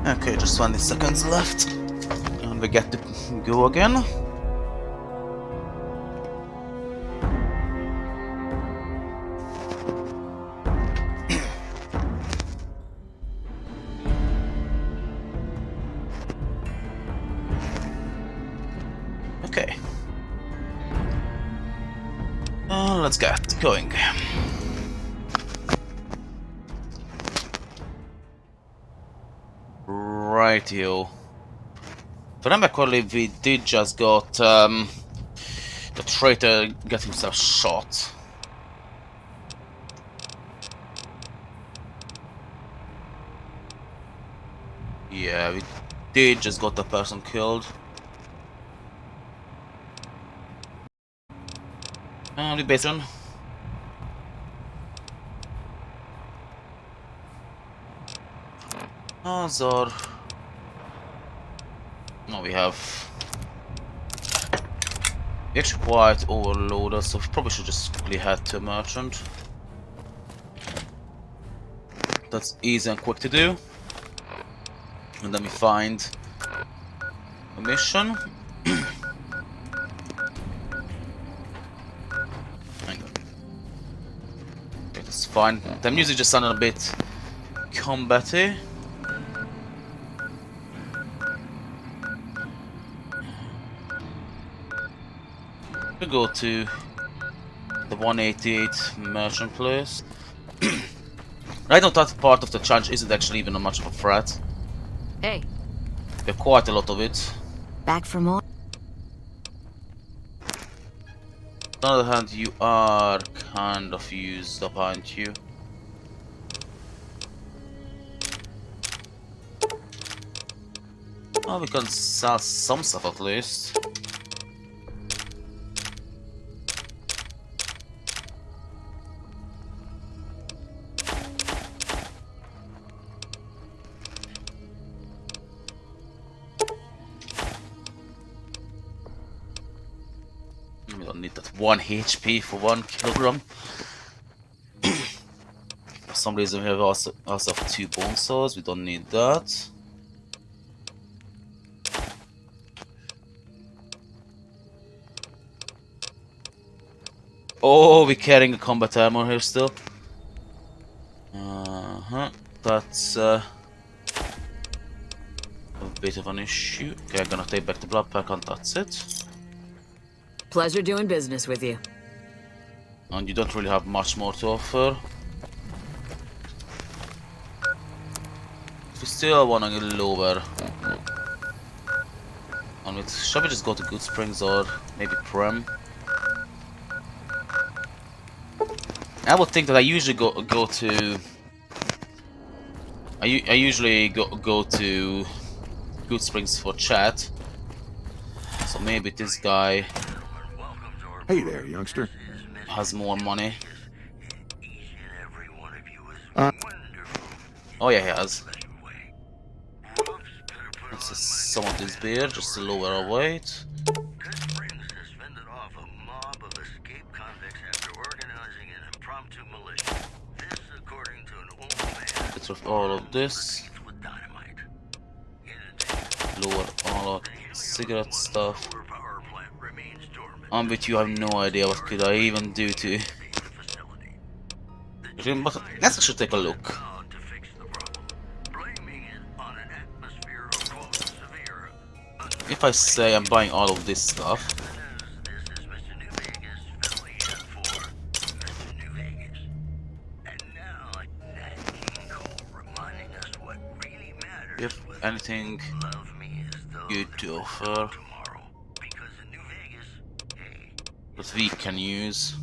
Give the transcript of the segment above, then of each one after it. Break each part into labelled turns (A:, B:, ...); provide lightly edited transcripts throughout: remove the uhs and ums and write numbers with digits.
A: Okay, just 20 seconds left. And we get to go again. Okay. Let's get going. Rightio. If I remember correctly, we did just got the traitor get himself shot. Yeah, we did just got the person killed. The patron. Azor. No, we have. We're actually quite overloaded, so we probably should just quickly head to a merchant. That's easy and quick to do. And then we find a mission. Hang on. Okay, that's fine. The music just sounded a bit combaty. We go to the 188 merchant place. I know that part of the challenge isn't actually even much of a threat.
B: Hey.
A: There's quite a lot of it.
B: Back for more?
A: On the other hand, you are kind of used up, aren't you? Oh, we can sell some stuff at least. We don't need that 1 HP for 1 kilogram. For some reason, we have also have 2 bone saws. We don't need that. Oh, we're carrying a combat armor here still. That's a bit of an issue. Okay, I'm gonna take back the blood pack and that's it.
B: Pleasure doing business with you.
A: And you don't really have much more to offer. If we still want to get lower, and shall we just go to Good Springs or maybe Prem? I would think that I usually go to. I usually go to Good Springs for chat. So maybe this guy.
C: Hey there, youngster.
A: Has more money.
C: Uh,
A: Oh yeah, he has. Let's just some of this beer, just to lower our weight. Get rid of all of this. Lower all of cigarette stuff. I'm with you, I have no idea what could I even do to. But let's actually take a look. If I say I'm buying all of this stuff, if anything good to offer that we can use.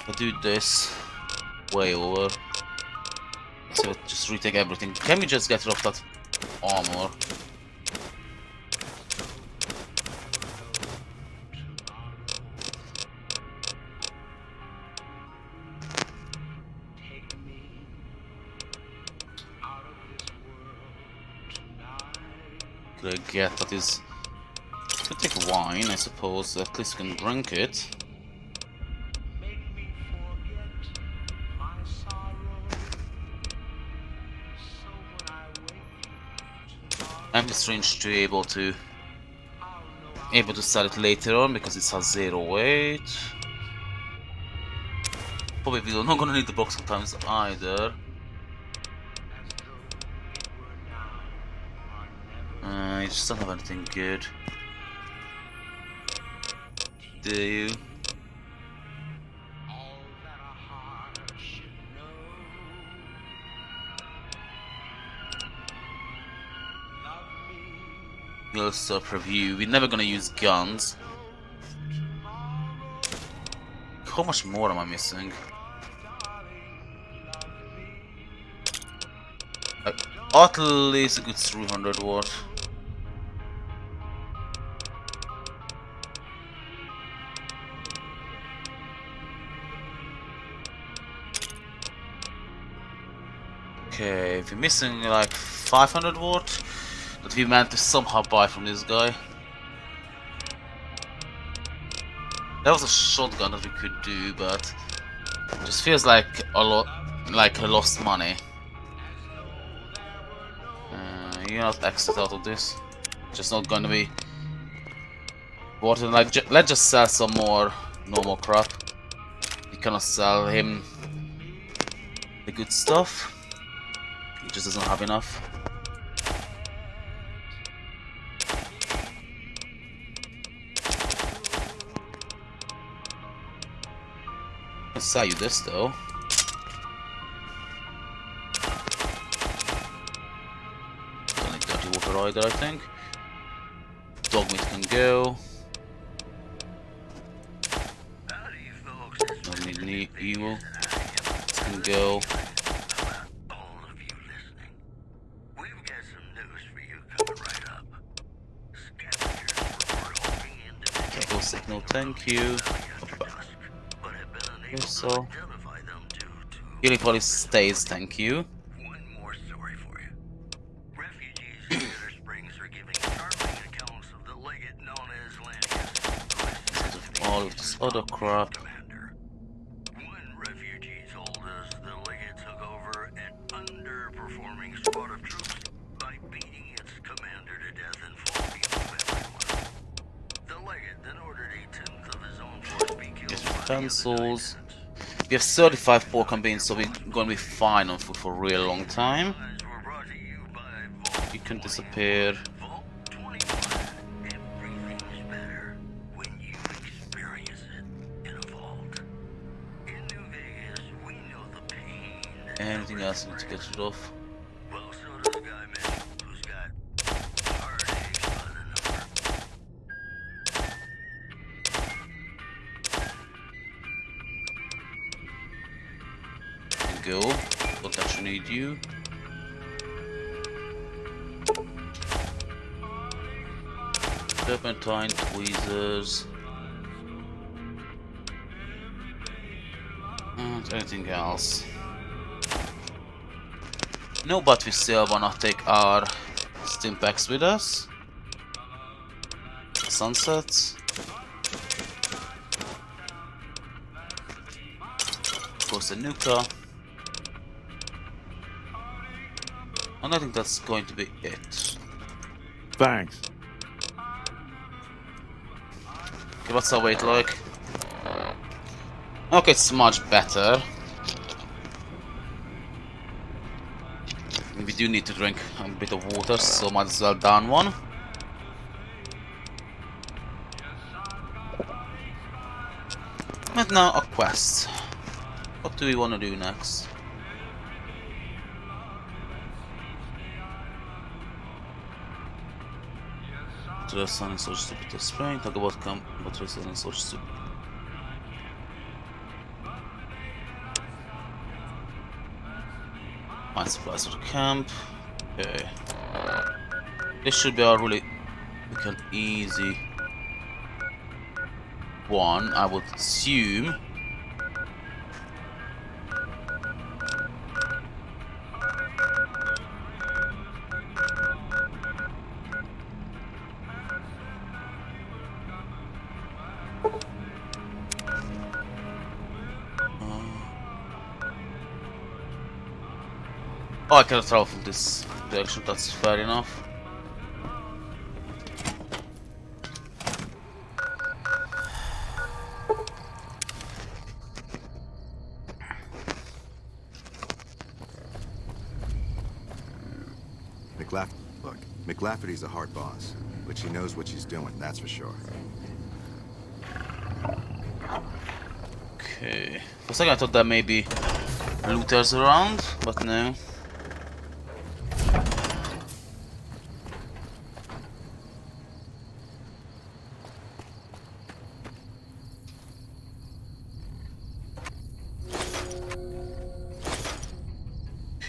A: I'll do this way over. So just retake everything. Can we just get rid of that armor? Could I get that is... Could take wine, I suppose. At least we can drink it. I'm just strange to able to sell it later on because it has 0 weight. Probably we're not gonna need the box sometimes either. You just don't have anything good. Do you? Also preview. We're never gonna use guns. How much more am I missing? At least a good 300 watt. Okay, we're missing like 500 watt that we meant to somehow buy from this guy. That was a shotgun that we could do, but it just feels like a lot, like I lost money. You cannot exit out of this. Just not gonna be worth it. Like, let's just sell some more normal crap. You cannot sell him the good stuff. He just doesn't have enough. I'll sell you this though. Don't need dirty water either, I think. Dog meat can go. Don't need any evil. This can go. Go signal, thank you. Okay, so healing body stays, thank you.
D: One more story for you. Refugees in Bitter Springs are giving startling accounts of the legate known as Lannius.
A: All of this other crap.
D: One refugee told us the legate took over an underperforming squad of troops by beating its commander to death in full view of everyone. The legate then ordered a tenth of his own force be killed by
A: Utensils. We have 35 pork and beans, so we're gonna be fine on food for a real long time. You can disappear.
D: Vault 21. Everything's better when you experience it in a vault. In New Vegas, we know the pain that
A: Anything else I need to get rid of?
D: well, so does Guy Man, who's got heartaches by the number.
A: Go. Don't actually need you. Serpentine, tweezers. And anything else? No, but we still wanna take our stim packs with us. Sunsets. Of course, the Nuka. And I think that's going to be it.
C: Thanks.
A: Okay, what's our weight like? Okay, it's much better. We do need to drink a bit of water, so might as well down one. And now a quest. What do we want to do next? Dress and such stupid spring. Talk about dress and such stupid. Find supplies for the camp. Okay. This should be a really easy one, I would assume. Oh, I cannot travel from this direction, that's fair enough.
E: Look, McLafferty's a hard boss, but she knows what she's doing, that's for sure.
A: Okay. For a second I thought there may be looters around, but no.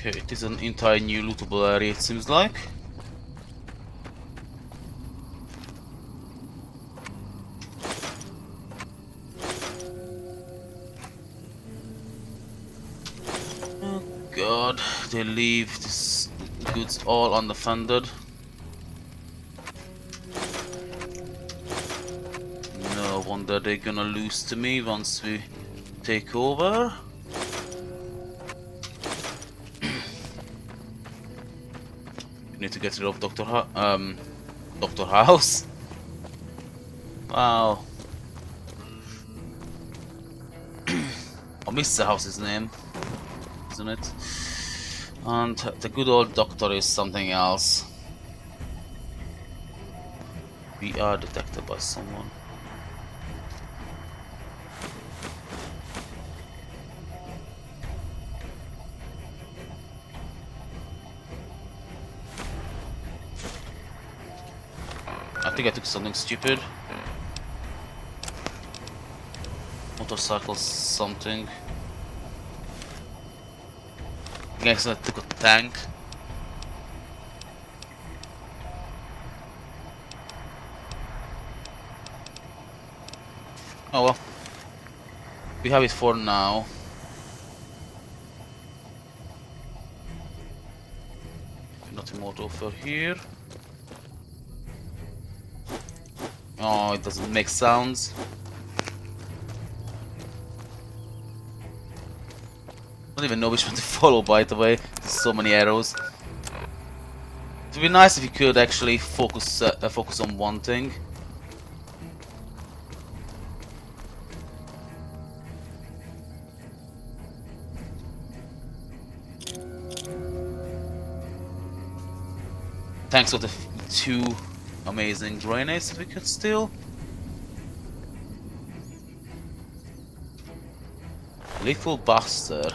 A: Okay, it is an entire new lootable area, it seems like. Oh god, they leave these goods all undefended. No wonder they're gonna lose to me once we take over. Need to get rid of Dr. House. Wow. Or Mr. House's name, isn't it? And the good old doctor is something else. We are detected by someone. I think I took something stupid. Motorcycle something. I guess I took a tank. Oh well. We have it for now. Nothing more to offer here. Oh, it doesn't make sounds. I don't even know which one to follow, by the way. There's so many arrows. It would be nice if you could actually focus on one thing. Thanks for the two amazing grenades that we could steal. Lethal bastard.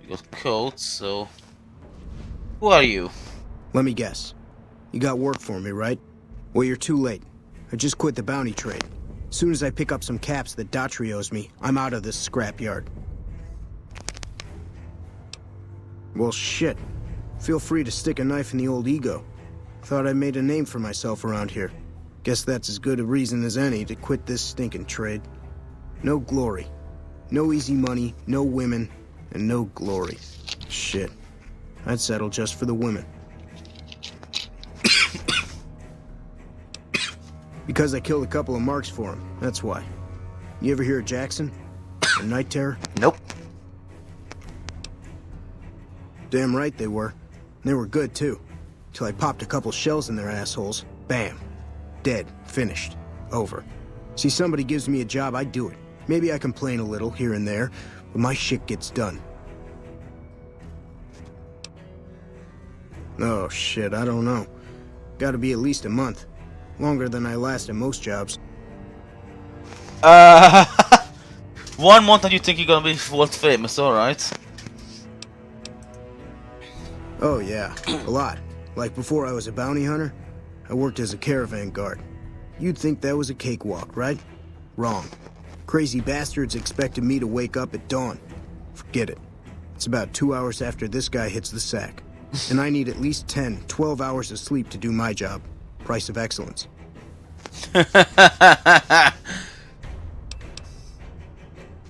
A: We got coats, so... Who are you?
F: Let me guess. You got work for me, right? Well, you're too late. I just quit the bounty trade. As soon as I pick up some caps that Daughtry owes me, I'm out of this scrapyard. Well, shit. Feel free to stick a knife in the old ego. Thought I made a name for myself around here. Guess that's as good a reason as any to quit this stinking trade. No glory. No easy money, no women, and no glory. Shit. I'd settle just for the women. Because I killed a couple of marks for him, that's why. You ever hear of Jackson? Or Night Terror?
A: Nope.
F: Damn right they were. They were good, too. Till I popped a couple shells in their assholes. Bam. Dead. Finished. Over. See, somebody gives me a job, I do it. Maybe I complain a little here and there, but my shit gets done. Oh, shit, I don't know. Gotta be at least a month. Longer than I last at most jobs.
A: 1 month and you think you're gonna be world famous, alright.
F: Oh yeah, a lot. Like before I was a bounty hunter, I worked as a caravan guard. You'd think that was a cakewalk, right? Wrong. Crazy bastards expected me to wake up at dawn. Forget it. It's about 2 hours after this guy hits the sack. And I need at least 10, 12 hours of sleep to do my job. Price of excellence.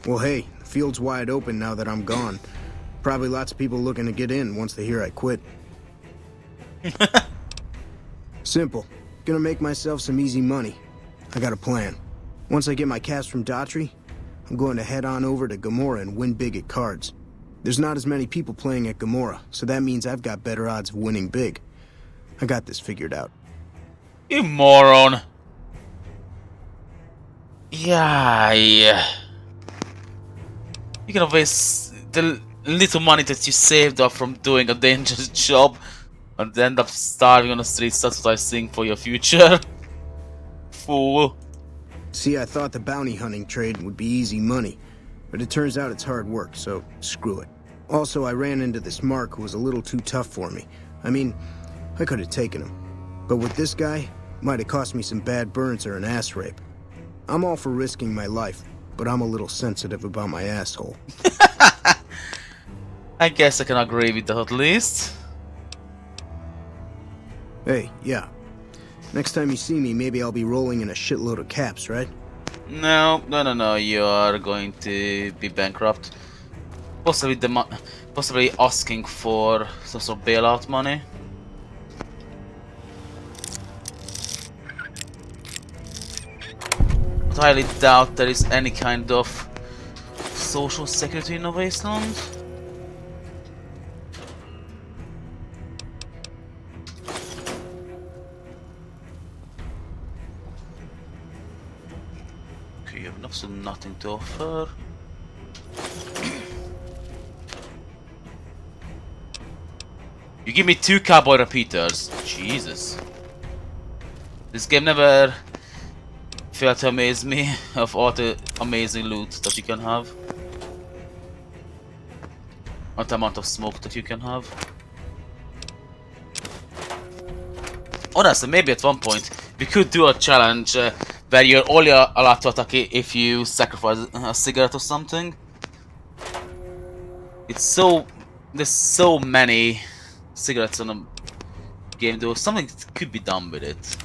F: Well, hey, the field's wide open now that I'm gone. Probably lots of people looking to get in once they hear I quit. Simple. Gonna make myself some easy money. I got a plan. Once I get my caps from Daughtry, I'm going to head on over to Gomorrah and win big at cards. There's not as many people playing at Gomorrah, so that means I've got better odds of winning big. I got this figured out.
A: You moron. Yeah. You're gonna waste the little money that you saved up from doing a dangerous job and end up starving on the streets. That's what I think for your future. Fool.
F: See, I thought the bounty hunting trade would be easy money, but it turns out it's hard work, so screw it. Also, I ran into this Mark who was a little too tough for me. I mean, I could have taken him. But with this guy, might have cost me some bad burns or an ass rape. I'm all for risking my life, but I'm a little sensitive about my asshole.
A: I guess I can agree with that at least.
F: Hey, yeah. Next time you see me, maybe I'll be rolling in a shitload of caps, right?
A: No, you are going to be bankrupt. Possibly asking for some sort of bailout money. But I highly doubt there is any kind of social security in the wasteland. Okay, you have absolutely nothing to offer. You give me 2 cowboy repeaters. Jesus. This game never failed to amaze me of all the amazing loot that you can have. What amount of smoke that you can have. Honestly, maybe at one point we could do a challenge where you're only allowed to attack if you sacrifice a cigarette or something. It's so... There's so many cigarettes on the game though. Something could be done with it.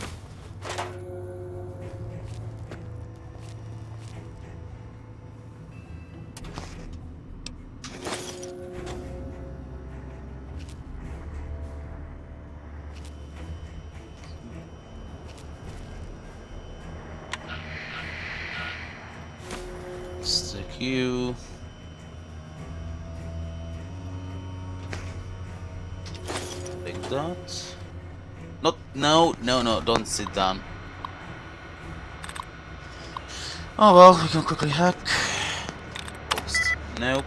A: Stick you. Like that. Not, no, don't sit down. Oh well, we can quickly hack. Post. Nope.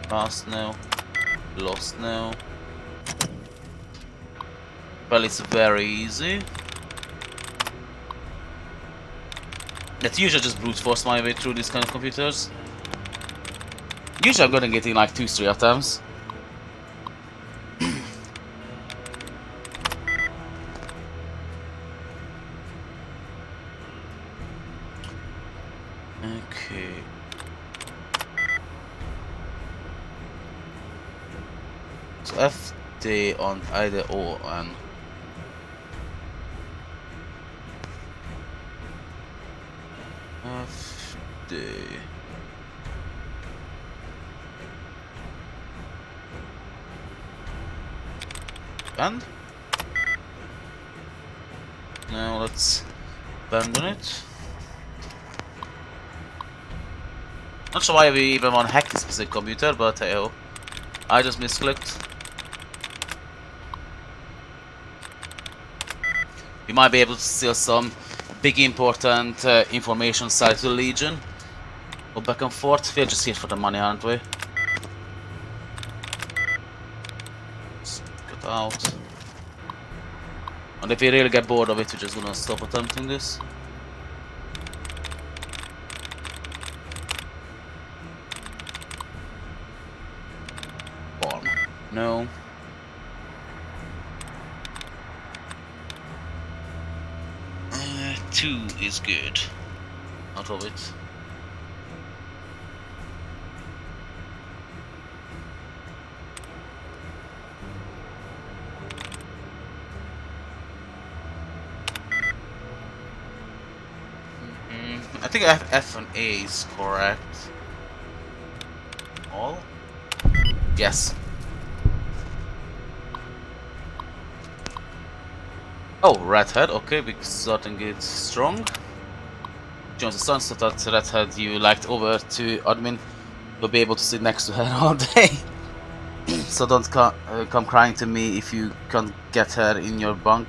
A: Fast now. Lost now. Well, it's very easy. That usually just brute force my way through these kind of computers. Usually I'm gonna get in like 2-3 attempts. Okay. So FD on either or and FD. And now let's abandon it. Not sure why we even want to hack this specific computer, but hey oh, I just misclicked. We might be able to steal some big important information side to the Legion. Go back and forth. We're just here for the money, aren't we? Let's get out. And if we really get bored of it, we're just gonna stop attempting this. Farm. No. Two is good. Out of it. I think F and A is correct. All? Yes. Oh, Redhead, okay, we're starting it strong. Joins the sun, so that Redhead you liked over to admin will be able to sit next to her all day. So don't come crying to me if you can't get her in your bunk.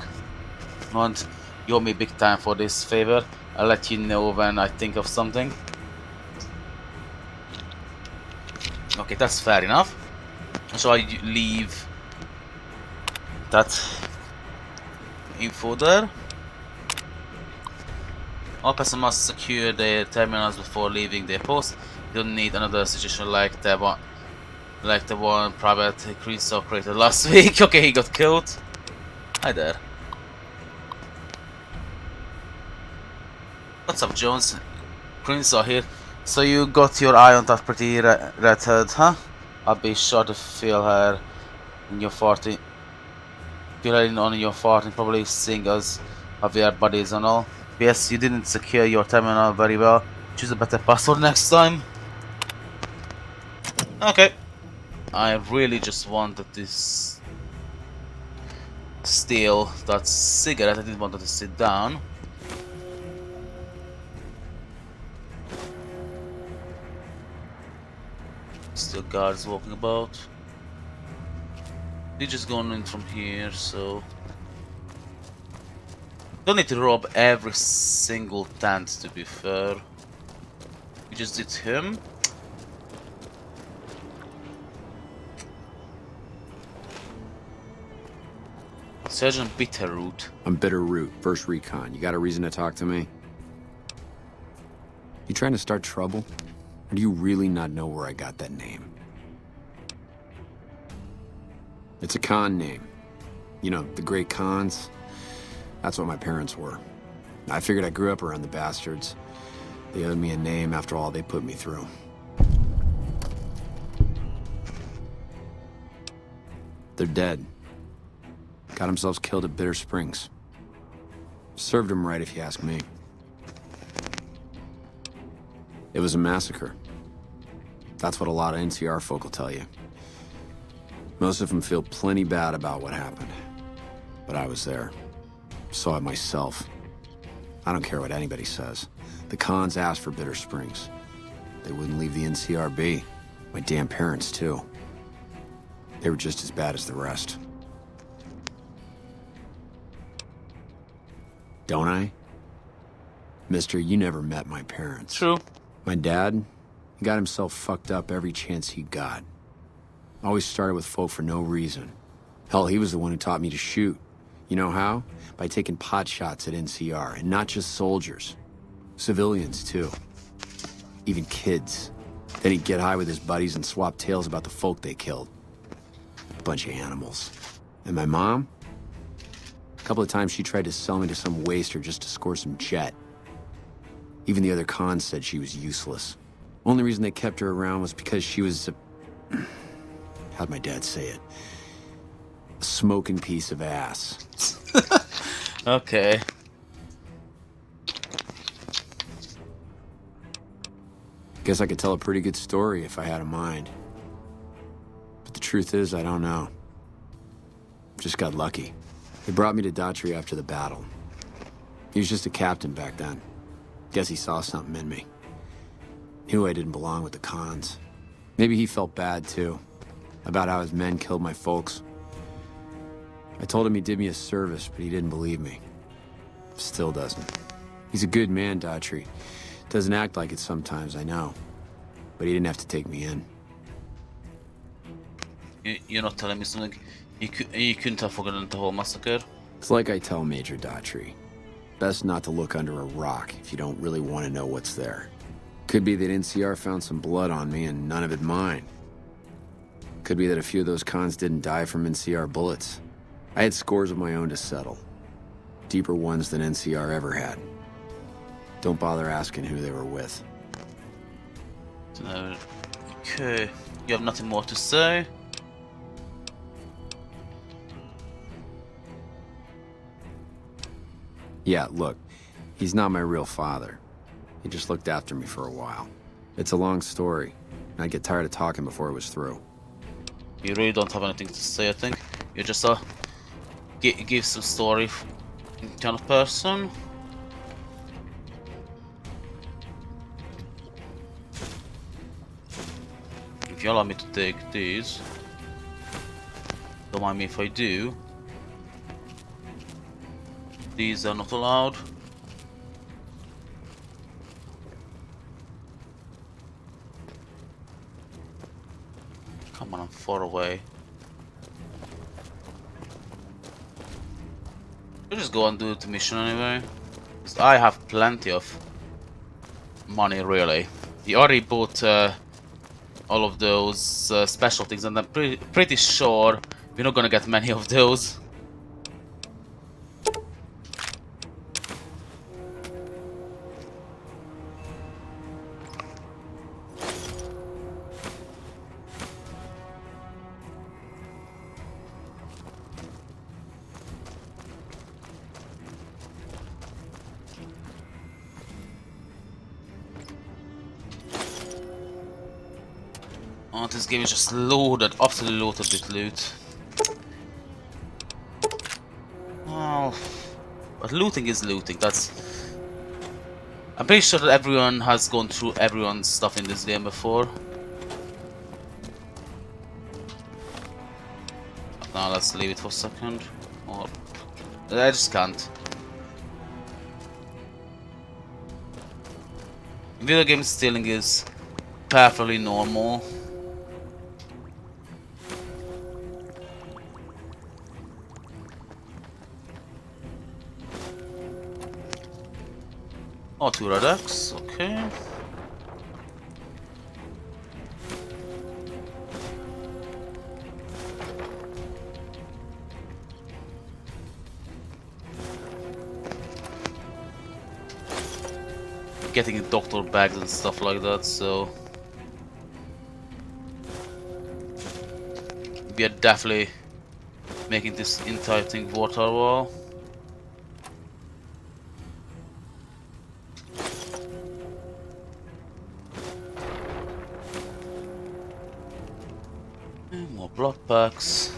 A: And you owe me big time for this favor. I'll let you know when I think of something. Okay, that's fair enough. So I leave that info there. All persons must secure their terminals before leaving their post. You don't need another situation like the one Private Creasaw created last week. Okay, he got killed. Hi there. What's up, Jones? Creasaw here. So you got your eye on that pretty redhead, huh? I'll be sure to feel her in your 40. Feel her in on your 40, probably seeing us of your buddies and all. Yes, you didn't secure your terminal very well. Choose a better password next time. Okay. I really just wanted to steal that cigarette. I didn't want to sit down. Still guards walking about. They're just going in from here, so don't need to rob every single tent, to be fair. We just did him. Sergeant Bitterroot.
G: I'm Bitterroot, first recon. You got a reason to talk to me? You trying to start trouble? Or do you really not know where I got that name? It's a con name. You know, the great cons. That's what my parents were. I figured I grew up around the bastards. They owed me a name after all they put me through. They're dead. Got themselves killed at Bitter Springs. Served them right, if you ask me. It was a massacre. That's what a lot of NCR folk will tell you. Most of them feel plenty bad about what happened. But I was there. Saw it myself. I don't care what anybody says. The cons asked for Bitter Springs. They wouldn't leave the NCR be. My damn parents, too. They were just as bad as the rest. Don't I? Mister, you never met my parents.
A: True.
G: My dad, he got himself fucked up every chance he got. Always started with folk for no reason. Hell, he was the one who taught me to shoot. You know how? By taking pot shots at NCR, and not just soldiers. Civilians, too. Even kids. Then he'd get high with his buddies and swap tales about the folk they killed. Bunch of animals. And my mom? A couple of times she tried to sell me to some waster just to score some jet. Even the other cons said she was useless. Only reason they kept her around was because she was a... How'd my dad say it? A smoking piece of ass.
A: Okay.
G: Guess I could tell a pretty good story if I had a mind. But the truth is, I don't know. Just got lucky. They brought me to Daughtry after the battle. He was just a captain back then. Guess he saw something in me. Knew I didn't belong with the cons. Maybe he felt bad, too. About how his men killed my folks. I told him he did me a service, but he didn't believe me. Still doesn't. He's a good man, Daughtry. Doesn't act like it sometimes, I know. But he didn't have to take me in.
A: You're not telling me something? You couldn't have forgotten the whole massacre?
G: It's like I tell Major Daughtry. Best not to look under a rock if you don't really want to know what's there. Could be that NCR found some blood on me and none of it mine. Could be that a few of those cons didn't die from NCR bullets. I had scores of my own to settle. Deeper ones than NCR ever had. Don't bother asking who they were with.
A: Okay. You have nothing more to say?
G: Yeah, look, he's not my real father. He just looked after me for a while. It's a long story, and I'd get tired of talking before it was through.
A: You really don't have anything to say, I think. You're just a give some story kind of person. If you allow me to take these, don't mind me if I do. These are not allowed. far away. I'll just go and do the mission anyway. 'Cause I have plenty of money, really. We already bought all of those special things, and I'm pretty sure we're not gonna get many of those. Oh, this game is just loaded, absolutely loaded with loot. Oh, but looting is looting. I'm pretty sure that everyone has gone through everyone's stuff in this game before. Now let's leave it for a second. Or I just can't. Video game stealing is perfectly normal. Oh, 2 Redux, okay. Getting doctor bags and stuff like that, so we are definitely making this entire thing worth our while. And more blood packs.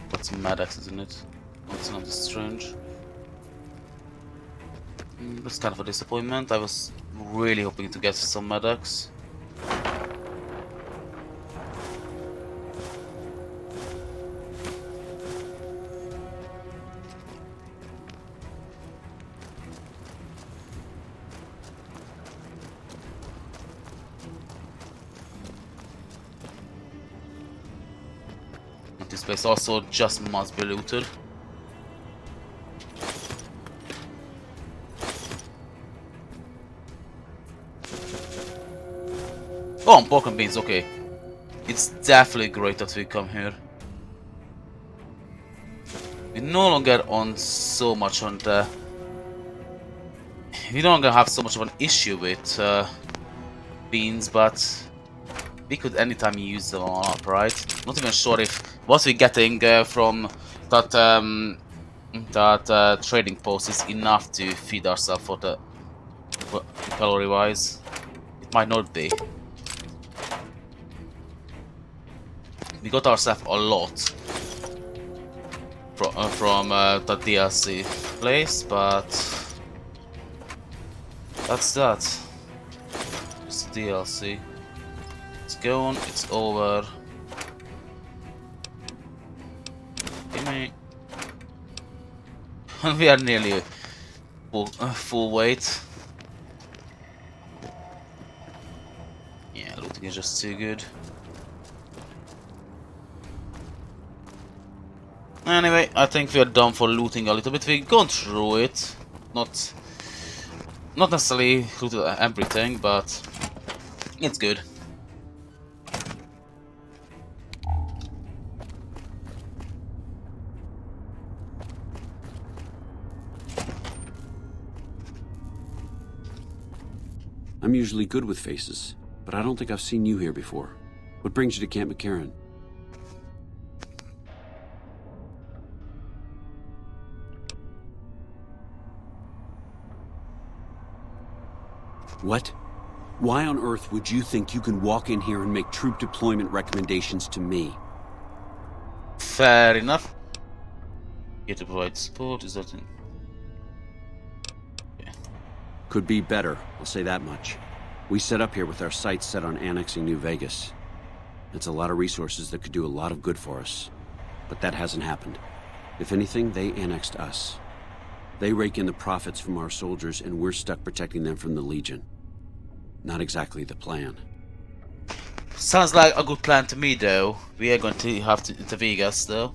A: Got some mad axes in it. That's not strange. That's kind of a disappointment. I was really hoping to get some Medex. This place also just must be looted. Oh, and pork and beans, okay. It's definitely great that we come here. We no longer on so much on the... We no longer have so much of an issue with beans, but we could anytime use them up, right? Not even sure if what we're getting from that trading post is enough to feed ourselves for calorie-wise. It might not be. We got ourselves a lot from the DLC place, but that's that. Just DLC. It's gone. It's over. Give me. We are nearly full weight. Yeah, looting is just too good. Anyway, I think we are done for looting a little bit. We've gone through it. Not necessarily looted everything, but it's good.
H: I'm usually good with faces, but I don't think I've seen you here before. What brings you to Camp McCarran? What? Why on earth would you think you can walk in here and make troop deployment recommendations to me?
A: Fair enough. Here to provide support, is that in? Yeah.
H: Could be better, I'll say that much. We set up here with our sights set on annexing New Vegas. It's a lot of resources that could do a lot of good for us. But that hasn't happened. If anything, they annexed us. They rake in the profits from our soldiers, and we're stuck protecting them from the Legion. Not exactly the plan.
A: Sounds like a good plan to me, though. We are going to have to Vegas, though.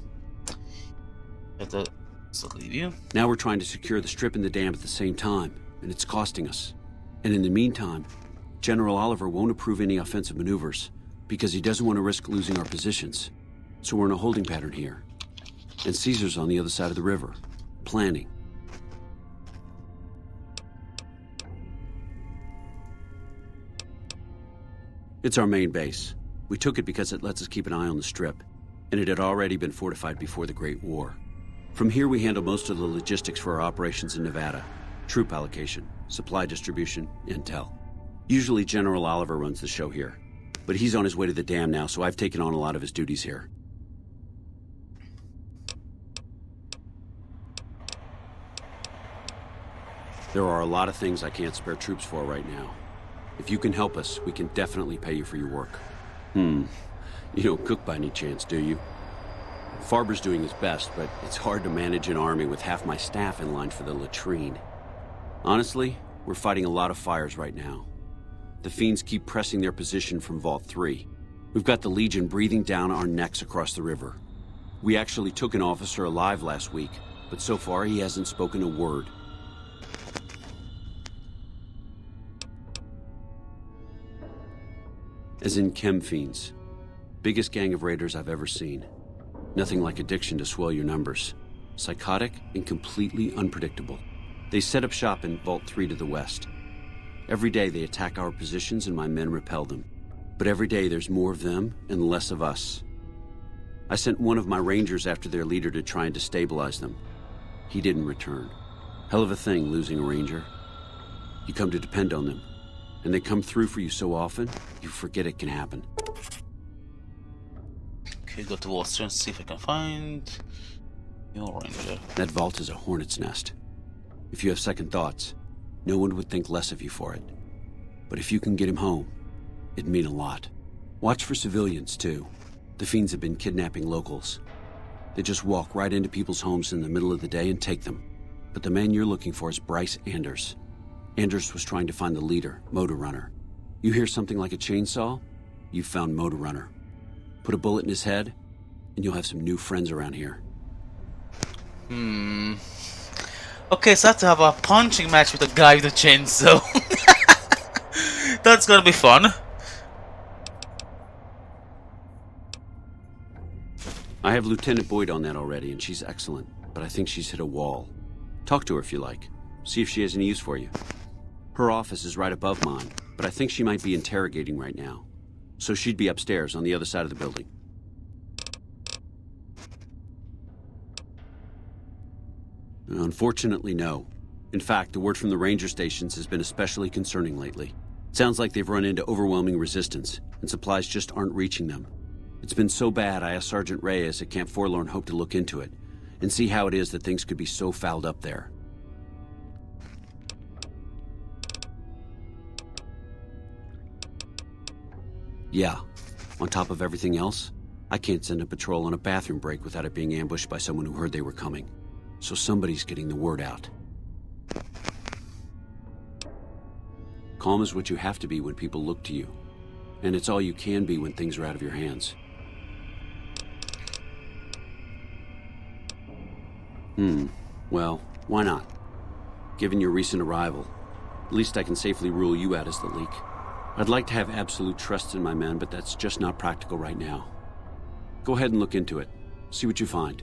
A: So leave you.
H: Now we're trying to secure the strip and the dam at the same time, and it's costing us. And in the meantime, General Oliver won't approve any offensive maneuvers because he doesn't want to risk losing our positions. So we're in a holding pattern here. And Caesar's on the other side of the river, planning. It's our main base. We took it because it lets us keep an eye on the strip, and it had already been fortified before the Great War. From here we handle most of the logistics for our operations in Nevada. Troop allocation, supply distribution, intel. Usually General Oliver runs the show here, but he's on his way to the dam now, so I've taken on a lot of his duties here. There are a lot of things I can't spare troops for right now. If you can help us, we can definitely pay you for your work. You don't cook by any chance, do you? Farber's doing his best, but it's hard to manage an army with half my staff in line for the latrine. Honestly, we're fighting a lot of fires right now. The fiends keep pressing their position from Vault 3. We've got the Legion breathing down our necks across the river. We actually took an officer alive last week, but so far he hasn't spoken a word. As in chem fiends. Biggest gang of raiders I've ever seen. Nothing like addiction to swell your numbers. Psychotic and completely unpredictable. They set up shop in Vault 3 to the west. Every day they attack our positions and my men repel them. But every day there's more of them and less of us. I sent one of my rangers after their leader to try and destabilize them. He didn't return. Hell of a thing, losing a ranger. You come to depend on them. And they come through for you so often, you forget it can happen.
A: Okay, go to Wall Street and see if I can find your ranger.
H: That vault is a hornet's nest. If you have second thoughts, no one would think less of you for it. But if you can get him home, it'd mean a lot. Watch for civilians, too. The fiends have been kidnapping locals. They just walk right into people's homes in the middle of the day and take them. But the man you're looking for is Bryce Anders. Anders was trying to find the leader, Motor Runner. You hear something like a chainsaw? You've found Motor Runner. Put a bullet in his head, and you'll have some new friends around here.
A: Okay, so I have to have a punching match with a guy with a chainsaw. That's gonna be fun.
H: I have Lieutenant Boyd on that already, and she's excellent, but I think she's hit a wall. Talk to her if you like. See if she has any use for you. Her office is right above mine, but I think she might be interrogating right now. So she'd be upstairs on the other side of the building. Unfortunately, no. In fact, the word from the ranger stations has been especially concerning lately. It sounds like they've run into overwhelming resistance, and supplies just aren't reaching them. It's been so bad, I asked Sergeant Reyes at Camp Forlorn Hope to look into it, and see how it is that things could be so fouled up there. Yeah, on top of everything else, I can't send a patrol on a bathroom break without it being ambushed by someone who heard they were coming. So somebody's getting the word out. Calm is what you have to be when people look to you. And it's all you can be when things are out of your hands. Well, why not? Given your recent arrival, at least I can safely rule you out as the leak. I'd like to have absolute trust in my men, but that's just not practical right now. Go ahead and look into it. See what you find.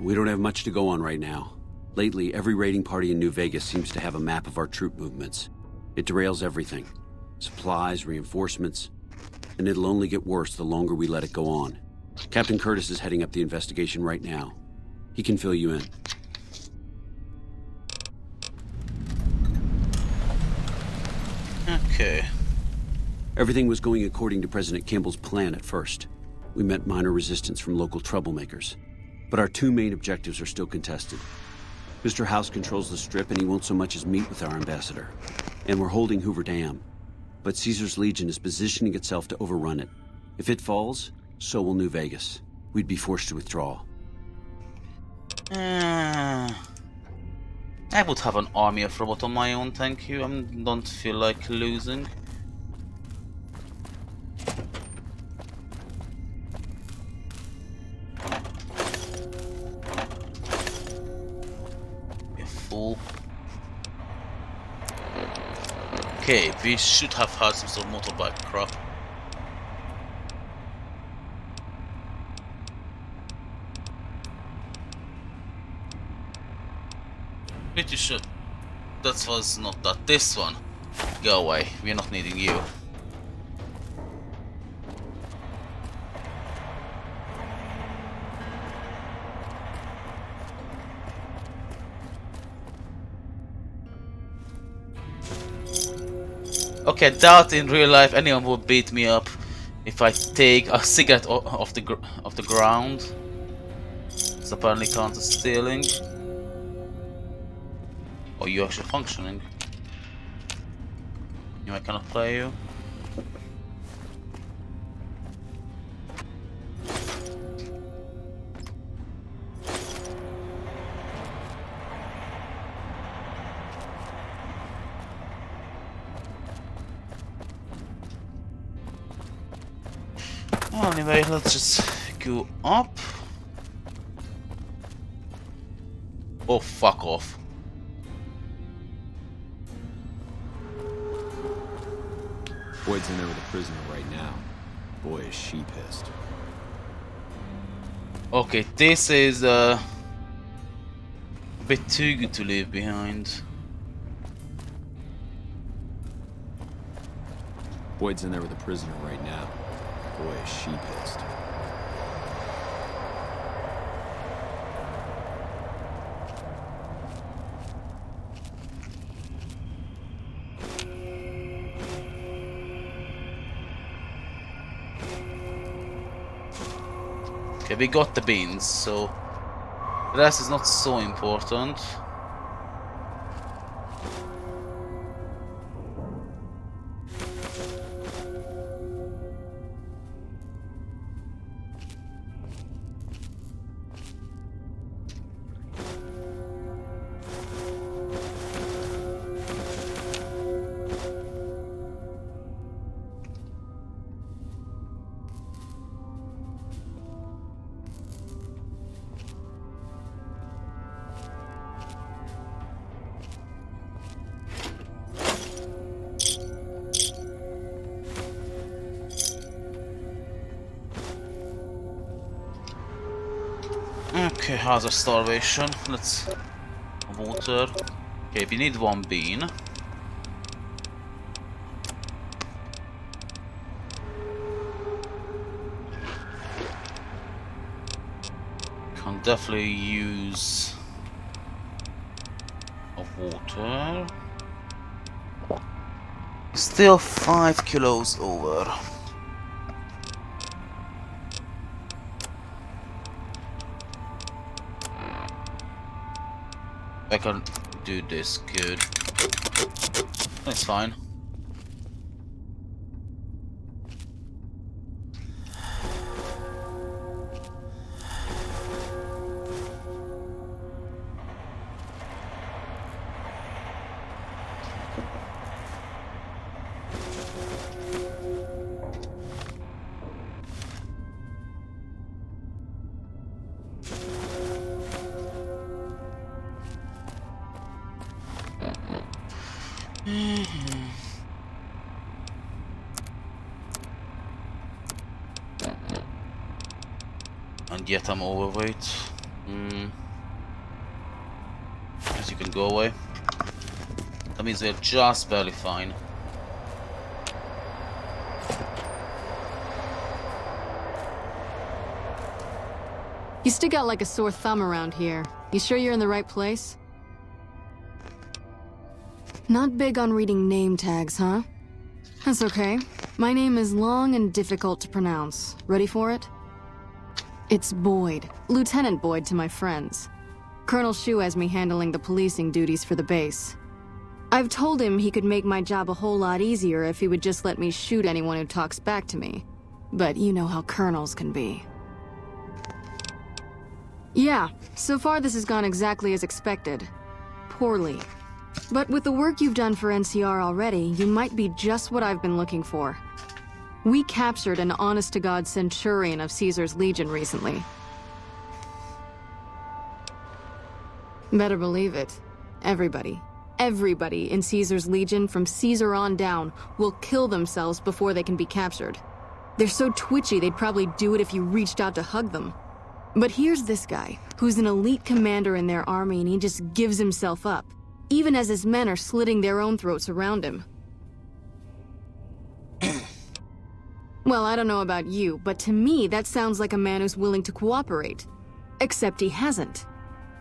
H: We don't have much to go on right now. Lately, every raiding party in New Vegas seems to have a map of our troop movements. It derails everything. Supplies, reinforcements. And it'll only get worse the longer we let it go on. Captain Curtis is heading up the investigation right now. He can fill you in.
A: Okay.
H: Everything was going according to President Campbell's plan at first. We met minor resistance from local troublemakers. But our two main objectives are still contested. Mr. House controls the Strip and he won't so much as meet with our ambassador. And we're holding Hoover Dam. But Caesar's Legion is positioning itself to overrun it. If it falls, so will New Vegas. We'd be forced to withdraw.
A: I would have an army of robots on my own, thank you. I don't feel like losing. Okay, we should have had some sort of motorbike crap. Pretty sure that was not that. This one. Go away. We're not needing you. Okay, I doubt in real life anyone would beat me up if I take a cigarette off the ground. It's apparently counts as stealing. Or you actually functioning. You I cannot play you. Well, anyway, let's just go up. Oh, fuck off.
G: Boyd's in there with a prisoner right now. Boy, is she pissed.
A: Okay, this is a bit too good to leave behind.
G: Boyd's in there with a prisoner right now. Boy, is she pissed.
A: Okay, we got the beans, so the rest is not so important. Okay, how's our starvation? Let's... water. Okay, we need one bean. Can definitely use... of water. Still 5 kilos over. I can do this good. That's fine. And yet I'm overweight. As you can go away. That means we're just barely fine.
I: You stick out like a sore thumb around here. You sure you're in the right place? Not big on reading name tags, huh? That's okay. My name is long and difficult to pronounce. Ready for it? It's Boyd. Lieutenant Boyd to my friends. Colonel Shu has me handling the policing duties for the base. I've told him he could make my job a whole lot easier if he would just let me shoot anyone who talks back to me. But you know how colonels can be. Yeah, so far this has gone exactly as expected. Poorly. But with the work you've done for NCR already, you might be just what I've been looking for. We captured an honest-to-God centurion of Caesar's Legion recently. Better believe it. Everybody. everybody in Caesar's Legion from Caesar on down will kill themselves before they can be captured. They're so twitchy they'd probably do it if you reached out to hug them. But here's this guy, who's an elite commander in their army, and he just gives himself up, even as his men are slitting their own throats around him. Well, I don't know about you, but to me that sounds like a man who's willing to cooperate. Except he hasn't.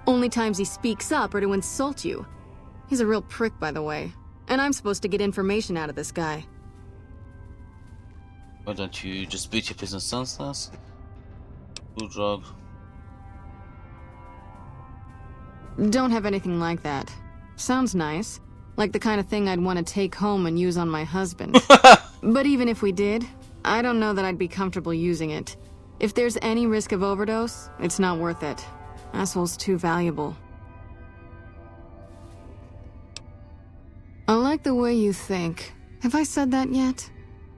I: Only times he speaks up are to insult you. He's a real prick, by the way. And I'm supposed to get information out of this guy.
A: Why don't you just beat your business senseless? Good job.
I: Don't have anything like that. Sounds nice. Like the kind of thing I'd want to take home and use on my husband. But even if we did, I don't know that I'd be comfortable using it. If there's any risk of overdose, it's not worth it. Asshole's too valuable. I like the way you think. Have I said that yet?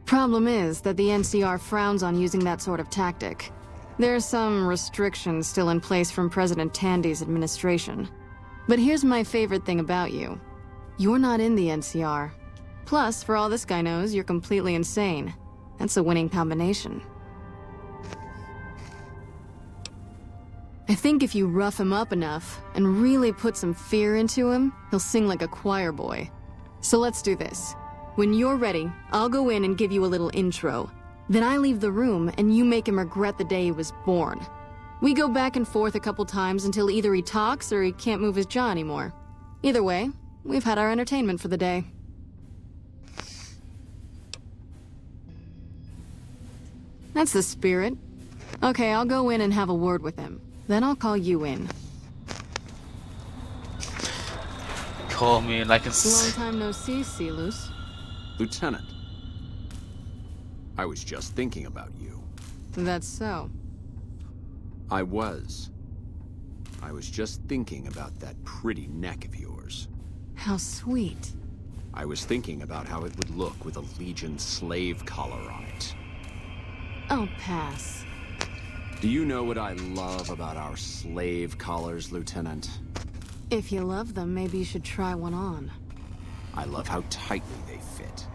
I: Problem is that the NCR frowns on using that sort of tactic. There are some restrictions still in place from President Tandy's administration. But here's my favorite thing about you. You're not in the NCR. Plus, for all this guy knows, you're completely insane. That's a winning combination. I think if you rough him up enough and really put some fear into him, he'll sing like a choir boy. So let's do this. When you're ready, I'll go in and give you a little intro. Then I leave the room and you make him regret the day he was born. We go back and forth a couple times until either he talks or he can't move his jaw anymore. Either way, we've had our entertainment for the day. That's the spirit. Okay, I'll go in and have a word with him. Then I'll call you in.
A: Call me like a
I: Long time no see, Celus.
G: Lieutenant. I was just thinking about you.
I: That's so.
G: I was just thinking about that pretty neck of yours.
I: How sweet.
G: I was thinking about how it would look with a Legion slave collar on it.
I: I'll pass.
G: Do you know what I love about our slave collars, Lieutenant?
I: If you love them, maybe you should try one on.
G: I love how tightly they fit.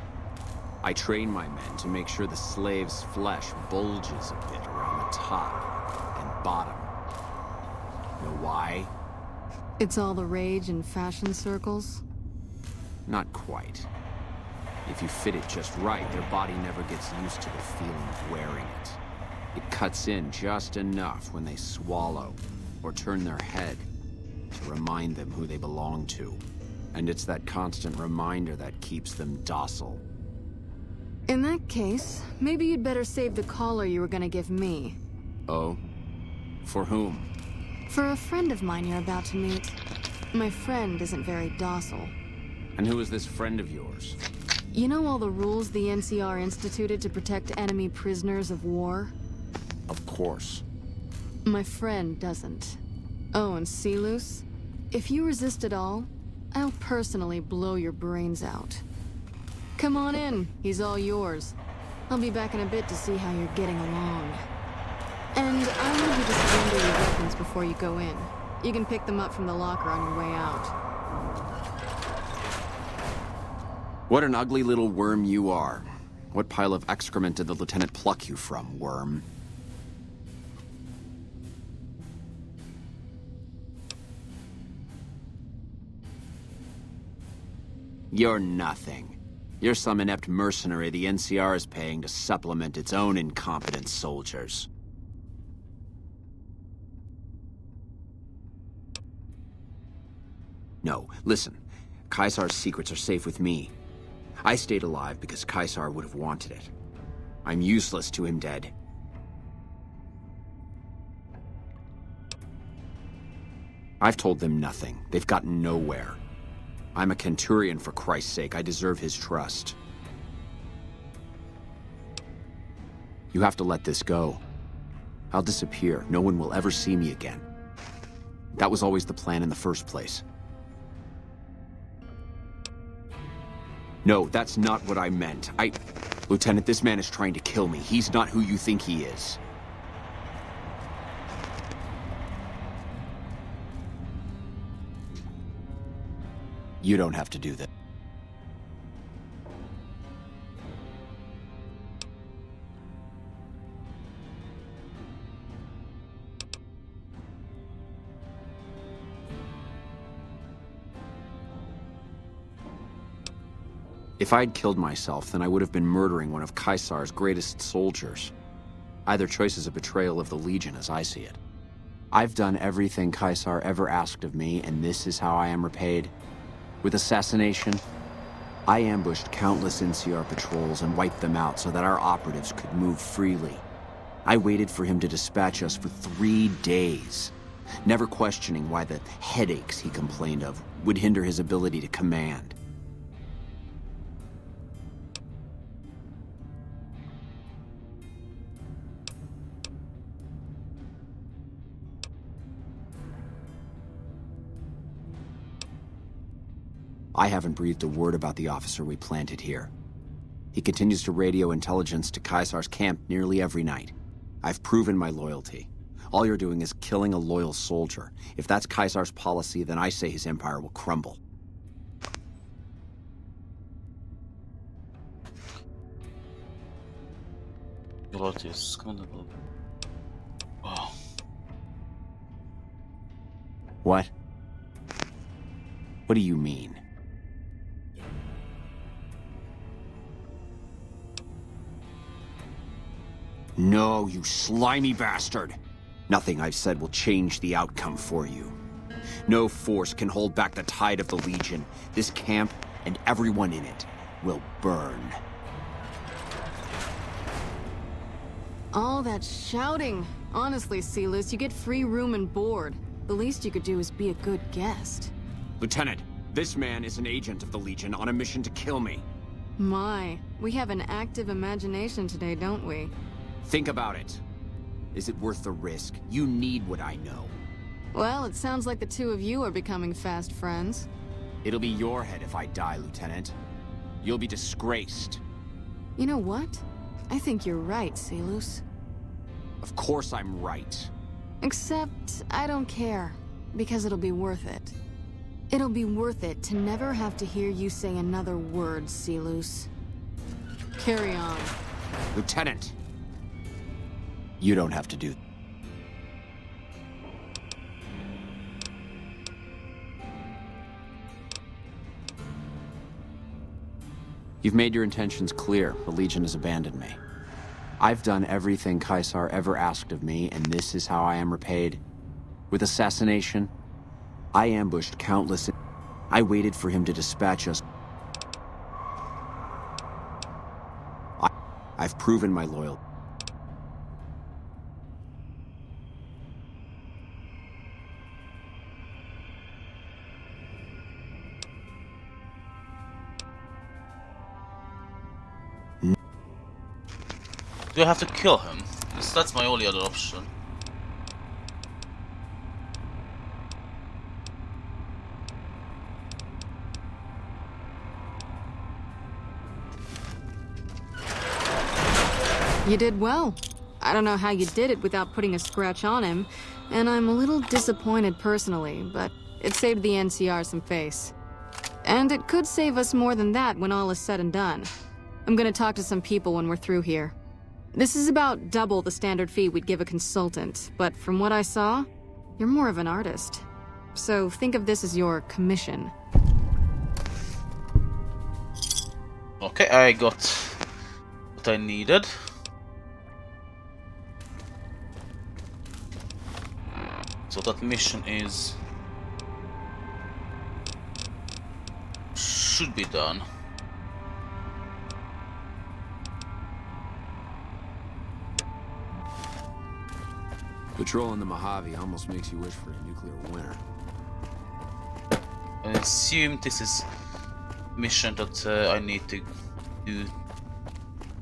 G: I train my men to make sure the slave's flesh bulges a bit around the top and bottom. Know why?
I: It's all the rage in fashion circles?
G: Not quite. If you fit it just right, their body never gets used to the feeling of wearing it. It cuts in just enough when they swallow or turn their head to remind them who they belong to. And it's that constant reminder that keeps them docile.
I: In that case, maybe you'd better save the collar you were gonna give me.
G: Oh? For whom?
I: For a friend of mine you're about to meet. My friend isn't very docile.
G: And who is this friend of yours?
I: You know all the rules the NCR instituted to protect enemy prisoners of war?
G: Of course.
I: My friend doesn't. Oh, and Celus? If you resist at all, I'll personally blow your brains out. Come on in, he's all yours. I'll be back in a bit to see how you're getting along. And I want you to surrender your weapons before you go in. You can pick them up from the locker on your way out.
G: What an ugly little worm you are. What pile of excrement did the lieutenant pluck you from, worm? You're nothing. You're some inept mercenary the NCR is paying to supplement its own incompetent soldiers. No, listen. Caesar's secrets are safe with me. I stayed alive because Caesar would have wanted it. I'm useless to him dead. I've told them nothing. They've gotten nowhere. I'm a Centurion, for Christ's sake. I deserve his trust. You have to let this go. I'll disappear. No one will ever see me again. That was always the plan in the first place. No, that's not what I meant. Lieutenant, this man is trying to kill me. He's not who you think he is. You don't have to do that. If I'd killed myself, then I would have been murdering one of Caesar's greatest soldiers. Either choice is a betrayal of the Legion as I see it. I've done everything Caesar ever asked of me, and this is how I am repaid. With assassination, I ambushed countless NCR patrols and wiped them out so that our operatives could move freely. I waited for him to dispatch us for 3 days, never questioning why the headaches he complained of would hinder his ability to command. I haven't breathed a word about the officer we planted here. He continues to radio intelligence to Caesar's camp nearly every night. I've proven my loyalty. All you're doing is killing a loyal soldier. If that's Caesar's policy, then I say his empire will crumble.
A: Your loyalty is commendable. Oh.
G: What? What do you mean? No, you slimy bastard! Nothing I've said will change the outcome for you. No force can hold back the tide of the Legion. This camp and everyone in it will burn.
I: All that shouting. Honestly, Silas, you get free room and board. The least you could do is be a good guest.
G: Lieutenant, this man is an agent of the Legion on a mission to kill me.
I: My, we have an active imagination today, don't we?
G: Think about it. Is it worth the risk? You need what I know.
I: Well, it sounds like the two of you are becoming fast friends.
G: It'll be your head if I die, Lieutenant. You'll be disgraced.
I: You know what? I think you're right, Silas.
G: Of course I'm right.
I: Except, I don't care. Because it'll be worth it. It'll be worth it to never have to hear you say another word, Silas. Carry on.
G: Lieutenant! You don't have to do. You've made your intentions clear. The Legion has abandoned me. I've done everything Caesar ever asked of me, and this is how I am repaid. With assassination, I ambushed countless... I waited for him to dispatch us. I've proven my loyalty.
A: Do I have to kill him? Because that's my only other option.
I: You did well. I don't know how you did it without putting a scratch on him, and I'm a little disappointed personally, but it saved the NCR some face. And it could save us more than that when all is said and done. I'm gonna talk to some people when we're through here. This is about double the standard fee we'd give a consultant, but from what I saw, you're more of an artist. So think of this as your commission.
A: Okay, I got what I needed. So that mission is... should be done.
G: Patrolling the Mojave almost makes you wish for a nuclear winter.
A: I assume this is mission that I need to do.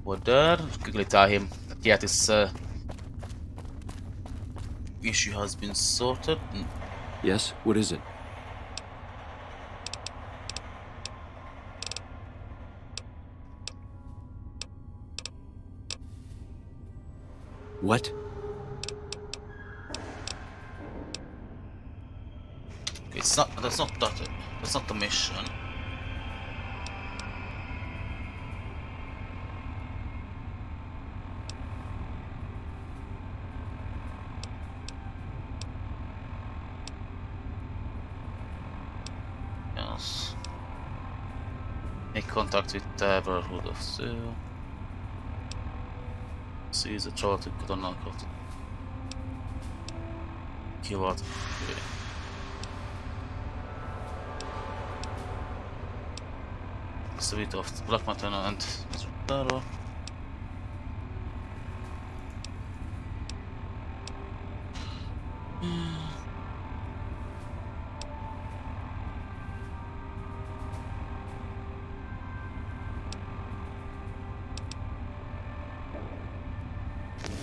A: What there? Quickly tell him that yeah, this issue has been sorted.
H: Yes? What is it? What?
A: Okay, It's not. That's not that. That's not the mission. Yes. Make contact with Neighborhood of Zoo. Seize a child to katonák of kivat. Okay. Suite of Black Mountain and Terror.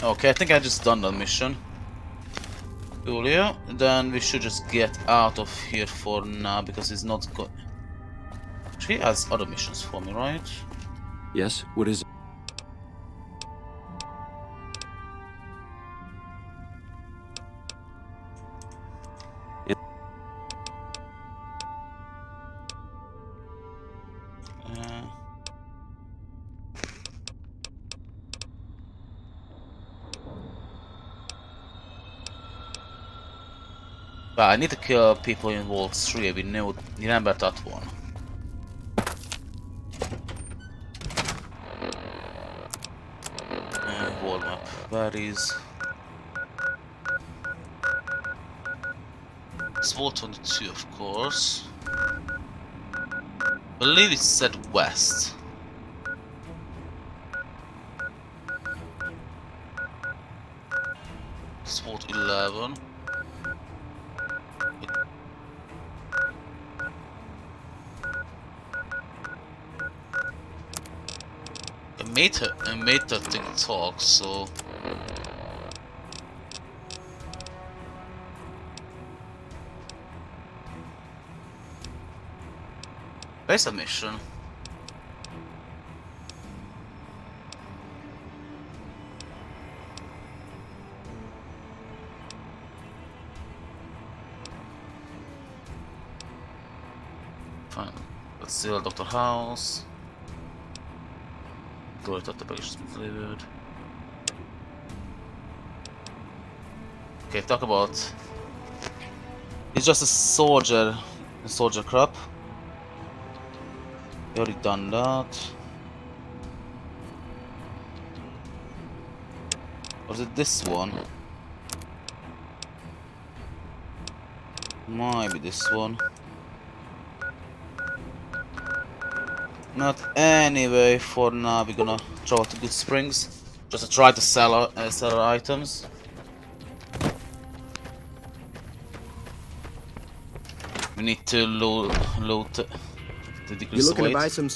A: Okay, I think I just done the mission. Julia, then we should just get out of here for now because it's not good. She has other missions for me, right?
H: Yes? What is it?
A: Uh, but I need to kill people in Vault 3. We know, remember that one. World map. Where is it's Vault 22, of course. I believe it said west. It's Vault 11. I made that thing talk, so there's a mission. Fine. Let's steal Dr. House. Do it at the package has been delivered. Okay, talk about. He's just a soldier crap. We already done that. Or is it this one? Might be this one. Not anyway, for now we're gonna travel to Good Springs. Just to try to sell our items. We need to load the decrease
F: You looking
A: weight.
F: to buy some?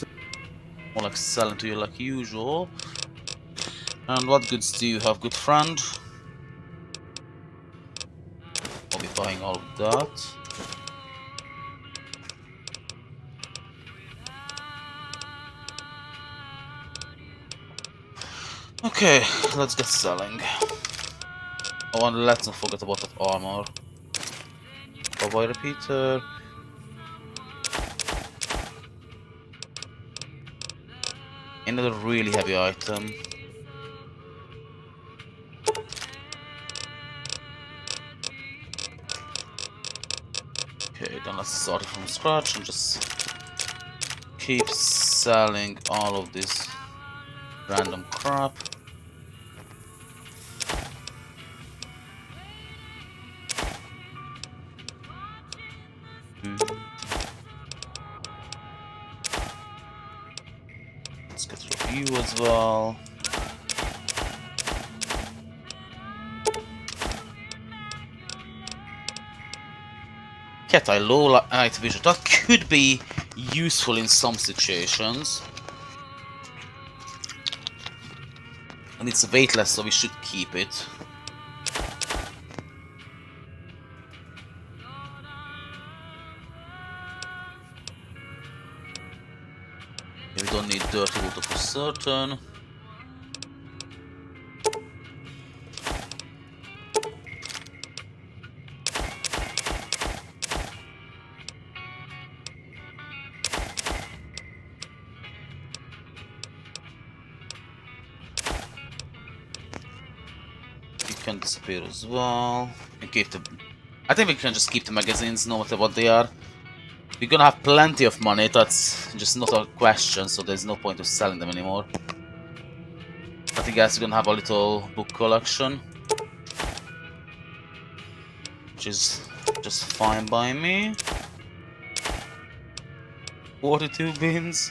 A: More like selling to you like usual. And what goods do you have, good friend? I'll be buying all of that. Okay, let's get selling. Oh, and let's not forget about that armor. Cowboy repeater. Another really heavy item. Okay, then let's start it from scratch and just keep selling all of this random crap. Let's get rid of you as well. Cat eye, low light vision. That could be useful in some situations. And it's weightless, so we should keep it. We don't need dirty water for certain. can disappear as well. And keep the... I think we can just keep the magazines no matter what they are. We're gonna have plenty of money, that's just not a question, so there's no point of selling them anymore. I think guys, we're gonna have a little book collection. Which is just fine by me. 42 bins.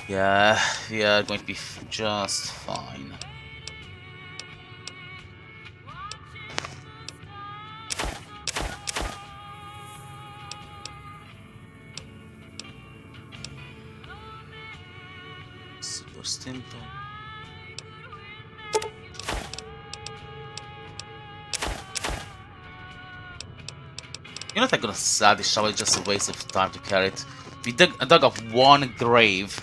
A: Yeah, we are going to be just fine. Super simple. You're not gonna sell this shovel, it's just a waste of time to carry it. We dug up one grave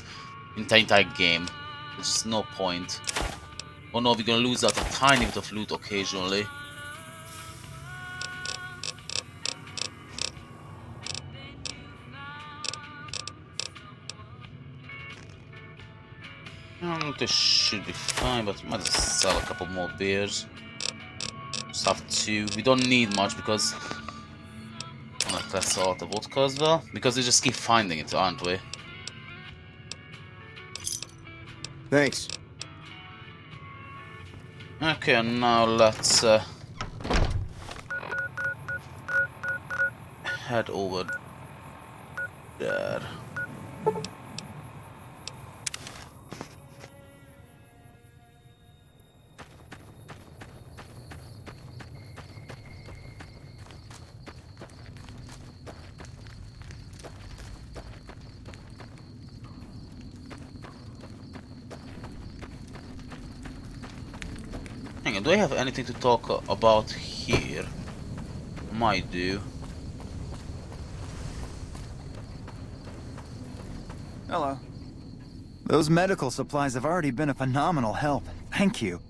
A: in the entire game. There's just no point. Oh no, we're gonna lose out a tiny bit of loot occasionally. This should be fine, but might as well sell a couple more beers. Just have two. We don't need much because let's sell the vodka as well. Because we just keep finding it, aren't we?
F: Thanks.
A: Okay, now let's head over there. Hang on, do I have anything to talk about here? Might do.
J: Hello. Those medical supplies have already been a phenomenal help. Thank you.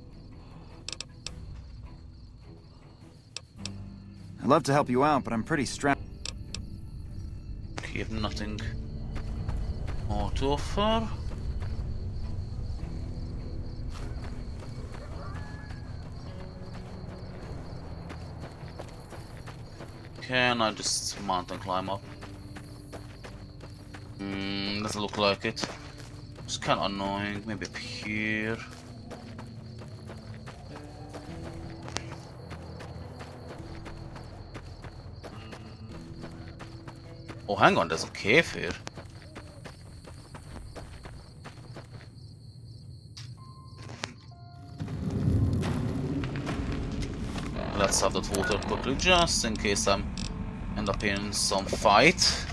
J: I'd love to help you out, but I'm pretty strapped.
A: You have nothing more to offer. Can I just mountain climb up? Doesn't look like it. It's kind of annoying. Maybe up here. Oh, hang on, there's a cave here. Let's have that water quickly, just in case I end up in some fight.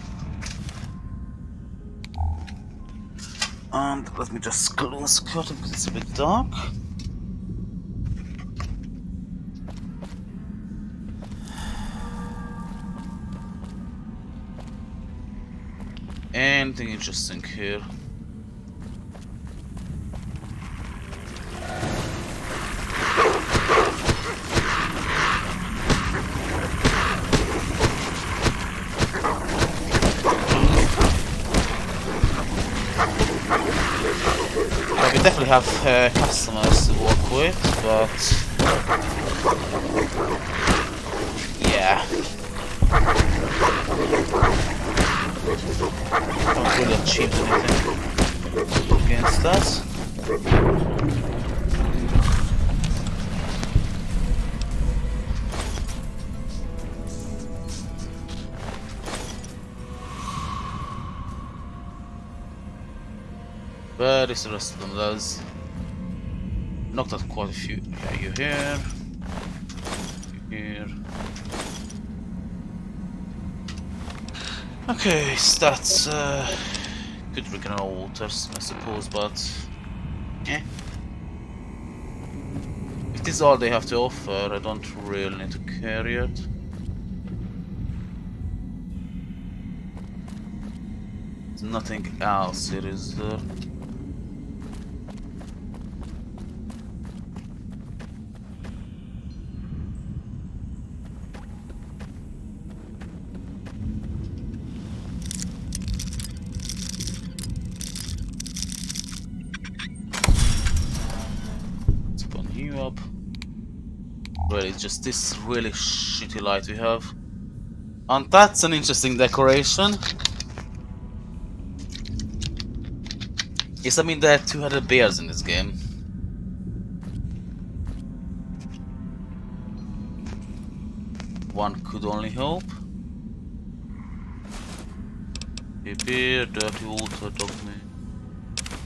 A: And let me just close the curtain because it's a bit dark. Anything interesting here? We definitely have customers to work with, but yeah, haven't really achieved anything against us. Where is the rest of them? There's knocked out quite a few. Yeah, you here. You here. Okay, stats. Could drink in our waters, I suppose, but eh. If this is all they have to offer, I don't really need to carry it. There's nothing else here, is there? Up. Really, just this really shitty light we have. And that's an interesting decoration. Yes, I mean there are two-headed bears in this game. One could only hope. Hey bear, dirty water, dog me.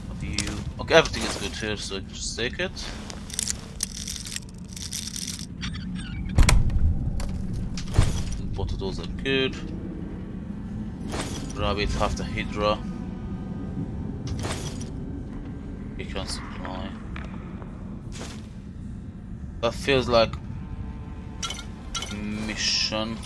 A: What are you? Okay, everything is good here, so just take it. Both of those are good. Rabbit, half the Hydra. Beacon supply. That feels like mission.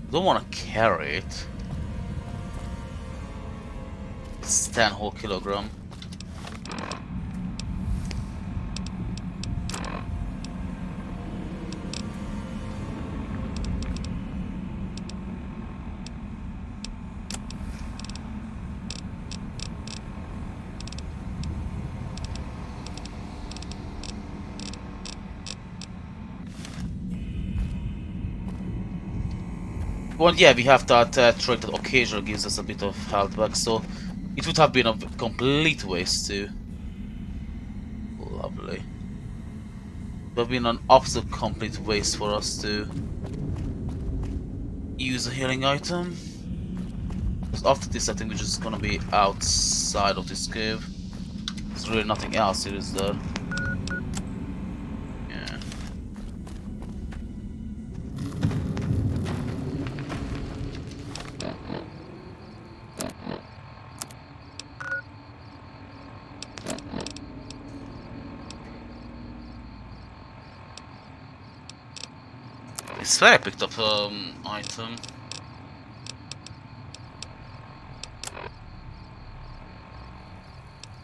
A: Don't want to carry it. It's 10 whole kilogram. Well, yeah, we have that trait that occasionally gives us a bit of health back, so it would have been a complete waste too. Lovely. It would have been an absolute complete waste for us to use a healing item. Because after this, I think we're just gonna be outside of this cave. There's really nothing else here, is there? Yeah. I swear I picked up item.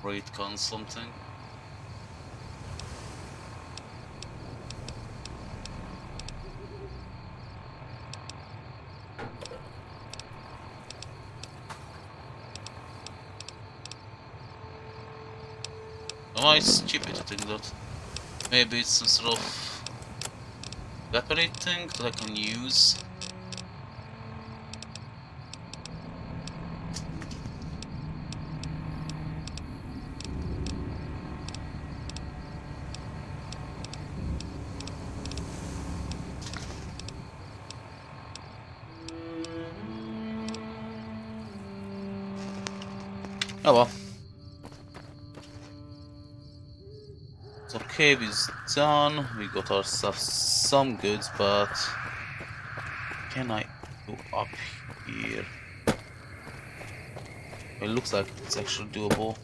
A: Raid con something. Am I stupid to think that? Maybe it's some sort of weapony thing that I can use. Oh well. So cave is done. We got ourselves some goods, but can I go up here? It looks like it's actually doable.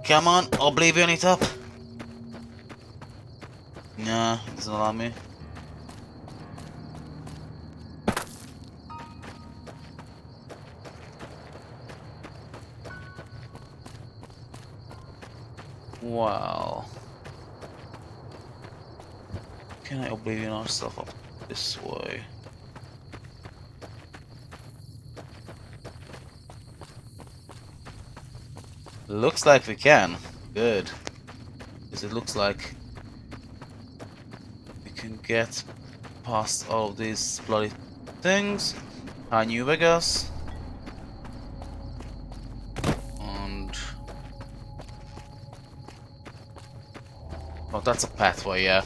A: Come on, Oblivion it up. Nah, it doesn't allow me. Wow. Can I Oblivion ourselves up this way? Looks like we can. Good. Because it looks like we can get past all of these bloody things. Hi, New Vegas. And... oh, that's a pathway, yeah.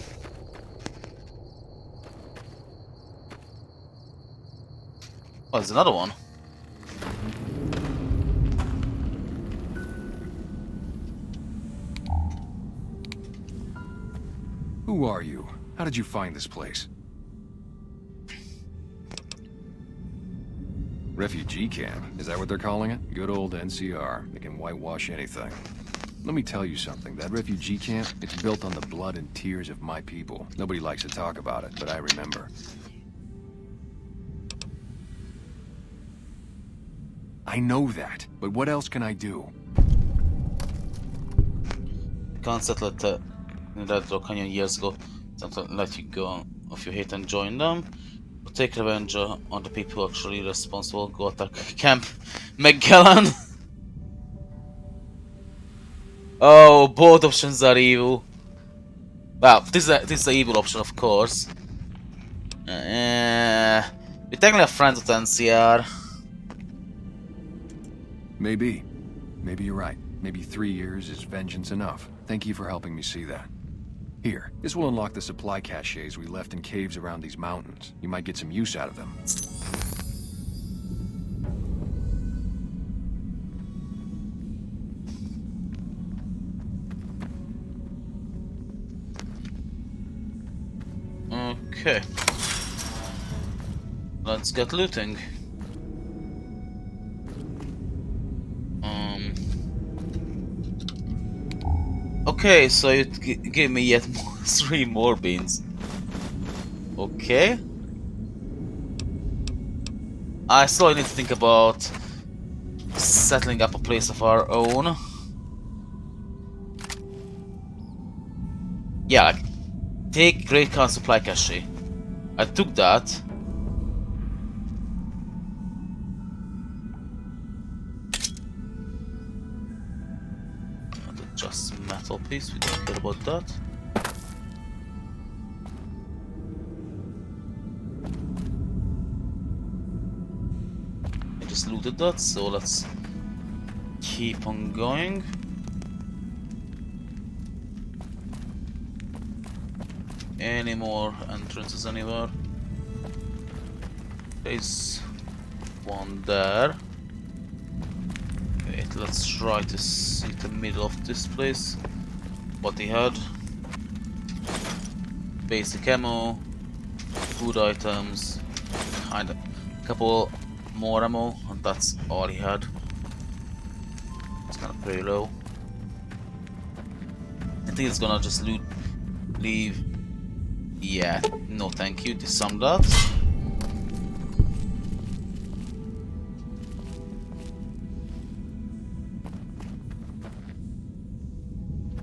A: Oh, there's another one.
K: Who are you? How did you find this place? Refugee camp? Is that what they're calling it? Good old NCR. They can whitewash anything. Let me tell you something. That refugee camp, it's built on the blood and tears of my people. Nobody likes to talk about it, but I remember. I know that, but what else can I do?
A: can't settle it in Red Rock Canyon years ago. Something let you go if you hate and join them. Or take revenge on the people actually responsible. Go attack Camp Magellan. Oh, both options are evil. Well, this is the evil option, of course. We're technically a friend with NCR.
K: Maybe. Maybe you're right. Maybe 3 years is vengeance enough. Thank you for helping me see that. Here, this will unlock the supply caches we left in caves around these mountains. You might get some use out of them.
A: Okay. Let's get looting. Okay, so you gave me yet more, 3 more beans. Okay. I still need to think about settling up a place of our own. Yeah, like, take Great Khan supply cache. I took that. And just metal piece, we don't care about that. I just looted that, so let's keep on going. Any more entrances anywhere? There's one there. Wait, let's try to see the middle of this place. What he had. Basic ammo, food items, kind of a couple more ammo, and that's all he had. It's kind of pretty low. I think it's gonna just leave. Yeah, no thank you, disarm that.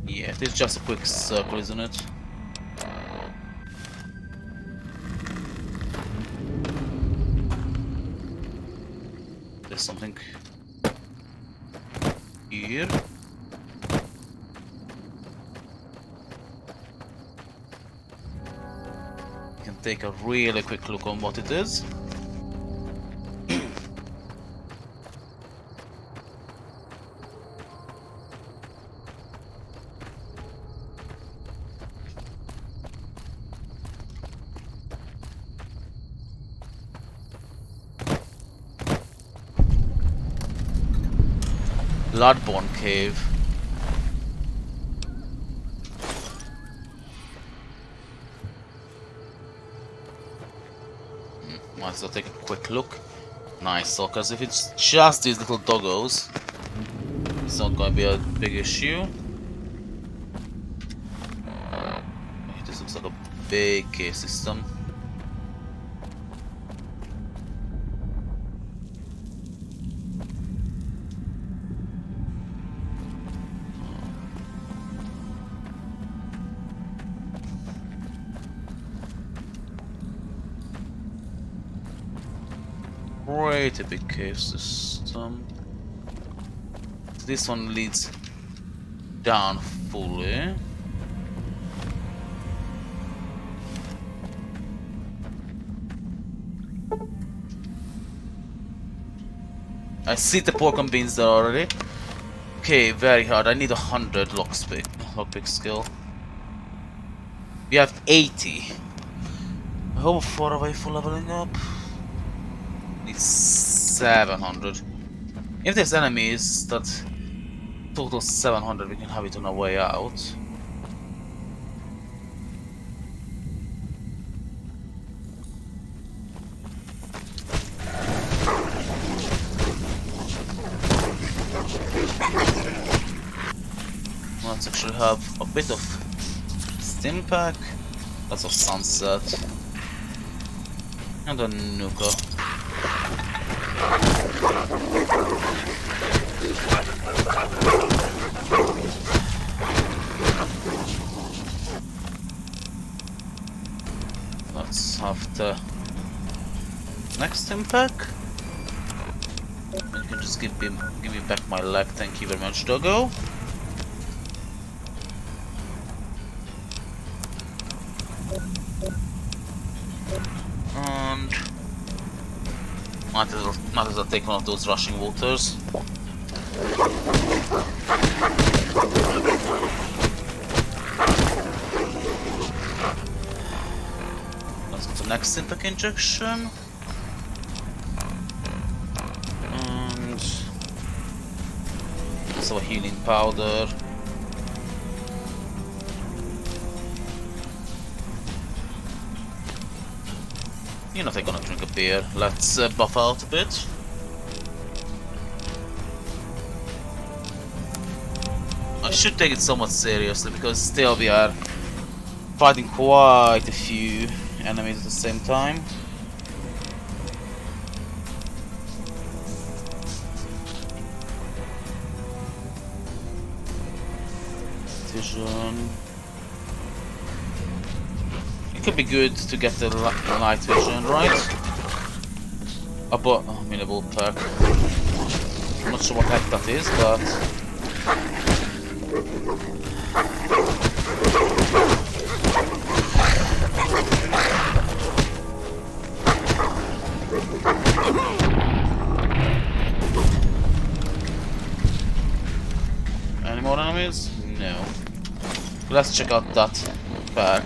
A: Yeah, it is just a quick circle, isn't it? There's something here. Take a really quick look on what it is. Bloodborne Cave. Might as well take a quick look. Nice, so because if it's just these little doggos, it's not going to be a big issue. This looks like a big cave system. Quite a big cave system. This one leads down fully. I see the pork and beans there already. Okay, very hard. I need 100 lockpick skill. We have 80. How far away for leveling up? Need 700. If there's enemies that total 700, we can have it on our way out. Let's actually have a bit of stim pack, lots of sunset, and a nuka. next impact. You can just give me back my leg. Thank you very much, doggo. And might as well take one of those rushing waters. Let's go to next impact injection. And also a healing powder. You're not gonna drink a beer. Let's buff out a bit. I should take it somewhat seriously because still we are fighting quite a few enemies at the same time. Vision. It could be good to get the night vision, right? I mean a wolf pack. I'm not sure what heck that is, but any more enemies? No. Let's check out that pack.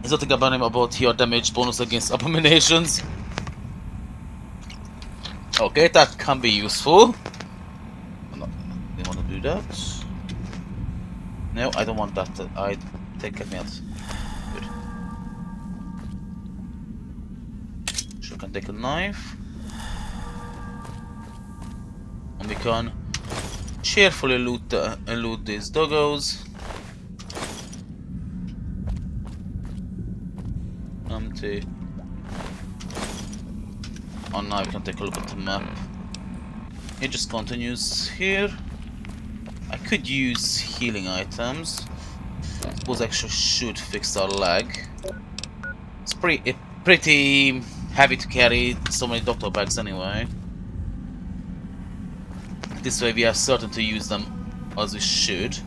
A: Is nothing about your damage bonus against abominations. Okay, that can be useful. No, I don't want to do that. No, I don't want that. I take me out. Good. Sure, can take a knife, and we can cheerfully loot these doggos. Empty. Oh, now we can take a look at the map. It just continues here. I could use healing items. Those actually should fix our leg. It's pretty heavy to carry so many doctor bags anyway. This way we are certain to use them as we should.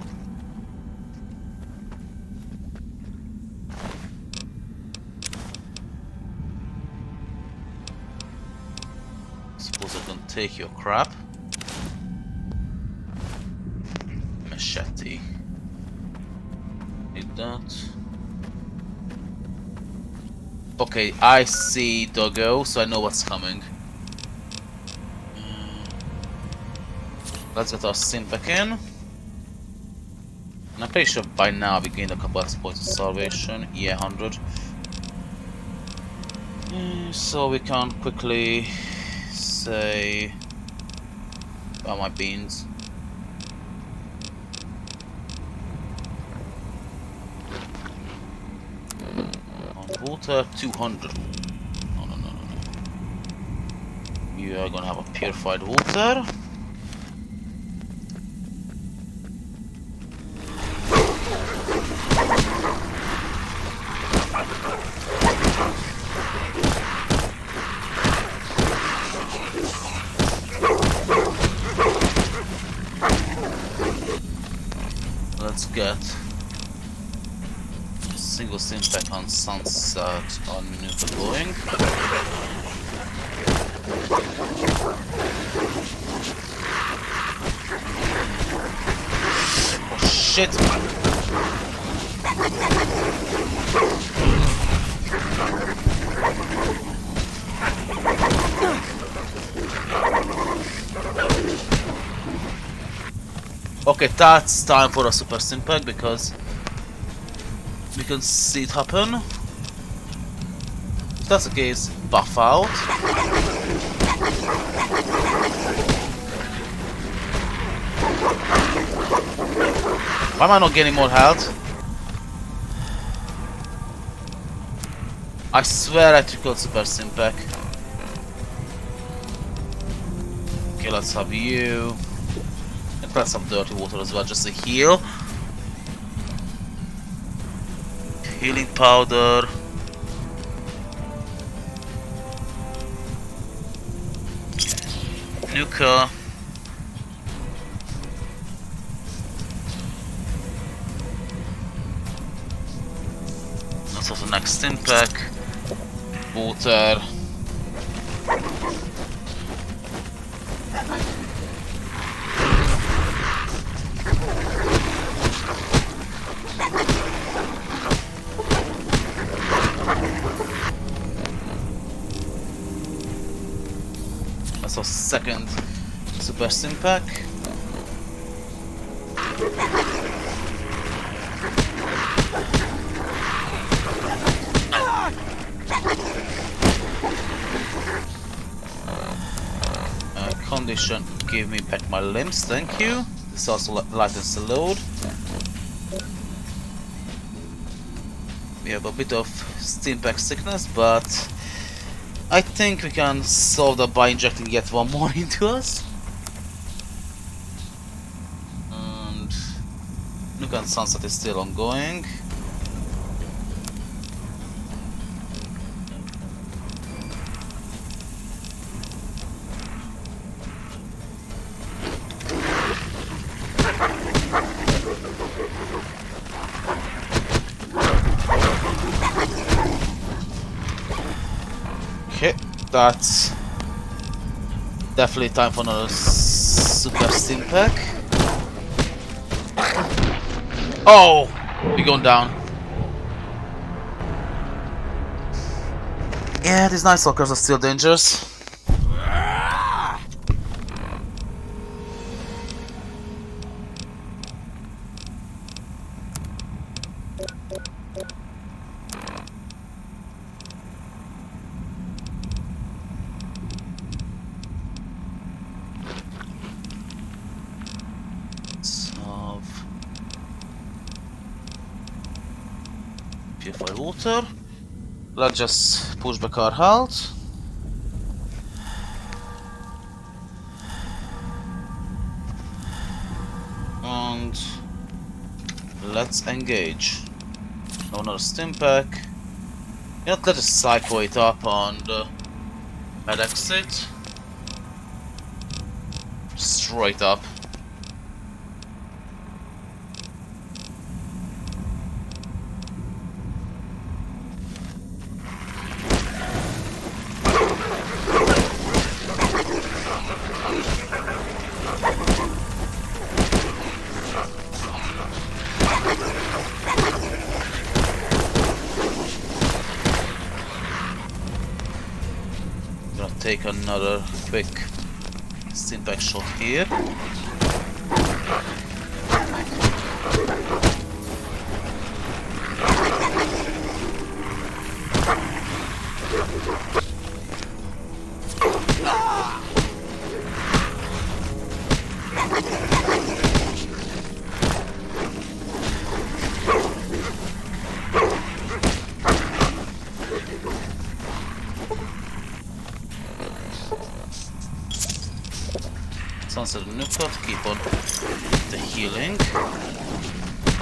A: Suppose I can take your crap. Machete. Need that. Okay, I see doggo, so I know what's coming. Let's get our sim back in. And I'm pretty sure by now we gained a couple of points of salvation. Yeah, 100. So we can quickly say about my beans. On water, 200. No. You are gonna have a purified water. Let's get a single impact on sunset on Newton going. Oh shit! Okay, that's time for a super impact because we can see it happen. If that's the case, buff out. Why am I not getting more health? I swear I took out super impact. Okay, let's have you. Grab some dirty water as well, just to heal. Healing powder. Nuka. That's also next stim pack. Water. That's our second super stim pack. Condition, give me back my limbs, thank you. This also lightens the load. We have a bit of stim pack sickness, but I think we can solve that by injecting yet one more into us. And Nuka and Sunset is still ongoing. Okay, that's definitely time for another super stim pack. Oh, we're going down. Yeah, these Night Stalkers are still dangerous. Purified water. Let's just push back our health. And let's engage. No, another stim pack. You know, let's just psycho it up on the med exit. Straight up. Take another quick stim pack shot here. Sunset and Nuka to keep on the healing.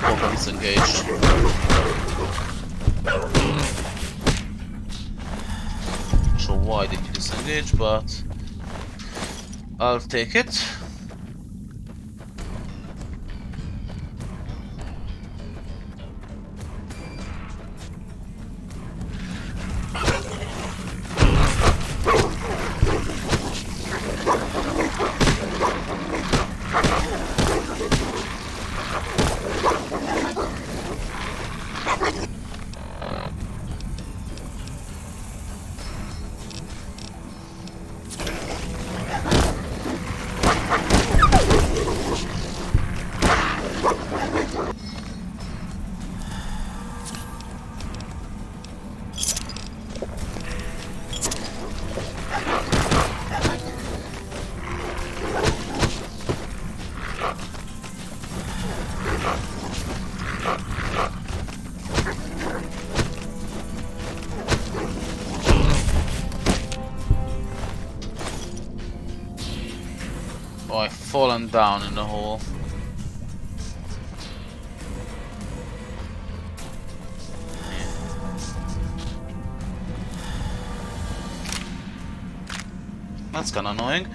A: Both disengaged. Not sure why did you disengage, but I'll take it. Oh, I've fallen down in the hole. That's kinda annoying.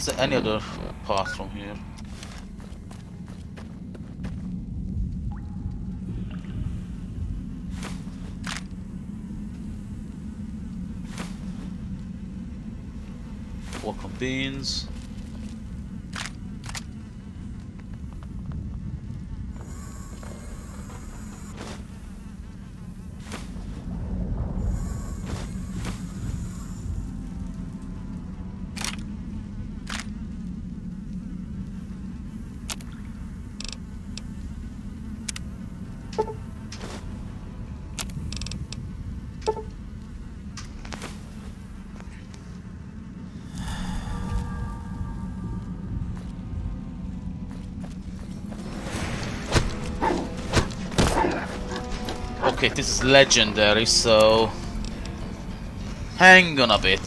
A: Is there any other path from here? Welcome beans. Okay, this is legendary, so hang on a bit.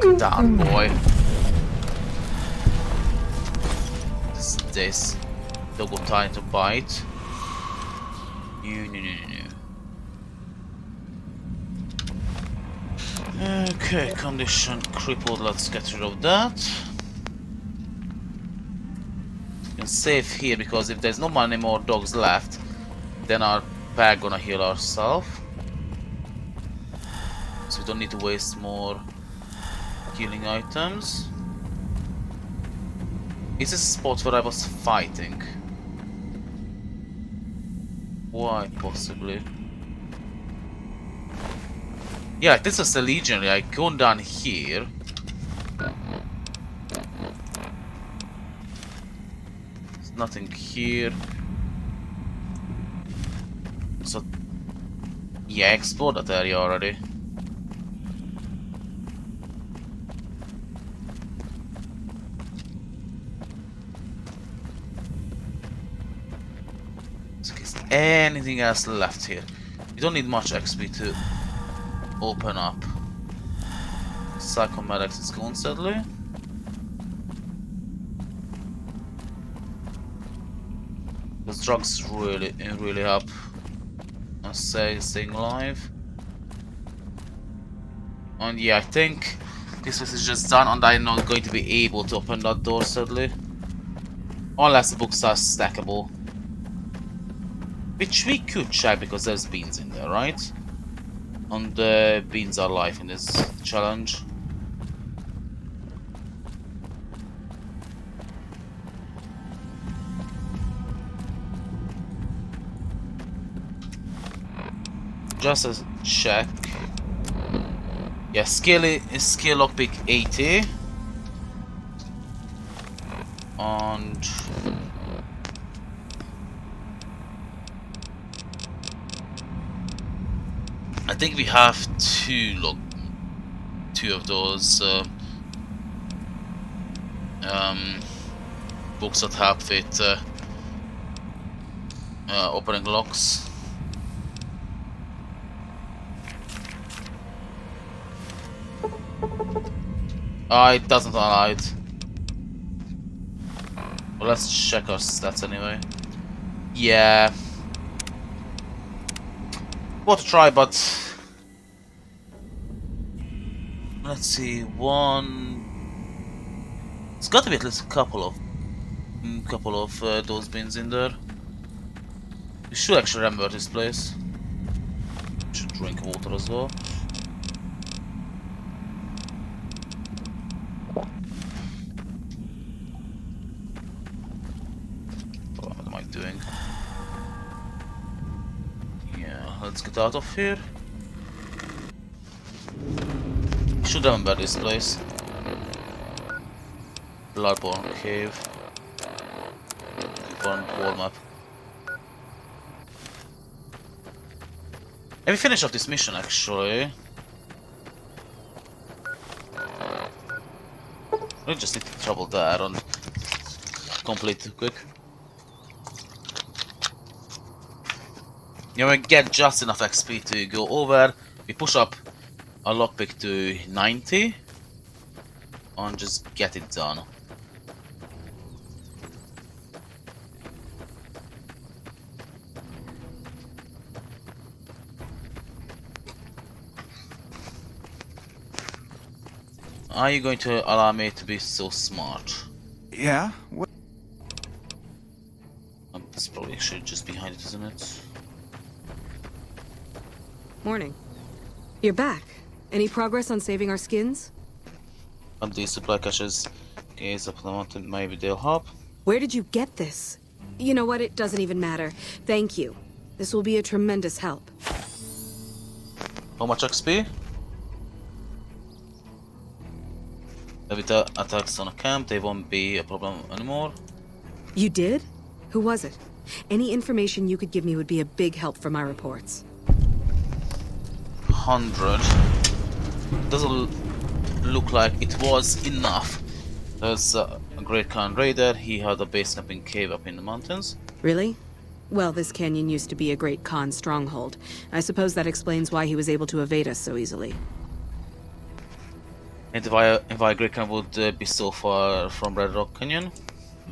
A: Get down, boy. This. Don't got time to bite. No. Okay, condition crippled. Let's get rid of that. We can save here because if there's no many more dogs left, then our pack gonna heal ourselves. So we don't need to waste more healing items. Is this a spot where I was fighting? Why, possibly? Yeah, this is the legionary. I go down here. There's nothing here. So, yeah, I explored that area already. So, is anything else left here? You don't need much XP to open up. Psychomedics is gone, sadly. Those drugs really help us staying alive. And yeah, I think this is just done, and I'm not going to be able to open that door, sadly. Unless the books are stackable. Which we could check because there's beans in there, right? And the beans are life in this challenge. Just a check. Yeah, skill lockpick 80. And I think we have two of those books that help with opening locks. It doesn't allow it. Well, let's check our stats anyway. Yeah. Worth a try, but let's see. One. It's got to be at least a couple of those bins in there. We should actually remember this place. Should drink water as well. What am I doing? Yeah, let's get out of here. Should remember this place. Bloodborne Cave. Wall map. Have we finished off this mission actually? We just need to travel there and complete it quick. Yeah, we get just enough XP to go over. We push up our lockpick to 90 and just get it done. are you going to allow me to be so smart?
J: Yeah? What?
A: This probably actually just behind it, isn't it?
L: Morning. You're back. Any progress on saving our skins?
A: And these supply caches gaze up the mountain, maybe they'll help.
L: Where did you get this? You know what? It doesn't even matter. Thank you. This will be a tremendous help.
A: How much XP? With the attacks on a camp, they won't be a problem anymore.
L: You did? Who was it? Any information you could give me would be a big help for my reports.
A: 100. Doesn't look like it was enough. There's a Great Khan raider. He had a base camping cave up in the mountains.
L: Really? Well, this canyon used to be a Great Khan stronghold. I suppose that explains why he was able to evade us so easily.
A: And why Great Khan would be so far from Red Rock Canyon?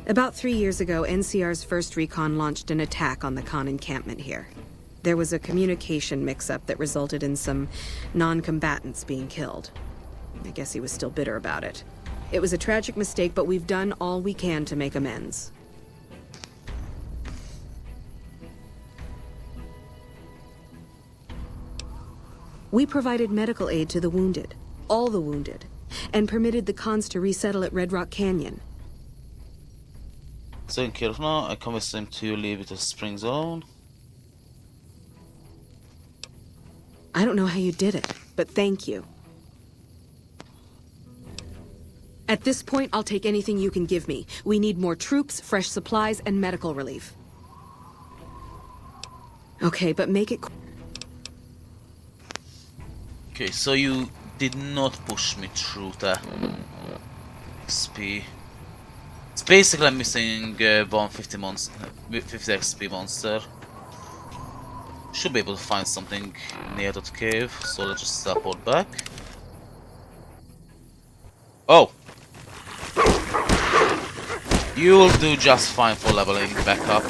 L: About 3 years ago, NCR's first recon launched an attack on the Khan encampment here. There was a communication mix-up that resulted in some non-combatants being killed. I guess he was still bitter about it. It was a tragic mistake, but we've done all we can to make amends. We provided medical aid to the wounded, all the wounded, and permitted the Khans to resettle at Red Rock Canyon.
A: Taken care of now. I convinced him to leave it as spring zone.
L: I don't know how you did it, but thank you. At this point, I'll take anything you can give me. We need more troops, fresh supplies, and medical relief. Okay, but make it...
A: Okay, so you did not push me through the XP. It's basically I'm missing 150 50 XP monster. Should be able to find something near that cave, so let's just teleport back. Oh! You'll do just fine for leveling back up.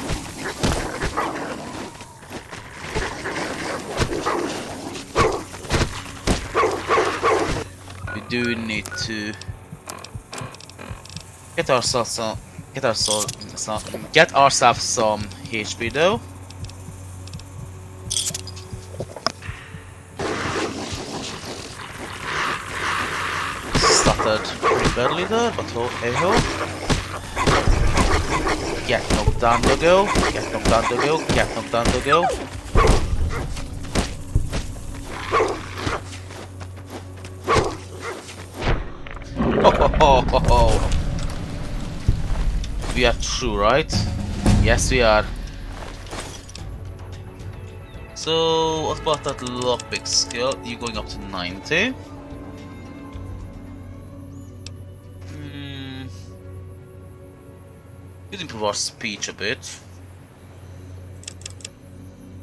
A: We do need to get ourselves some HP though. Stuttered pretty badly there, but hey ho. Get knocked down to go, get knocked down to go, get knocked down to go. Oh. We are true, right? Yes, we are. So, what about that lockpick skill? You going up to 90? Could improve our speech a bit.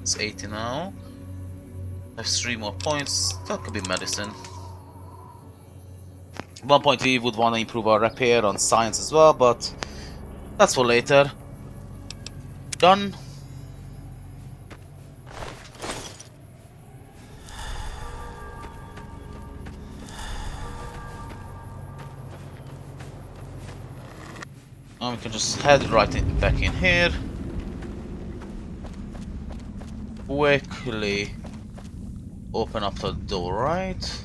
A: It's 80 now. Have 3 more points. That could be medicine. 1 point we would want to improve our repair on science as well, but that's for later. Done. And we can just head back in here. Quickly open up the door, right?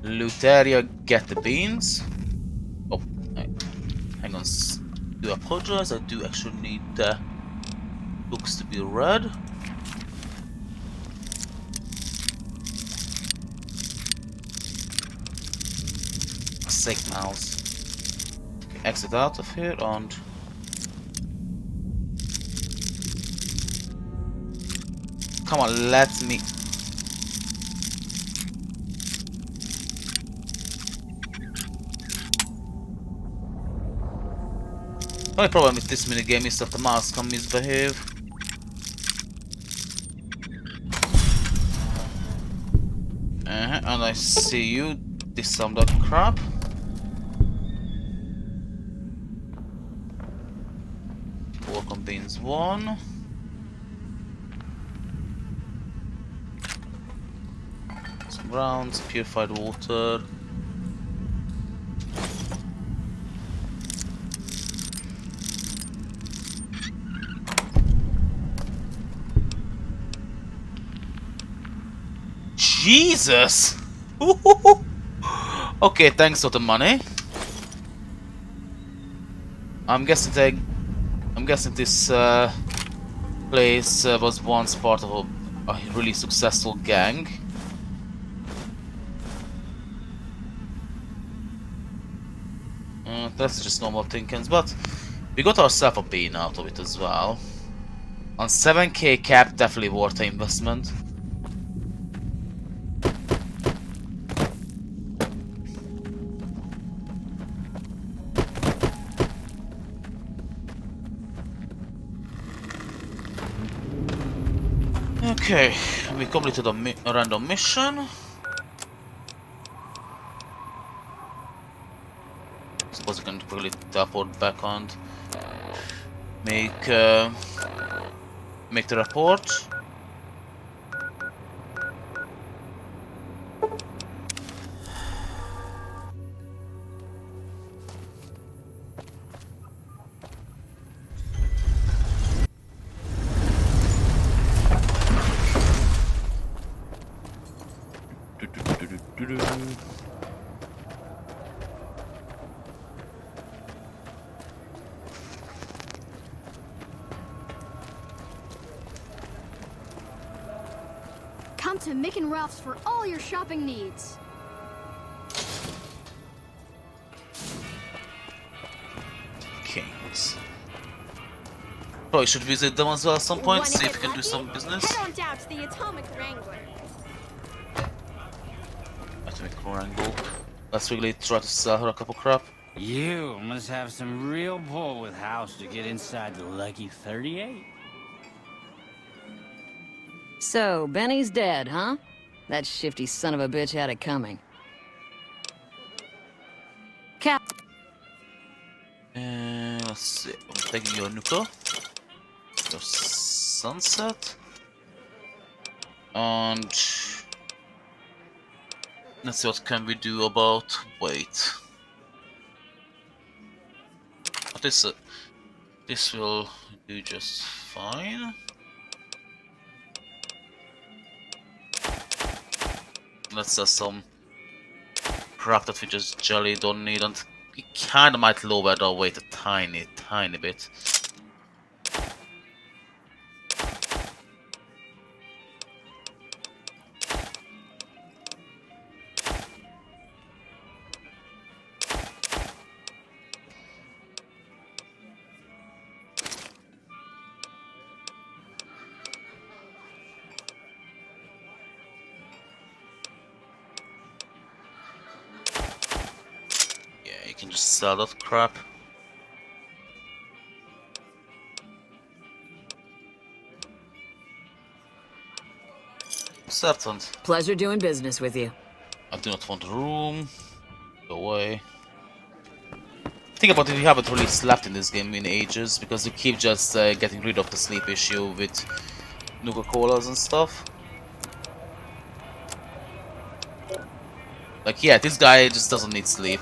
A: Loot area, get the beans. Oh, hang on. Do apologize, I do actually need the books to be read. Sick mouse. Okay, exit out of here and come on, let me. The only problem with this minigame is that the mouse can misbehave. And I see you disarm that crap. Work on beans 1. So Grounds, purified water. Jesus! Okay, thanks for the money. I'm guessing this place was once part of a really successful gang. That's just normal thinkings, but we got ourselves a bean out of it as well. On 7k cap, definitely worth the investment. Okay, we completed a random mission. Suppose we can quickly teleport back and make the report.
M: Come to Mick and Ralph's for all your shopping needs.
A: Kings. Probably should visit them as well at some point, see if we can do some business.
M: Head on down to the Atomic Wrangler.
A: Atomic Wrangle. Let's really try to sell her a couple crap.
N: You must have some real pull with House to get inside the Lucky 38.
B: So, Benny's dead, huh? That shifty son of a bitch had it coming. Cap.
A: Let's see. I'm taking your Nuka. Your Sunset. And let's see what can we do about weight. But this will do just fine. Let's sell some crap that we just jelly don't need, and we kinda might lower our weight a tiny bit. You can just sell that crap. Certain.
B: Pleasure doing business with you.
A: I do not want a room. Go away. Think about it, we haven't really slept in this game in ages because we keep just getting rid of the sleep issue with Nuka-Colas and stuff. Like, yeah, this guy just doesn't need sleep.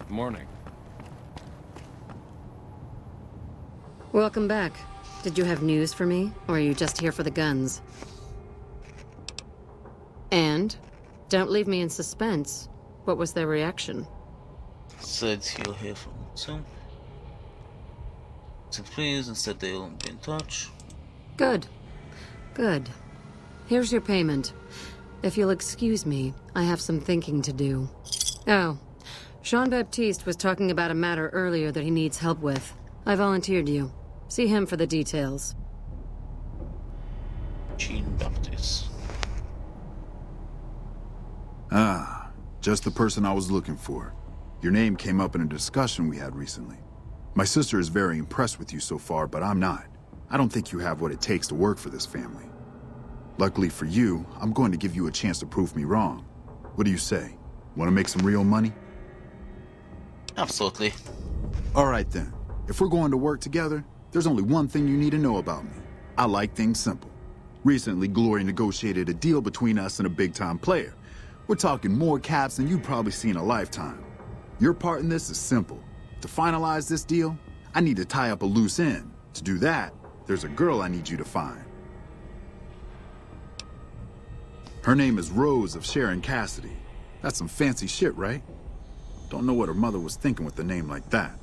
K: Morning.
L: Welcome back. Did you have news for me, or are you just here for the guns? And? Don't leave me in suspense. What was their reaction?
A: Said he'll hear from him soon. Said please, and said they'll be in touch.
L: Good. Good. Here's your payment. If you'll excuse me, I have some thinking to do. Oh. Jean-Baptiste was talking about a matter earlier that he needs help with. I volunteered you. See him for the details.
A: Jean-Baptiste.
O: Ah, just the person I was looking for. Your name came up in a discussion we had recently. My sister is very impressed with you so far, but I'm not. I don't think you have what it takes to work for this family. Luckily for you, I'm going to give you a chance to prove me wrong. What do you say? Want to make some real money?
A: Absolutely.
O: All right then. If we're going to work together, there's only one thing you need to know about me. I like things simple. Recently, Glory negotiated a deal between us and a big-time player. We're talking more caps than you've probably seen in a lifetime. Your part in this is simple. To finalize this deal, I need to tie up a loose end. To do that, there's a girl I need you to find. Her name is Rose of Sharon Cassidy. That's some fancy shit, right? Don't know what her mother was thinking with a name like that.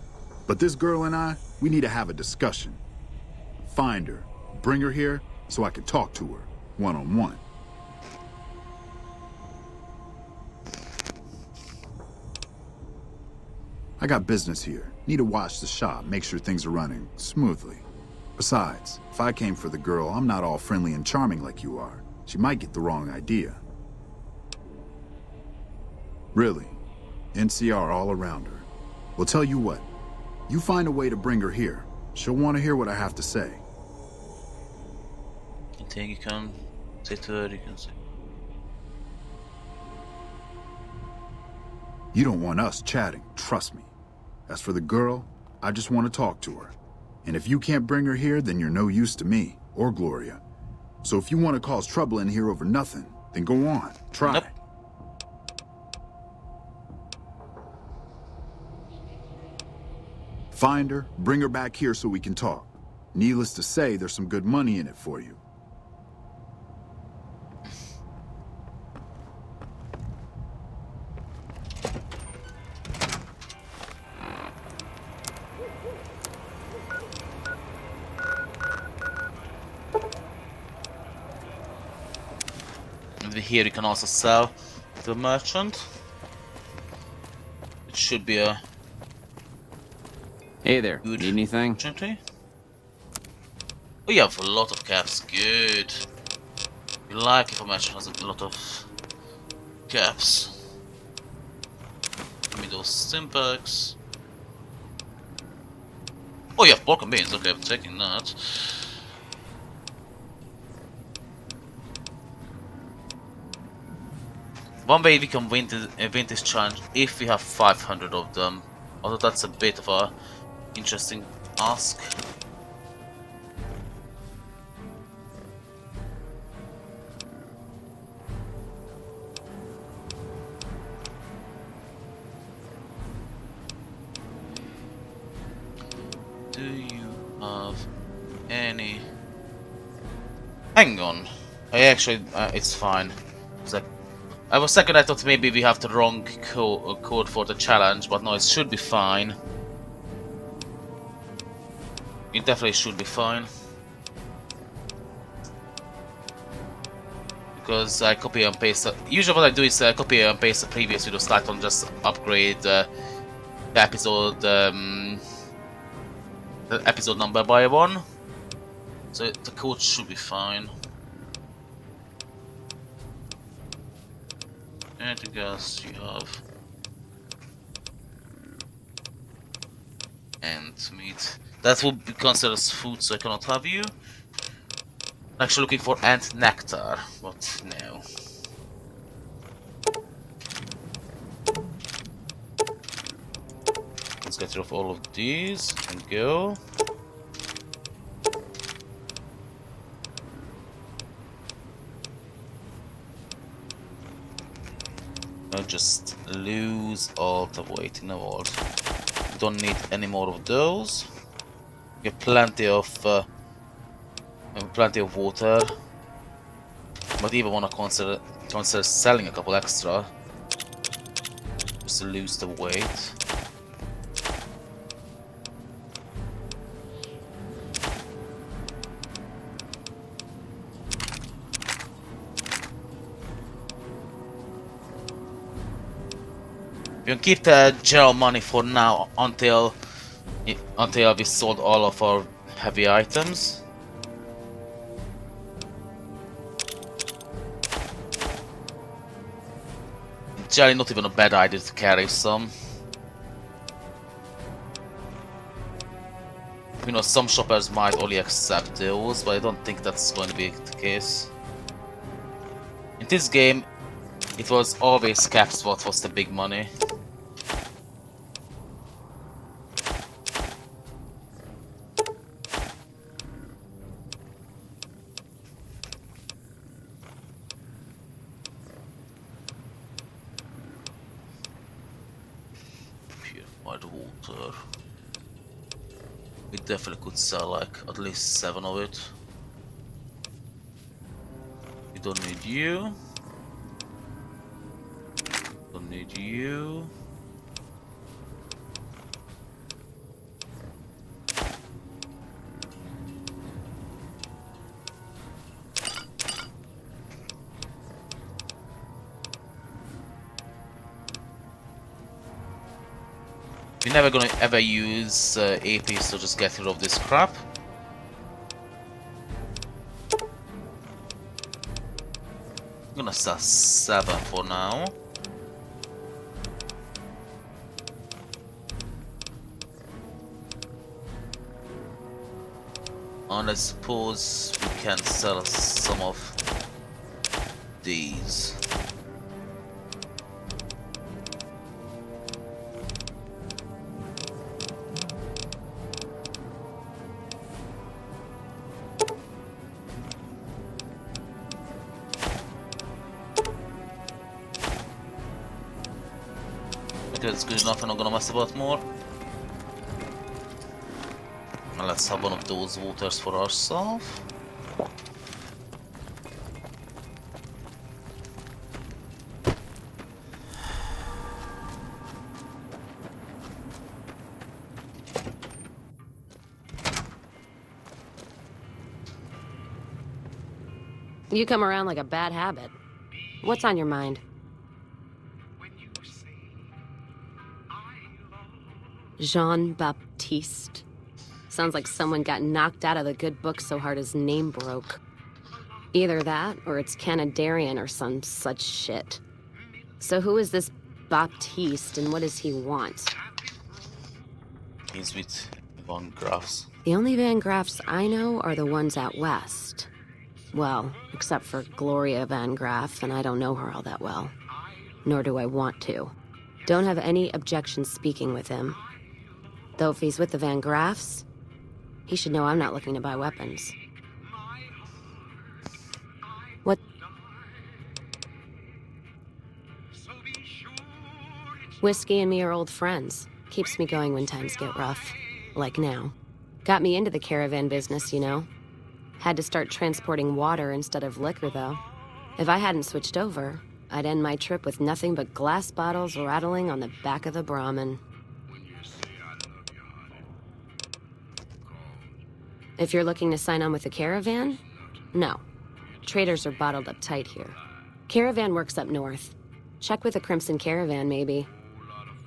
O: But this girl and I, we need to have a discussion. Find her, bring her here, so I can talk to her, one-on-one. I got business here. Need to watch the shop, make sure things are running smoothly. Besides, if I came for the girl, I'm not all friendly and charming like you are. She might get the wrong idea. Really, NCR all around her. Well, tell you what, you find a way to bring her here. She'll want to hear what I have to say.
A: Anything you can say to her, you can say.
O: You don't want us chatting, trust me. As for the girl, I just want to talk to her. And if you can't bring her here, then you're no use to me, or Gloria. So if you want to cause trouble in here over nothing, then go on, try.
A: Nope.
O: Find her, bring her back here so we can talk. Needless to say, there's some good money in it for you.
A: And here you can also sell to the merchant. It should be a
G: Hey there,
A: good
G: need anything?
A: opportunity. Oh, you have a lot of caps, good. You like if a merchant has a lot of caps. Give me those stimpaks. Oh, you have pork and beans, okay, I'm taking that. One way we can win this challenge if we have 500 of them. Although that's a bit of a interesting ask. Do you have any? Hang on. It's fine. It's like, I was second. I thought maybe we have the wrong code for the challenge, but no, it should be fine. It definitely should be fine. Because I copy and paste. Usually what I do is copy and paste the previous video title and just upgrade the episode number by one. So the code should be fine. Anything else you have? And meat. That would be considered as food, so I cannot have you. I'm actually looking for ant nectar, but no. Let's get rid of all of these and go. Now just lose all the weight in the world. Don't need any more of those. Get plenty of water. But even wanna consider selling a couple extra, just to lose the weight. We can keep the general money for now until we sold all of our heavy items. Generally not even a bad idea to carry some. You know, some shoppers might only accept those, but I don't think that's going to be the case. In this game, it was always caps what was the big money. White water. We definitely could sell like at least 7 of it. We don't need you. Don't need you. We're never gonna ever use APs to just get rid of this crap. I'm gonna sell 7 for now. And I suppose we can sell some of these. That's good enough, I'm not gonna mess about more. And let's have one of those waters for ourselves.
P: You come around like a bad habit. What's on your mind? Jean-Baptiste. Sounds like someone got knocked out of the good book so hard his name broke. Either that, or it's Canadarian or some such shit. So who is this Baptiste, and what does he want?
A: He's with Van Graffs.
P: The only Van Graffs I know are the ones out west. Well, except for Gloria Van Graff, and I don't know her all that well. Nor do I want to. Don't have any objection speaking with him. Though if he's with the Van Graffs, he should know I'm not looking to buy weapons. What? Whiskey and me are old friends. Keeps me going when times get rough. Like now. Got me into the caravan business, you know. Had to start transporting water instead of liquor, though. If I hadn't switched over, I'd end my trip with nothing but glass bottles rattling on the back of the Brahmin. If you're looking to sign on with the caravan, no. Traders are bottled up tight here. Caravan works up north. Check with the Crimson Caravan, maybe.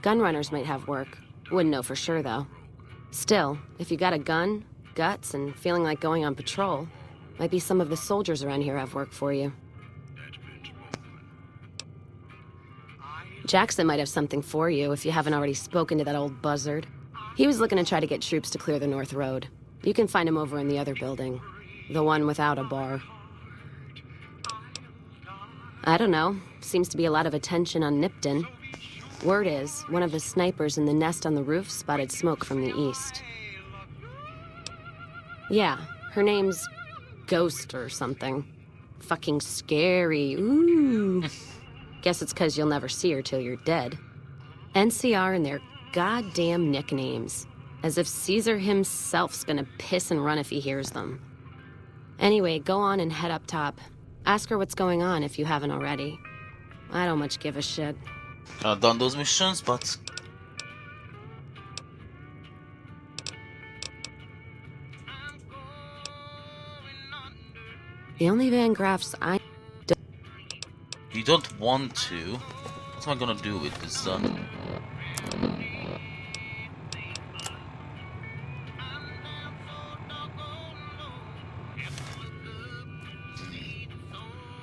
P: Gunrunners might have work. Wouldn't know for sure, though. Still, if you got a gun, guts, and feeling like going on patrol, might be some of the soldiers around here have work for you. Jackson might have something for you if you haven't already spoken to that old buzzard. He was looking to try to get troops to clear the North Road. You can find him over in the other building. The one without a bar. I don't know. Seems to be a lot of attention on Nipton. Word is, one of the snipers in the nest on the roof spotted smoke from the east. Yeah, her name's Ghost or something. Fucking scary. Ooh. Guess it's 'cause you'll never see her till you're dead. NCR and their goddamn nicknames. As if Caesar himself's gonna piss and run if he hears them. Anyway, go on and head up top. Ask her what's going on if you haven't already. I don't much give a shit.
A: I've done those missions, but...
P: The only Van Graffs I...
A: You don't want to. What am I gonna do with this then?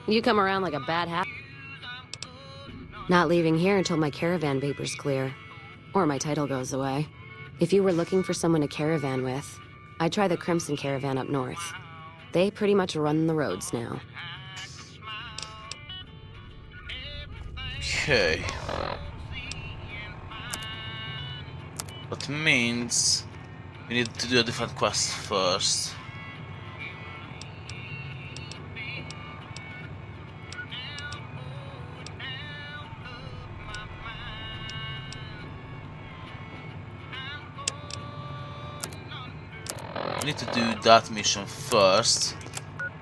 P: You come around like a bad habit. Not leaving here until my caravan paper's clear. Or my title goes away. If you were looking for someone to caravan with, I'd try the Crimson Caravan up north. They pretty much run the roads now.
A: Okay. That means we need to do a different quest first. We need to do that mission first.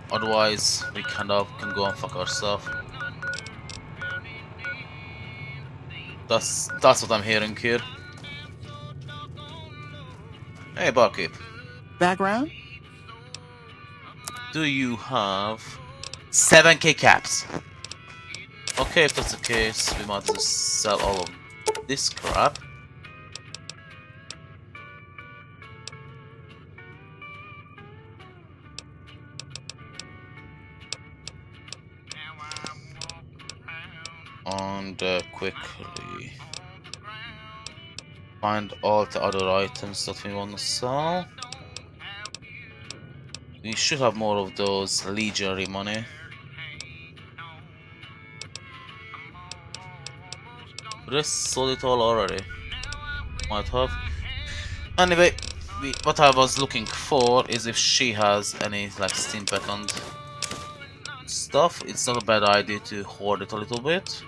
A: Otherwise, we kind of can go and fuck ourselves. That's what I'm hearing here. Hey, barkeep.
Q: Background?
A: Do you have 7k caps? Okay, if that's the case, we might just sell all of this crap. And quickly find all the other items that we want to sell. We should have more of those legionary money. Did I sold it all already? Might have. Anyway, what I was looking for is if she has any like steampunk and stuff. It's not a bad idea to hoard it a little bit.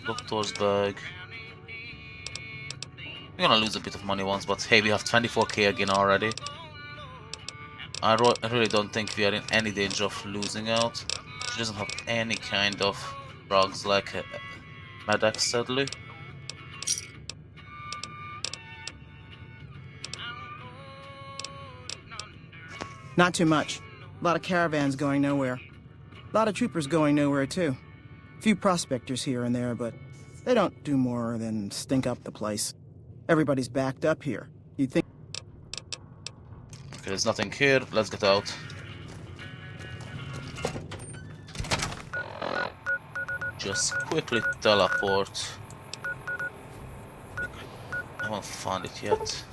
A: Doctor's bag. We're gonna lose a bit of money once, but hey, we have 24k again already. I really don't think we are in any danger of losing out. She doesn't have any kind of drugs like Medex, sadly.
Q: Not too much. A lot of caravans going nowhere. A lot of troopers going nowhere, too. Few prospectors here and there, but they don't do more than stink up the place. Everybody's backed up here. You'd think...
A: Okay, there's nothing here. Let's get out. Just quickly teleport. I haven't found it yet.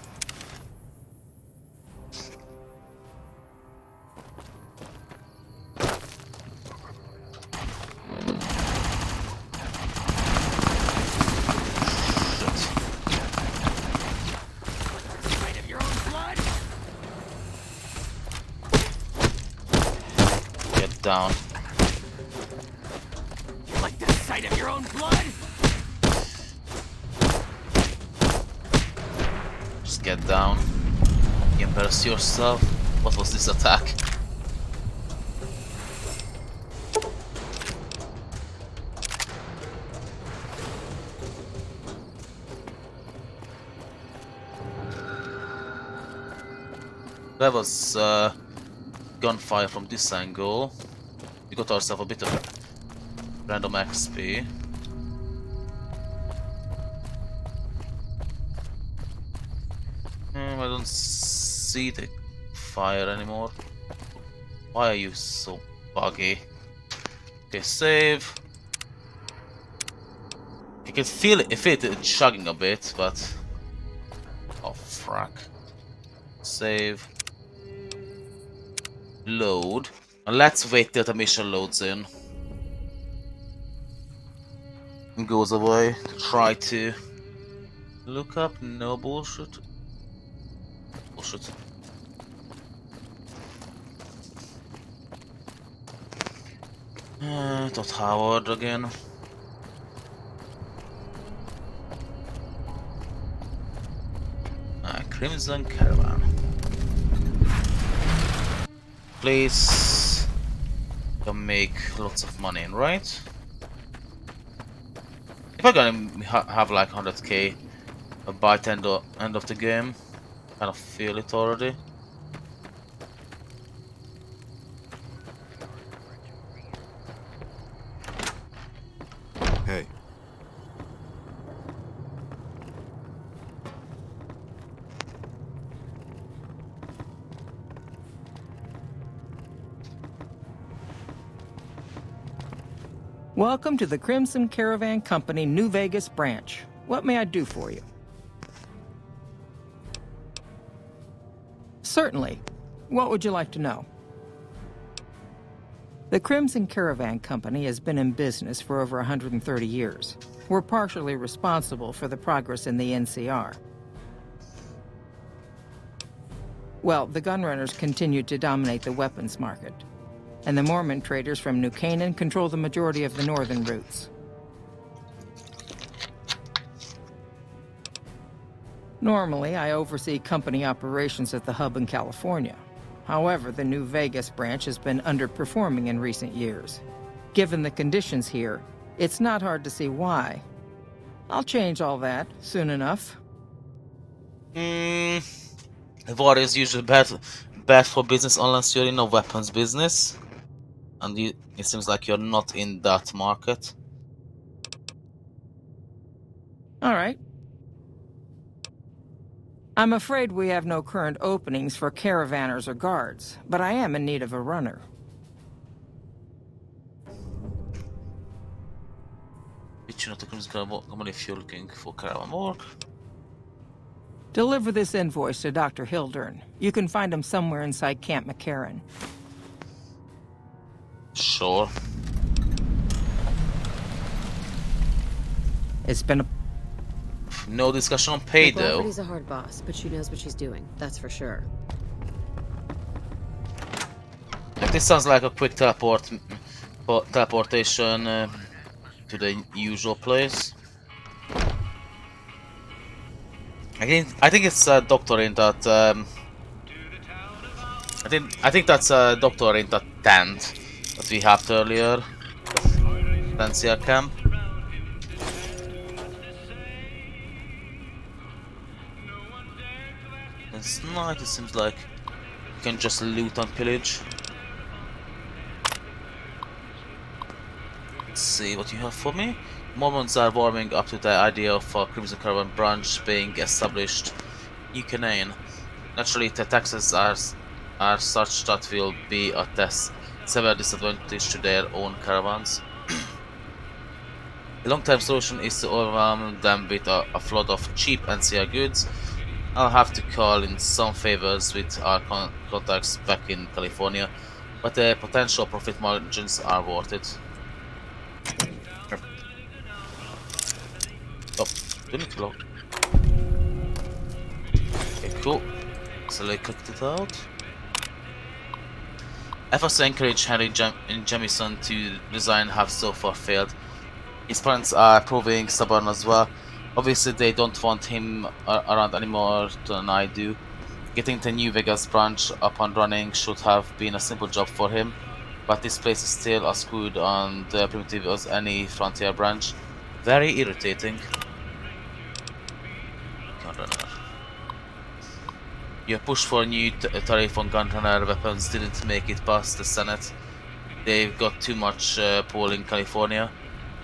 A: Down.
N: You like the sight of your own blood?
A: Just get down. Embarrass yourself. What was this attack? That was gunfire from this angle. We got ourselves a bit of random XP. I don't see the fire anymore. Why are you so buggy? Okay, save. You can feel it if it's chugging a bit, but oh frack. Save. Load. And let's wait till the mission loads in. And goes away to try to look up. No bullshit. Bullshit. Todd Howard again. Crimson Caravan. Please can make lots of money, right? If I'm gonna have like 100k by the end of the game, I kind of feel it already.
E: Hey.
R: Welcome to the Crimson Caravan Company New Vegas branch. What may I do for you? Certainly. What would you like to know? The Crimson Caravan Company has been in business for over 130 years. We're partially responsible for the progress in the NCR. Well, the gunrunners continue to dominate the weapons market, and the Mormon traders from New Canaan control the majority of the northern routes. Normally, I oversee company operations at the hub in California. However, the New Vegas branch has been underperforming in recent years. Given the conditions here, it's not hard to see why. I'll change all that soon enough.
A: War is usually bad for business unless you're in a weapons business. And it seems like you're not in that market.
R: All right. I'm afraid we have no current openings for caravanners or guards, but I am in need of a runner.
A: If you're looking for caravan work.
R: Deliver this invoice to Dr. Hildern. You can find him somewhere inside Camp McCarran.
A: Sure.
R: It's been a...
A: No discussion on pay, though.
P: McLaughlin a hard boss, but she knows what she's doing. That's for sure.
A: This sounds like a quick teleportation to the usual place. I think it's a doctor in that. I think that's a doctor in that tent that we had earlier. Lancia camp. It's nice. It seems like you can just loot and pillage. Let's see what you have for me. Mormons are warming up to the idea of a Crimson Caravan branch being established in Canaan. Naturally, the taxes are such that will be a severe disadvantage to their own caravans. The long-term solution is to overwhelm them with a flood of cheap NCR goods. I'll have to call in some favors with our contacts back in California, but the potential profit margins are worth it. Oh, didn't load. Okay, cool. So I clicked it out. Efforts to encourage Henry Jamison to resign have so far failed. His parents are proving stubborn as well. Obviously, they don't want him around anymore than I do. Getting the New Vegas branch up and running should have been a simple job for him, but this place is still as good and primitive as any Frontier branch. Very irritating. Gunrunner. Your push for a new tariff on gunrunner weapons didn't make it past the Senate. They've got too much pull in California.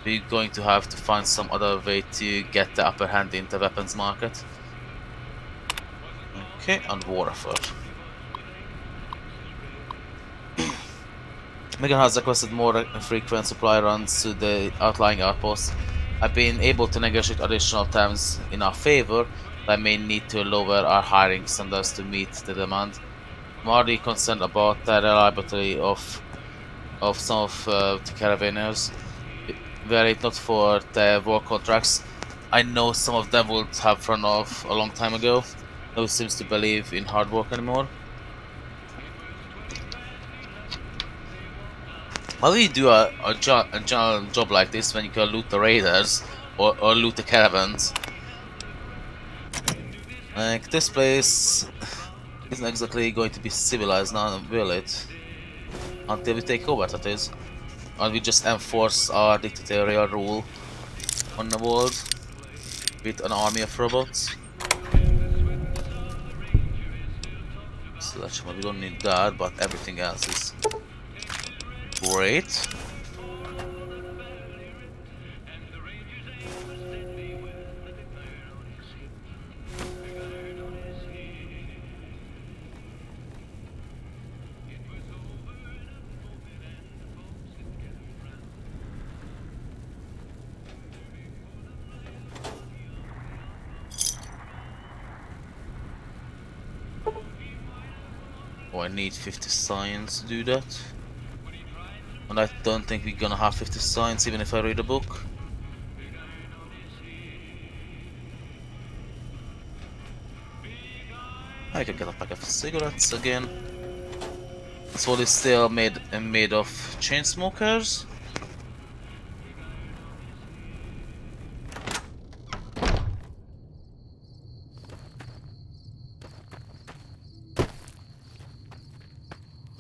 A: We're going to have to find some other way to get the upper hand in the weapons market. Okay, and war effort. Megan has requested more frequent supply runs to the outlying outposts. I've been able to negotiate additional terms in our favor, but I may need to lower our hiring standards to meet the demand. I'm already concerned about the reliability of some of the caravanners. Were it not for the war contracts, I know some of them would have run off a long time ago. No one seems to believe in hard work anymore. How do you do a general job like this when you can loot the raiders or loot the caravans? Like, this place isn't exactly going to be civilized now, will it? Until we take over, that is. And we just enforce our dictatorial rule on the world with an army of robots. Sledgehammer, we don't need that, but everything else is great. Oh, I need 50 signs to do that. And I don't think we're gonna have 50 signs even if I read a book. I can get a pack of cigarettes again. This wall is still made of chain smokers.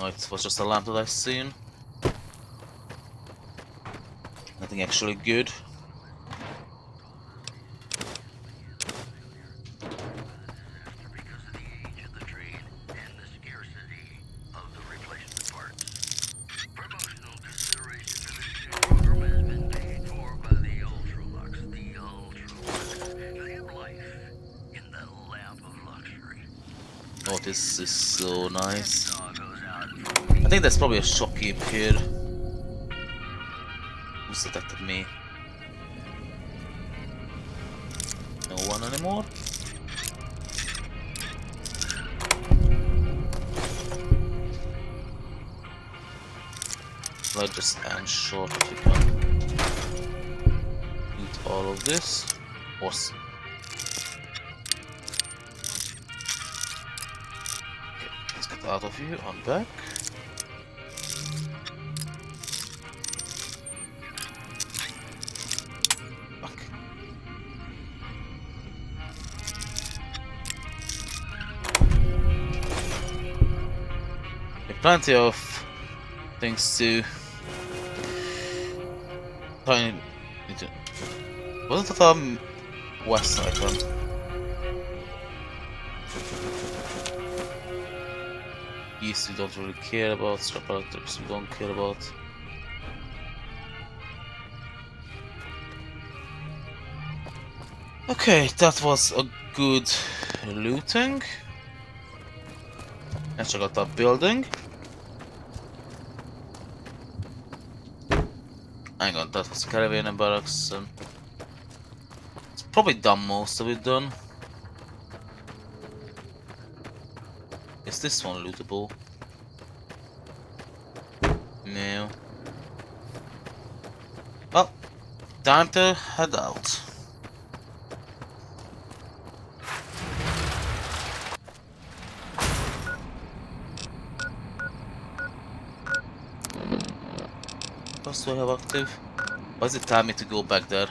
A: Oh, it was just a lamp that I seen. Nothing actually good. Oh, this is so nice. I think that's probably a shopkeep here. Who's detected me? No one anymore? Let's just end short if we can. Eat all of this. Awesome. Okay, let's get out of here. I'm back. Plenty of things to find into. Wasn't it west side then? East we don't really care about, scrap electrics we don't care about. Okay, that was a good looting. Let's check out that building. Hang on, that was caravan and barracks. It's probably done most of it done. Is this one lootable? No. Well, time to head out. What do I have active? Why does it tell me to go back there?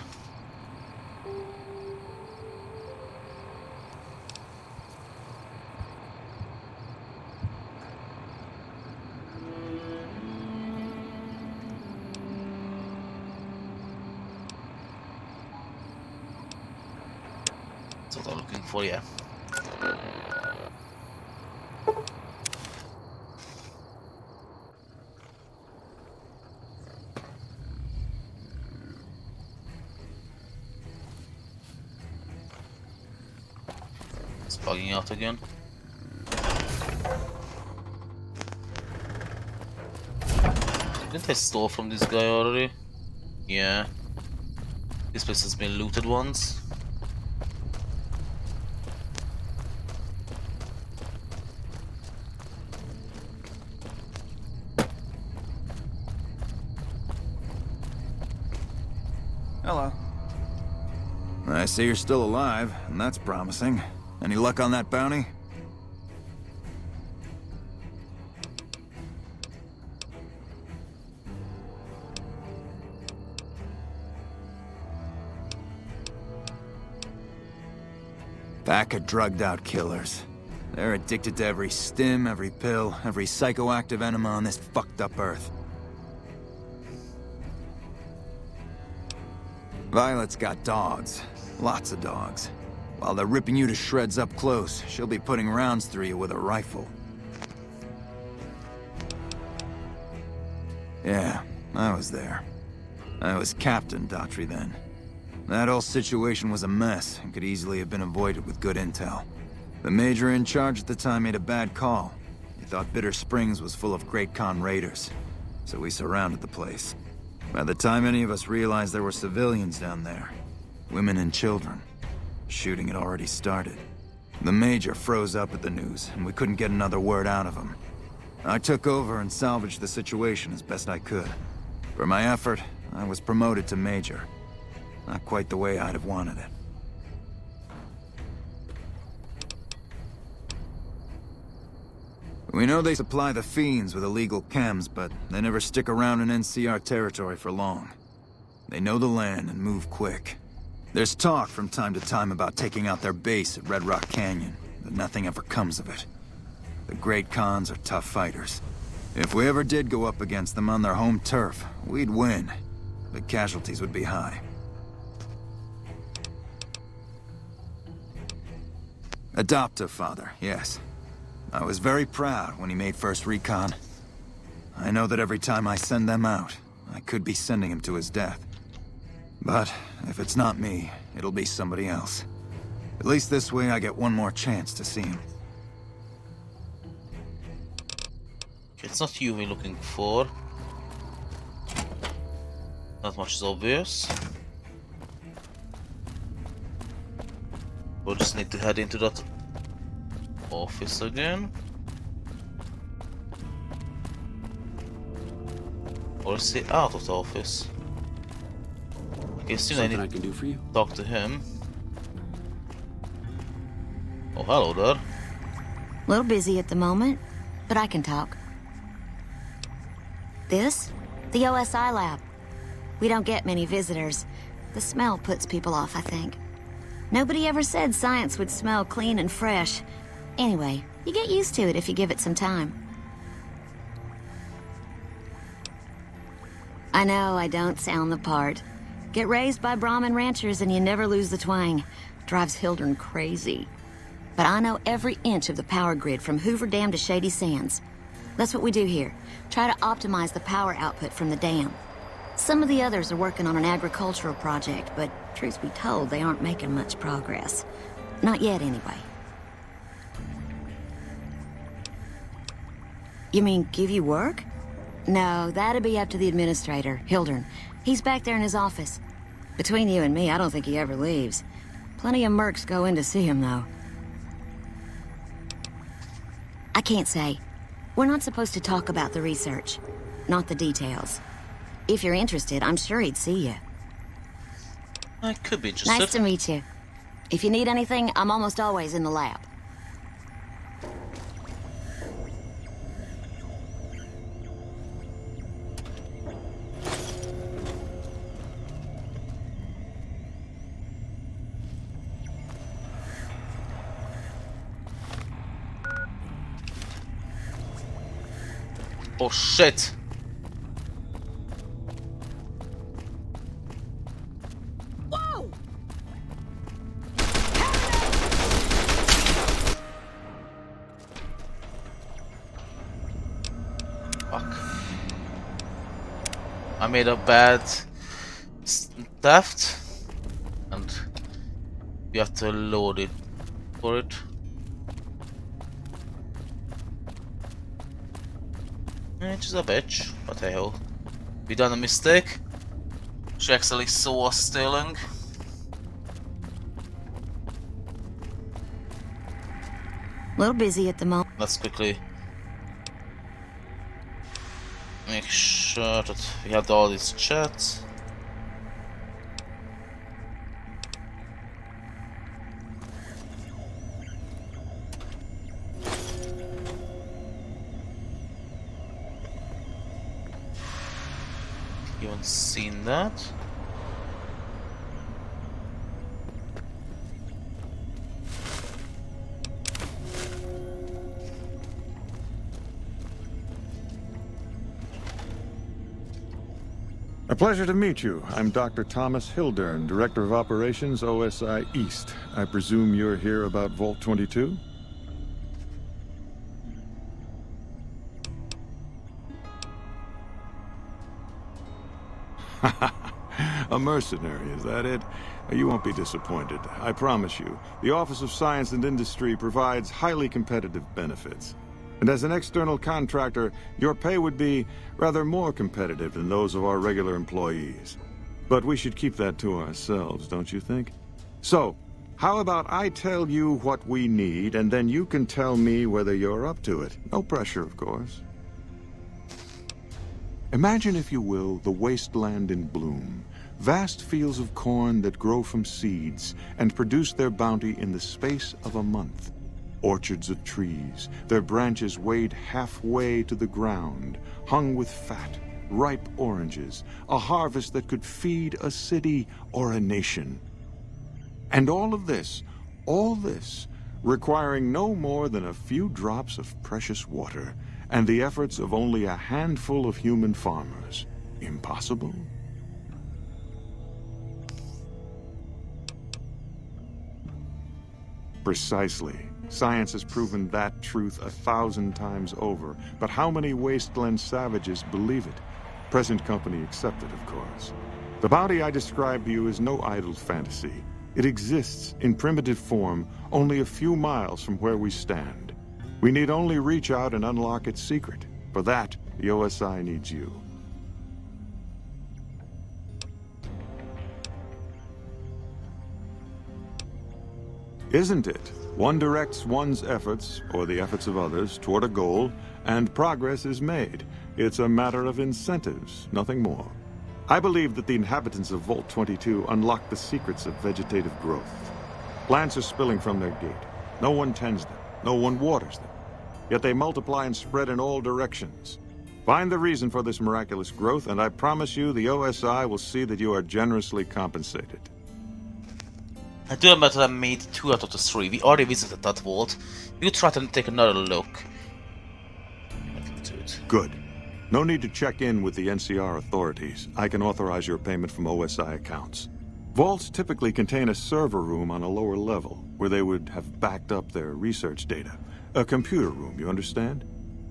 A: That's what I'm looking for, yeah. It's bugging out again. Didn't I stole from this guy already? Yeah. This place has been looted once.
J: Hello. I see you're still alive, and that's promising. Any luck on that bounty? Pack of drugged-out killers. They're addicted to every stim, every pill, every psychoactive enema on this fucked-up earth. Violet's got dogs. Lots of dogs. While they're ripping you to shreds up close, she'll be putting rounds through you with a rifle. Yeah, I was there. I was Captain Daughtry then. That whole situation was a mess and could easily have been avoided with good intel. The major in charge at the time made a bad call. He thought Bitter Springs was full of Great Khan raiders, so we surrounded the place. By the time any of us realized there were civilians down there, women and children, shooting had already started. The Major froze up at the news, and we couldn't get another word out of him. I took over and salvaged the situation as best I could. For my effort, I was promoted to Major. Not quite the way I'd have wanted it. We know they supply the Fiends with illegal chems, but they never stick around in NCR territory for long. They know the land and move quick. There's talk from time to time about taking out their base at Red Rock Canyon, but nothing ever comes of it. The Great Khans are tough fighters. If we ever did go up against them on their home turf, we'd win. But casualties would be high. Adoptive father, yes. I was very proud when he made first recon. I know that every time I send them out, I could be sending him to his death. But if it's not me, it'll be somebody else. At least this way I get one more chance to see him.
A: It's not you we're looking for. Not much is obvious. We'll just need to head into that office again. Or is he out of the office? Okay, soon
H: Something I can do for you?
A: Talk to him. Oh, hello there.
S: A little busy at the moment, but I can talk. This? The OSI lab. We don't get many visitors. The smell puts people off, I think. Nobody ever said science would smell clean and fresh. Anyway, you get used to it if you give it some time. I know I don't sound the part. Get raised by Brahmin ranchers and you never lose the twang. Drives Hildern crazy. But I know every inch of the power grid from Hoover Dam to Shady Sands. That's what we do here. Try to optimize the power output from the dam. Some of the others are working on an agricultural project, but truth be told, they aren't making much progress. Not yet, anyway. You mean give you work? No, that'd be up to the administrator, Hildern. He's back there in his office. Between you and me, I don't think he ever leaves. Plenty of mercs go in to see him, though. I can't say. We're not supposed to talk about the research, not the details. If you're interested, I'm sure he'd see you.
A: I could be interested.
S: Nice to meet you. If you need anything, I'm almost always in the lab.
A: Oh shit!
S: Whoa!
A: Fuck. I made a bad theft and we have to load it for it. She's a bitch, but hey ho. We done a mistake. She actually saw us stealing.
S: A little busy at the moment.
A: Let's quickly make sure that we had all these chats. You haven't seen that?
C: A pleasure to meet you. I'm Dr. Thomas Hildern, Director of Operations, OSI East. I presume you're here about Vault 22? A mercenary, is that it? You won't be disappointed, I promise you. The Office of Science and Industry provides highly competitive benefits. And as an external contractor, your pay would be rather more competitive than those of our regular employees. But we should keep that to ourselves, don't you think? So, how about I tell you what we need, and then you can tell me whether you're up to it. No pressure, of course. Imagine, if you will, the wasteland in bloom. Vast fields of corn that grow from seeds and produce their bounty in the space of a month. Orchards of trees, their branches weighed halfway to the ground, hung with fat, ripe oranges, a harvest that could feed a city or a nation. And all this, requiring no more than a few drops of precious water, and the efforts of only a handful of human farmers. Impossible? Precisely. Science has proven that truth 1,000 times over. But how many wasteland savages believe it? Present company accepted, of course. The bounty I described to you is no idle fantasy. It exists in primitive form only a few miles from where we stand. We need only reach out and unlock its secret. For that, the OSI needs you. Isn't it? One directs one's efforts, or the efforts of others, toward a goal, and progress is made. It's a matter of incentives, nothing more. I believe that the inhabitants of Vault 22 unlock the secrets of vegetative growth. Plants are spilling from their gate. No one tends them. No one waters them. Yet they multiply and spread in all directions. Find the reason for this miraculous growth, and I promise you the OSI will see that you are generously compensated.
A: I do remember that I made 2 out of the 3. We already visited that vault. You try to take another look.
C: Good. No need to check in with the NCR authorities. I can authorize your payment from OSI accounts. Vaults typically contain a server room on a lower level, where they would have backed up their research data. A computer room, you understand?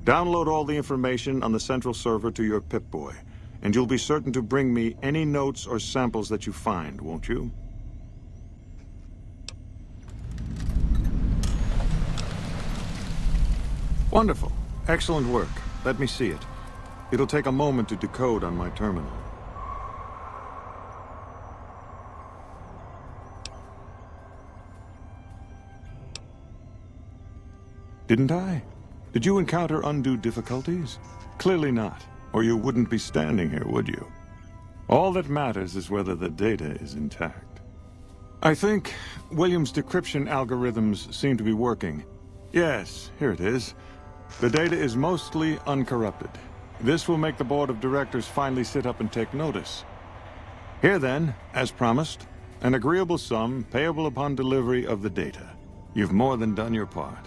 C: Download all the information on the central server to your Pip-Boy, and you'll be certain to bring me any notes or samples that you find, won't you? Wonderful. Excellent work. Let me see it. It'll take a moment to decode on my terminal. Didn't I? Did you encounter undue difficulties? Clearly not, or you wouldn't be standing here, would you? All that matters is whether the data is intact. I think Williams' decryption algorithms seem to be working. Yes, here it is. The data is mostly uncorrupted. This will make the board of directors finally sit up and take notice. Here then, as promised, an agreeable sum payable upon delivery of the data. You've more than done your part.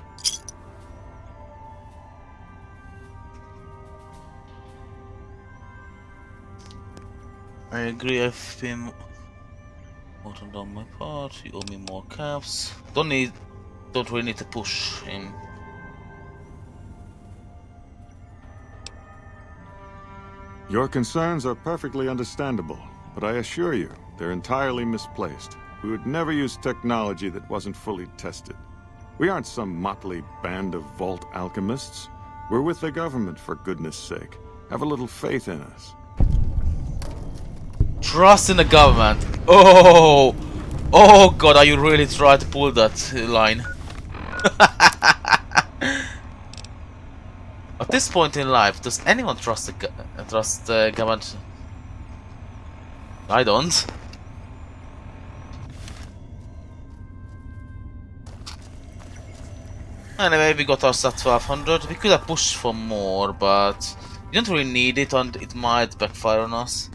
A: I agree, I've been more than done my part. You owe me more caps. Don't really need to push him.
C: Your concerns are perfectly understandable, but I assure you, they're entirely misplaced. We would never use technology that wasn't fully tested. We aren't some motley band of vault alchemists. We're with the government, for goodness sake. Have a little faith in us.
A: Trust in the government. Oh! Oh god, are you really trying to pull that line? At this point in life, does anyone trust the government? I don't. Anyway, we got our set 1200. We could have pushed for more, but we don't really need it, and it might backfire on us.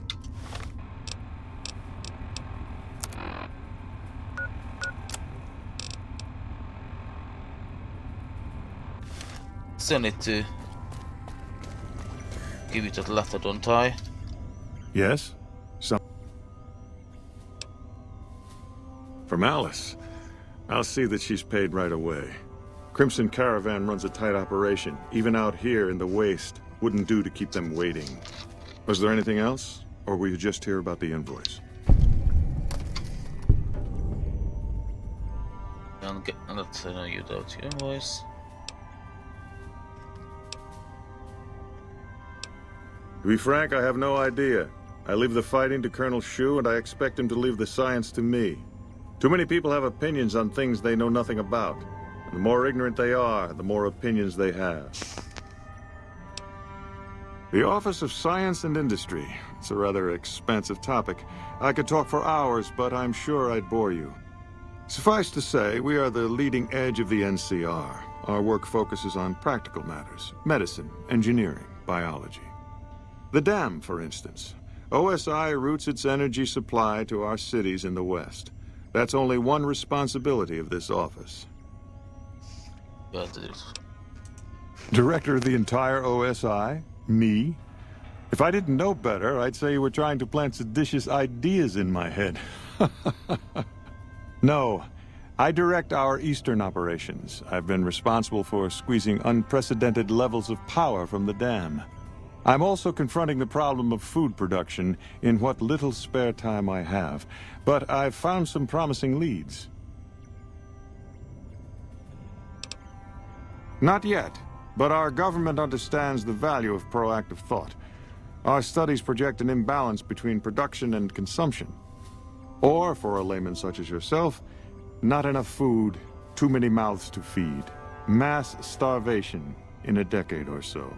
A: Still need to give you that letter, don't I?
C: Yes? From Alice. I'll see that she's paid right away. Crimson Caravan runs a tight operation. Even out here in the waste, wouldn't do to keep them waiting. Was there anything else? Or were you just here about the invoice?
A: Let's know you doubt your invoice.
C: To be frank, I have no idea. I leave the fighting to Colonel Shu, and I expect him to leave the science to me. Too many people have opinions on things they know nothing about. And the more ignorant they are, the more opinions they have. The Office of Science and Industry. It's a rather expansive topic. I could talk for hours, but I'm sure I'd bore you. Suffice to say, we are the leading edge of the NCR. Our work focuses on practical matters: medicine, engineering, biology. The dam, for instance. OSI routes its energy supply to our cities in the West. That's only one responsibility of this office. Director of the entire OSI? Me? If I didn't know better, I'd say you were trying to plant seditious ideas in my head. No, I direct our Eastern operations. I've been responsible for squeezing unprecedented levels of power from the dam. I'm also confronting the problem of food production in what little spare time I have, but I've found some promising leads. Not yet, but our government understands the value of proactive thought. Our studies project an imbalance between production and consumption. Or, for a layman such as yourself, not enough food, too many mouths to feed. Mass starvation in a decade or so.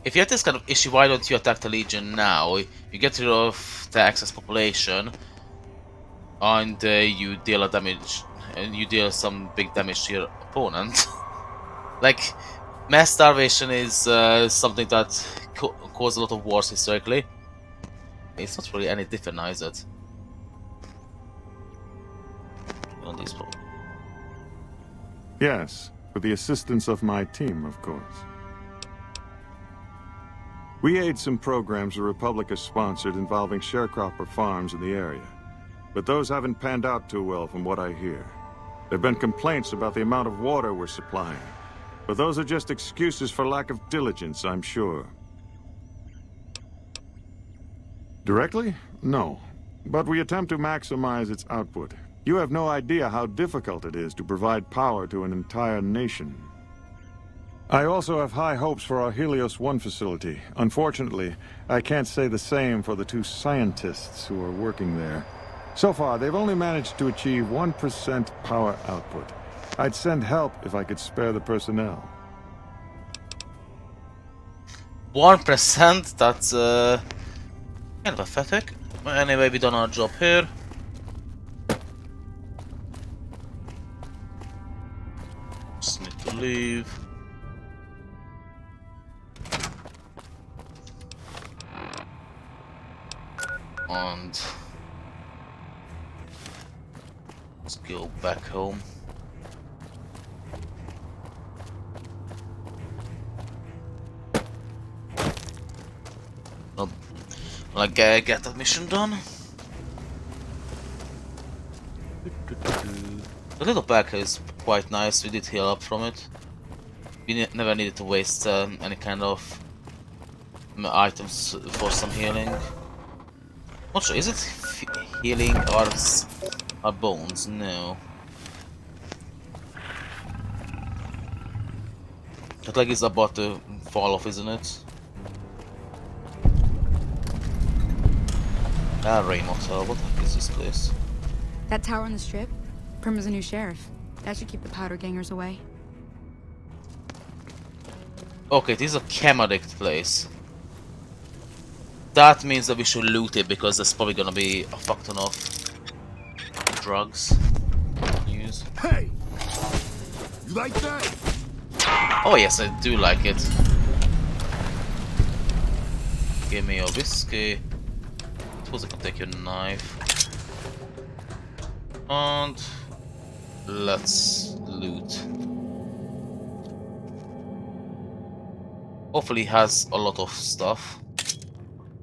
A: If you have this kind of issue, why don't you attack the Legion now? You get rid of the excess population, and you deal a damage, and you deal some big damage to your opponent. Like, mass starvation is something that caused a lot of wars historically. It's not really any different, is it? On these people.
C: Yes, with the assistance of my team, of course. We aid some programs the Republic has sponsored involving sharecropper farms in the area. But those haven't panned out too well from what I hear. There have been complaints about the amount of water we're supplying. But those are just excuses for lack of diligence, I'm sure. Directly? No. But we attempt to maximize its output. You have no idea how difficult it is to provide power to an entire nation. I also have high hopes for our Helios 1 facility. Unfortunately, I can't say the same for the 2 scientists who are working there. So far, they've only managed to achieve 1% power output. I'd send help if I could spare the personnel.
A: 1%? That's kind of pathetic. But anyway, we done our job here. Just need to leave. And let's go back home. Like get that mission done. The little pack is quite nice. We did heal up from it. We never needed to waste any kind of items for some healing. Not sure. Is it healing our bones? No. That leg is about to fall off, isn't it? Ah, Rain Hotel. What the heck is this place?
T: That tower on the strip? Prima's a new sheriff. That should keep the powder gangers away.
A: Okay, this is a chem addict place. That means that we should loot it because there's probably gonna be a fuck ton of drugs. Use.
O: Hey! You like that?
A: Oh yes, I do like it. Give me a whiskey. Suppose I can take your knife. And let's loot. Hopefully he has a lot of stuff.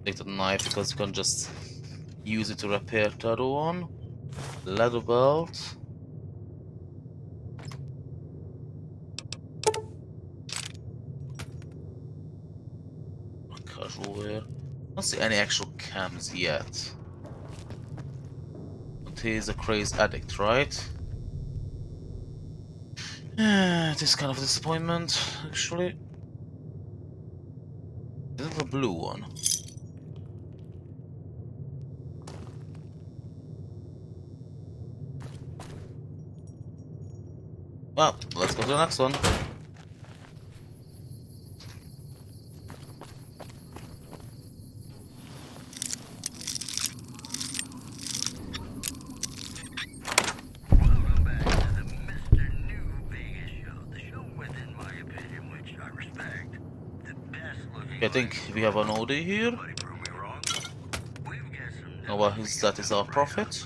A: Take the knife because you can just use it to repair the other one. Leather belt. Casual wear. I don't see any actual cams yet. But he's a crazy addict, right? This is kind of a disappointment, actually. This is the blue one. Well, let's go to the next one. I think we have an OD here. Oh, well, that is our profit.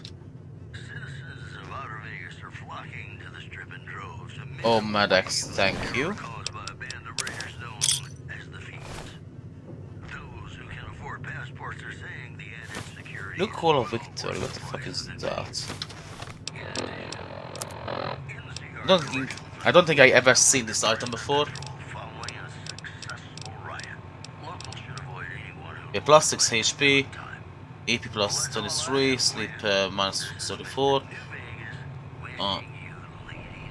A: Oh, Maddox, thank you. Look Hall of Victory, what the fuck is that? I don't think I ever seen this item before. Okay, plus 6 HP, AP plus 23, sleep minus 34.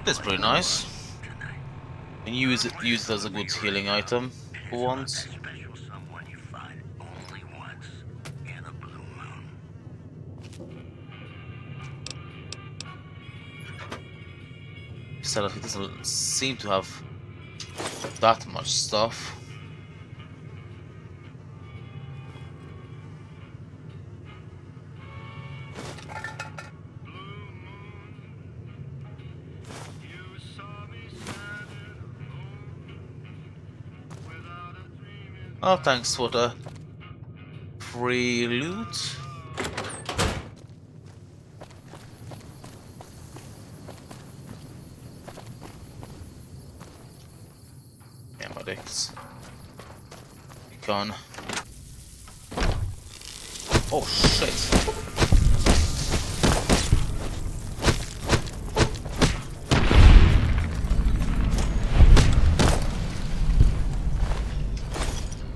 A: That's pretty nice. And use it as a good healing item for once. Still, he doesn't seem to have that much stuff. Oh, thanks for the free loot. Addicts. Gone. Oh shit.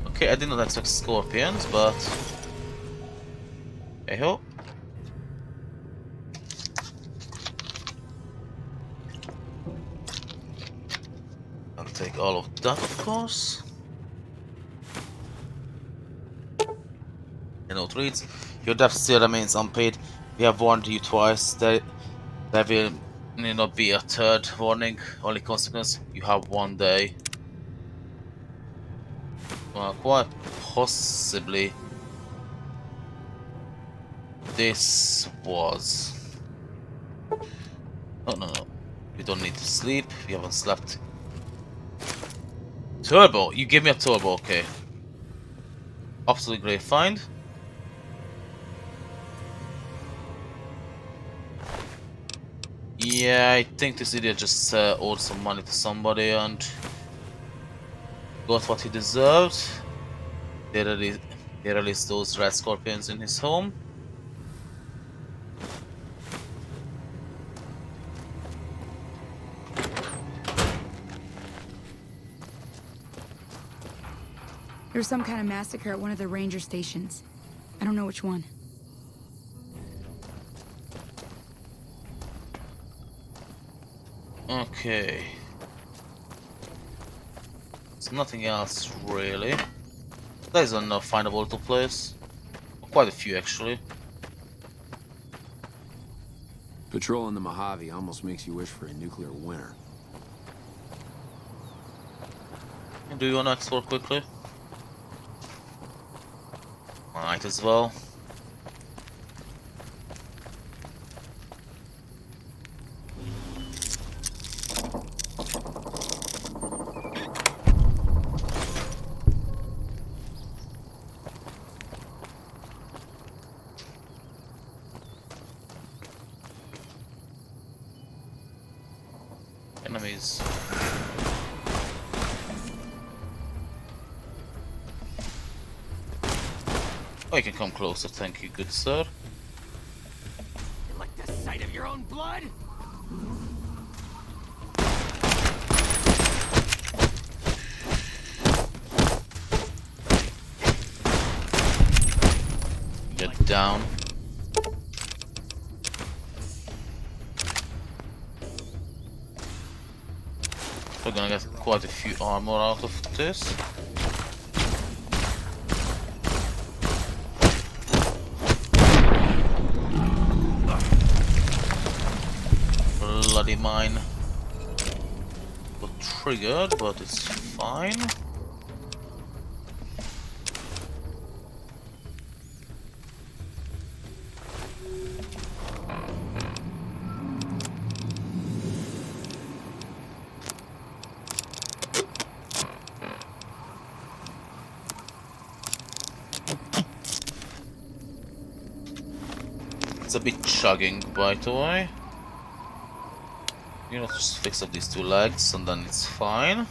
A: Okay, I did not expect scorpions, but hey ho. I'll take all of that, of course. The note reads, your debt still remains unpaid. We have warned you twice. There will not be a third warning. Only consequence, you have 1 day. Well, quite possibly this was... Oh no, no. We don't need to sleep. We haven't slept. Turbo! You give me a turbo, okay. Absolutely great find. Yeah, I think this idiot just owed some money to somebody and got what he deserved. They released those red scorpions in his home.
T: There's some kind of massacre at one of the ranger stations. I don't know which one.
A: Okay. There's nothing else really. There's enough findable to place. Quite a few actually.
G: Patrolling the Mojave almost makes you wish for a nuclear winter.
A: Do you want to explore quickly? Might as well. Enemies. Oh, you can come closer, thank you, good sir.
N: You like the sight of your own blood?
A: Get down. We're gonna get quite a few armor out of this. Bloody mine. Got triggered, but it's fine. It's a bit chugging, by the way. You know, just fix up these 2 legs and then it's fine.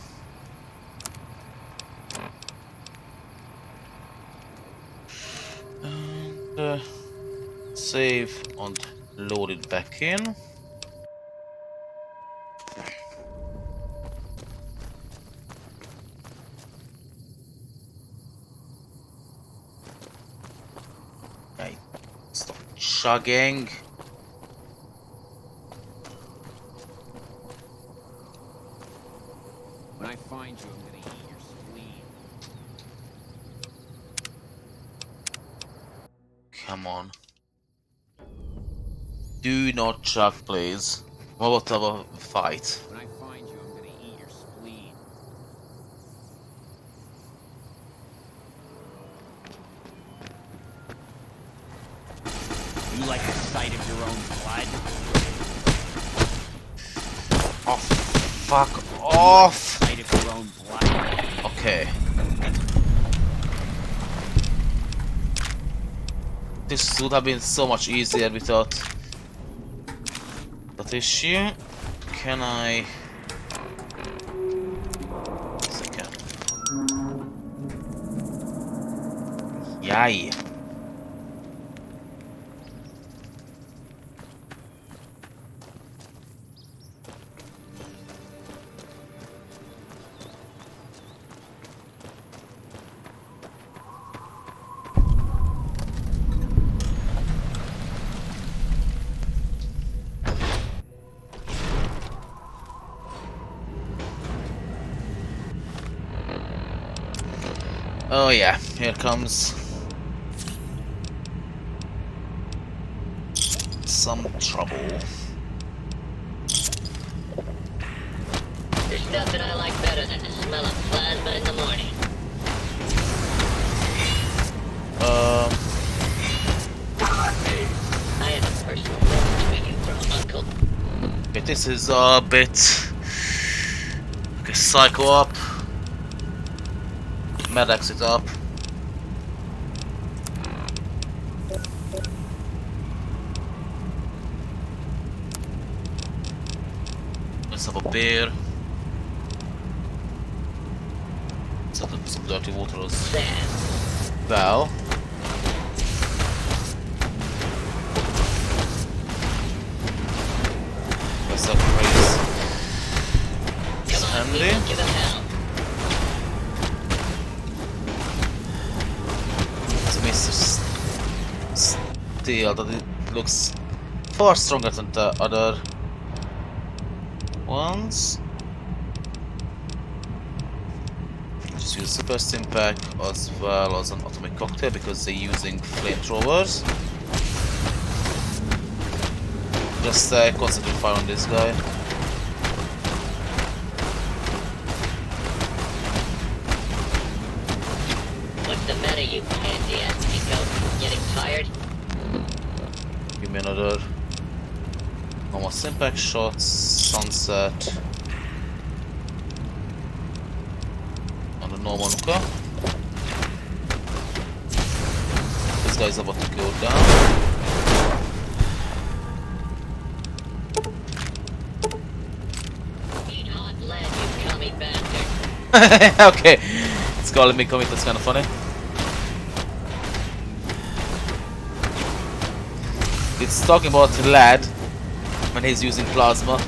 A: And Save and load it back in. Okay, stop chugging.
G: When I find you, I'm gonna eat your spleen.
A: Come on. Do not chug, please. What about a fight?
G: When I find you, I'm gonna eat your spleen.
N: You like the sight of your own blood?
A: Oh, fuck off!
N: Sight of your own blood?
A: Okay. This would have been so much easier without that issue. Can I... Second. Yay. Oh yeah, here comes some trouble.
U: There's nothing I like better than the smell of plasma in the morning. I have a personal message for you from Uncle.
A: Okay, this is a bit... Okay, Psycho up. Medex it up. Let's have a beer. Let's have some dirty water. Well. That's a crazy. Handy. Steel that it looks far stronger than the other ones. Just use super stimpack as well as an atomic cocktail because they're using flamethrowers. Just concentrate fire on this guy.
U: What's the matter, you pansy-ass Nico? Getting tired?
A: Give me another normal impact shots, sunset, and a normal nuka. This guy's about to go down.
U: Eat hot lead, you commie bastard.
A: Okay, it's calling me commit, that's kind of funny. It's talking about lead when he's using plasma.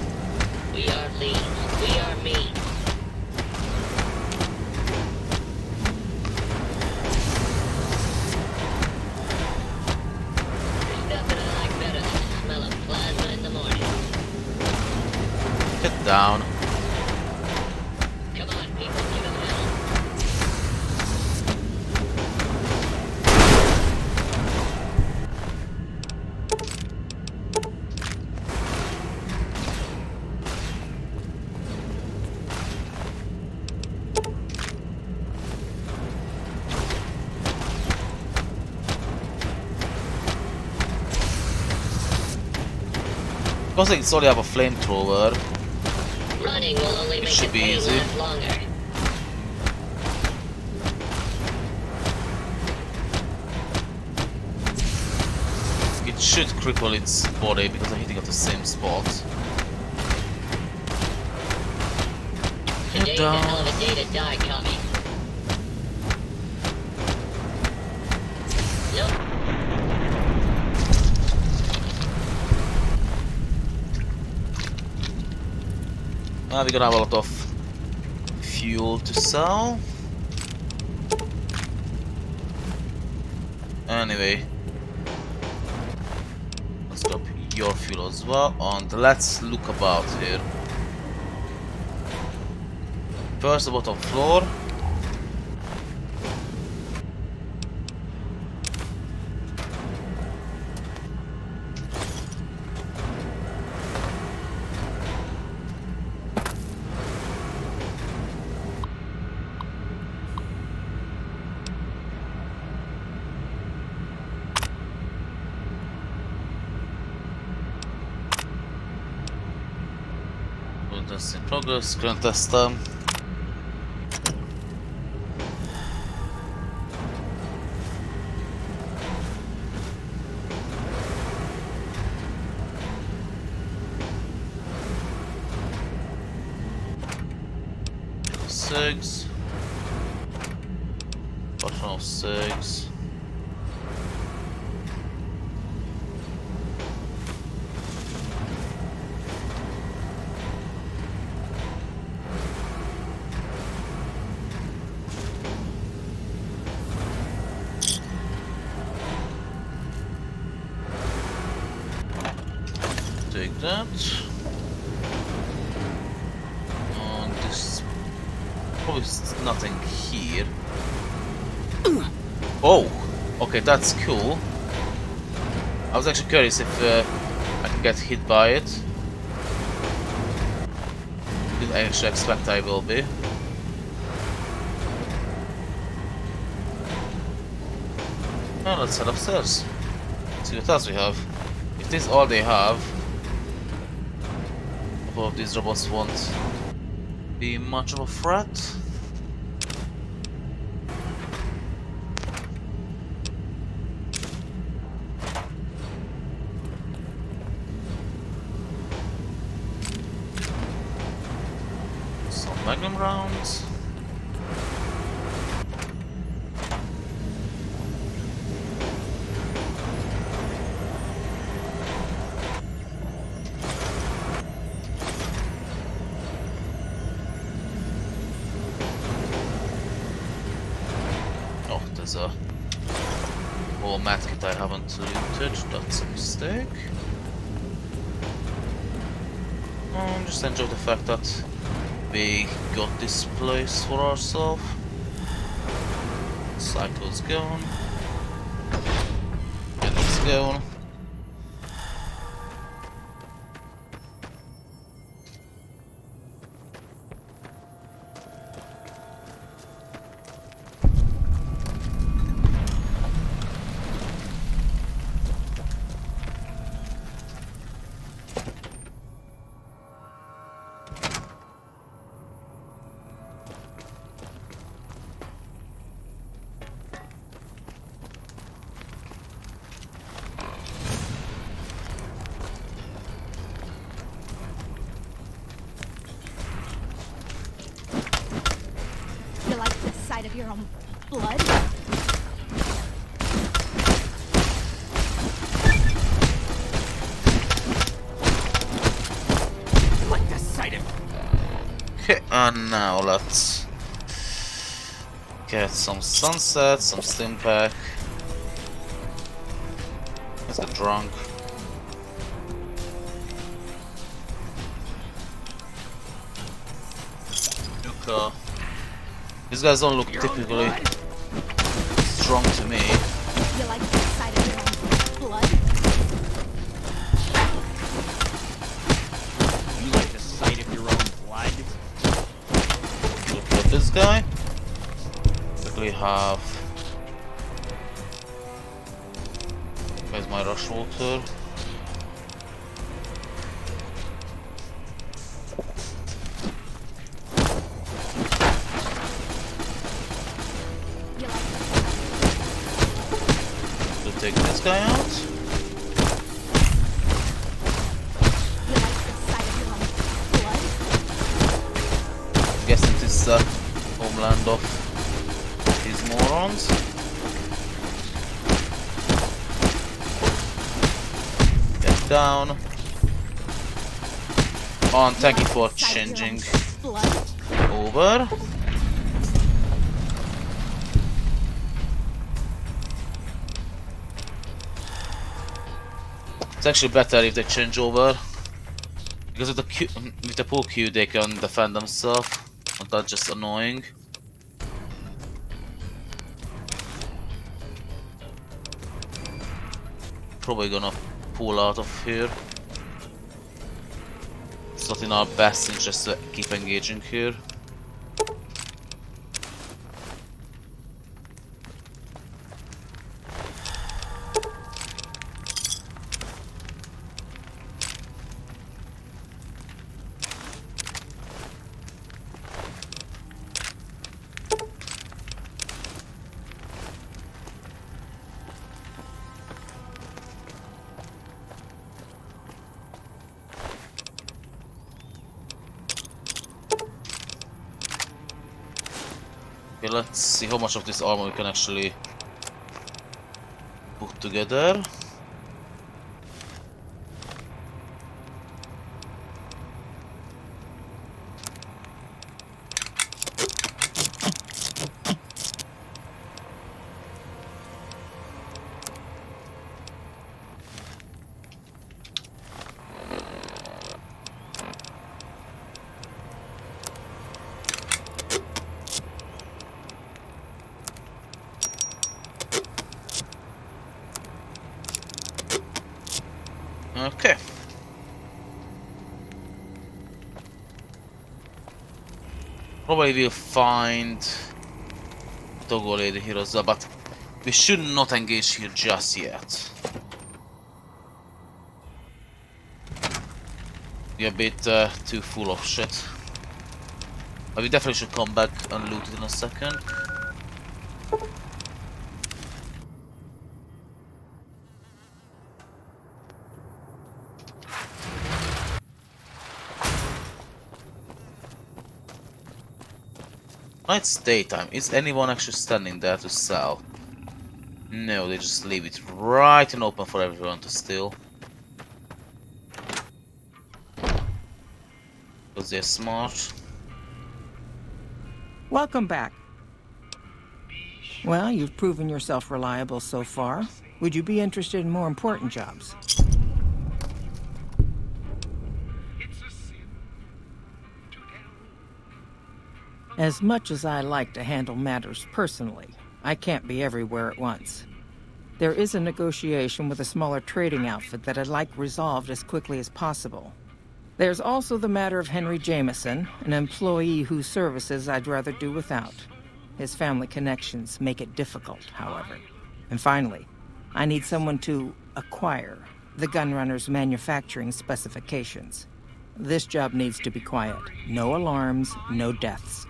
U: We are lean. We are mean. There's nothing I like better than the smell of plasma in the morning.
A: Get down.
U: Come on, people, give him hell.
A: Because I only have a flamethrower,
U: Running will only
A: it
U: make
A: should
U: the
A: be
U: pain
A: easy.
U: last longer.
A: It should cripple its body because I'm hitting at the same spot.
U: Today's a hell of a day to die, commie. Nope.
A: Now we're gonna have a lot of fuel to sell. Anyway, let's drop your fuel as well, and let's look about here. First, the bottom floor. Test in progress, current test time. Six. Button of 6. Take that. And this probably nothing here. Oh, okay, that's cool. I was actually curious if I can get hit by it. Didn't actually expect I will be. Well, let's head upstairs. See what else we have. If this is all they have, both these robots won't be much of a threat. Some magnum rounds. There's a whole medkit I haven't looted, that's a mistake. Just enjoy the fact that we got this place for ourselves. Cycle's going. And it's going.
M: You like the sight of your own blood?
N: Like the sight of...
A: Okay, and now let's get some sunset, some stim pack. Let's get drunk. Look, these guys don't look typically strong to me.
M: You like the sight of your own blood?
N: You like the sight of your own blood?
A: Look at this guy. Quickly have. Where's my rush water? Take this guy out. I'm guessing this is the homeland of these morons. Get down. on, thank you for changing over. It's actually better if they change over, because with the pull queue they can defend themselves, and that's just annoying. Probably gonna pull out of here. It's not in our best interest to keep engaging here. Okay, let's see how much of this armor we can actually put together. Okay. Probably we'll find Togo Lady here as well, but we should not engage here just yet. We're a bit too full of shit. But we definitely should come back and loot it in a second. It's daytime. Is anyone actually standing there to sell? No, they just leave it right and open for everyone to steal. Because they're smart.
R: Welcome back. Well, you've proven yourself reliable so far. Would you be interested in more important jobs? As much as I like to handle matters personally, I can't be everywhere at once. There is a negotiation with a smaller trading outfit that I'd like resolved as quickly as possible. There's also the matter of Henry Jameson, an employee whose services I'd rather do without. His family connections make it difficult, however. And finally, I need someone to acquire the gunrunner's manufacturing specifications. This job needs to be quiet. No alarms, no deaths.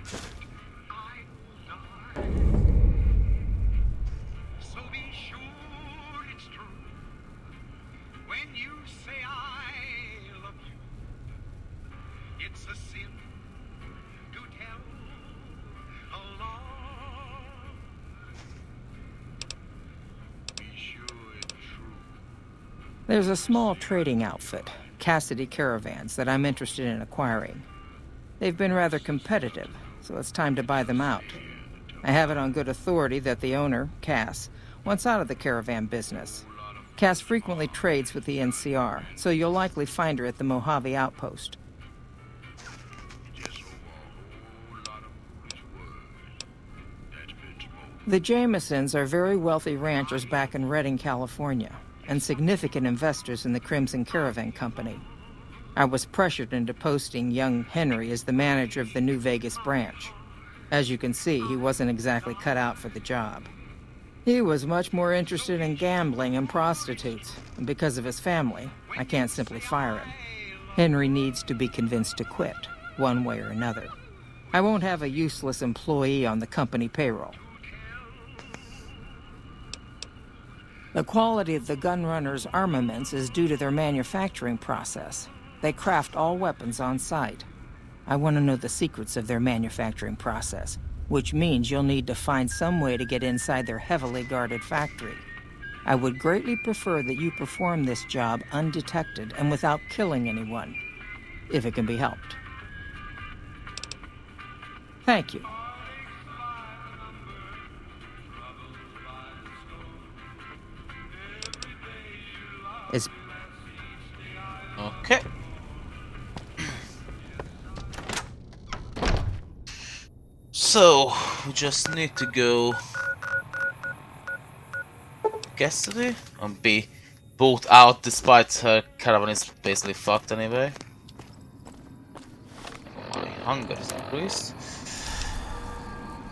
R: There's a small trading outfit, Cassidy Caravans, that I'm interested in acquiring. They've been rather competitive, so it's time to buy them out. I have it on good authority that the owner, Cass, wants out of the caravan business. Cass frequently trades with the NCR, so you'll likely find her at the Mojave outpost. The Jamesons are very wealthy ranchers back in Redding, California, and significant investors in the Crimson Caravan Company. I was pressured into posting young Henry as the manager of the New Vegas branch. As you can see, he wasn't exactly cut out for the job. He was much more interested in gambling and prostitutes, and because of his family, I can't simply fire him. Henry needs to be convinced to quit, one way or another. I won't have a useless employee on the company payroll. The quality of the gunrunners' armaments is due to their manufacturing process. They craft all weapons on site. I want to know the secrets of their manufacturing process, which means you'll need to find some way to get inside their heavily guarded factory. I would greatly prefer that you perform this job undetected and without killing anyone. if it can be helped. Thank you. It's
A: okay. So we just need to go custody and be bought out despite her caravan is basically fucked anyway. My hunger is increased.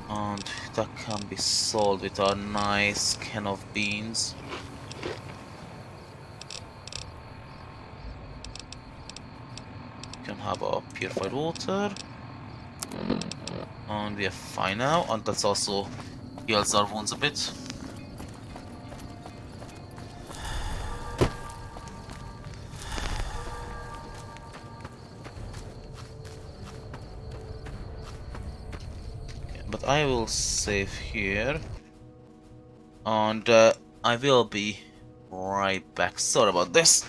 A: And that can be solved with a nice can of beans. We can have a purified water. And we are fine now, and that's also heals our wounds a bit. But I will save here, and I will be right back. Sorry about this.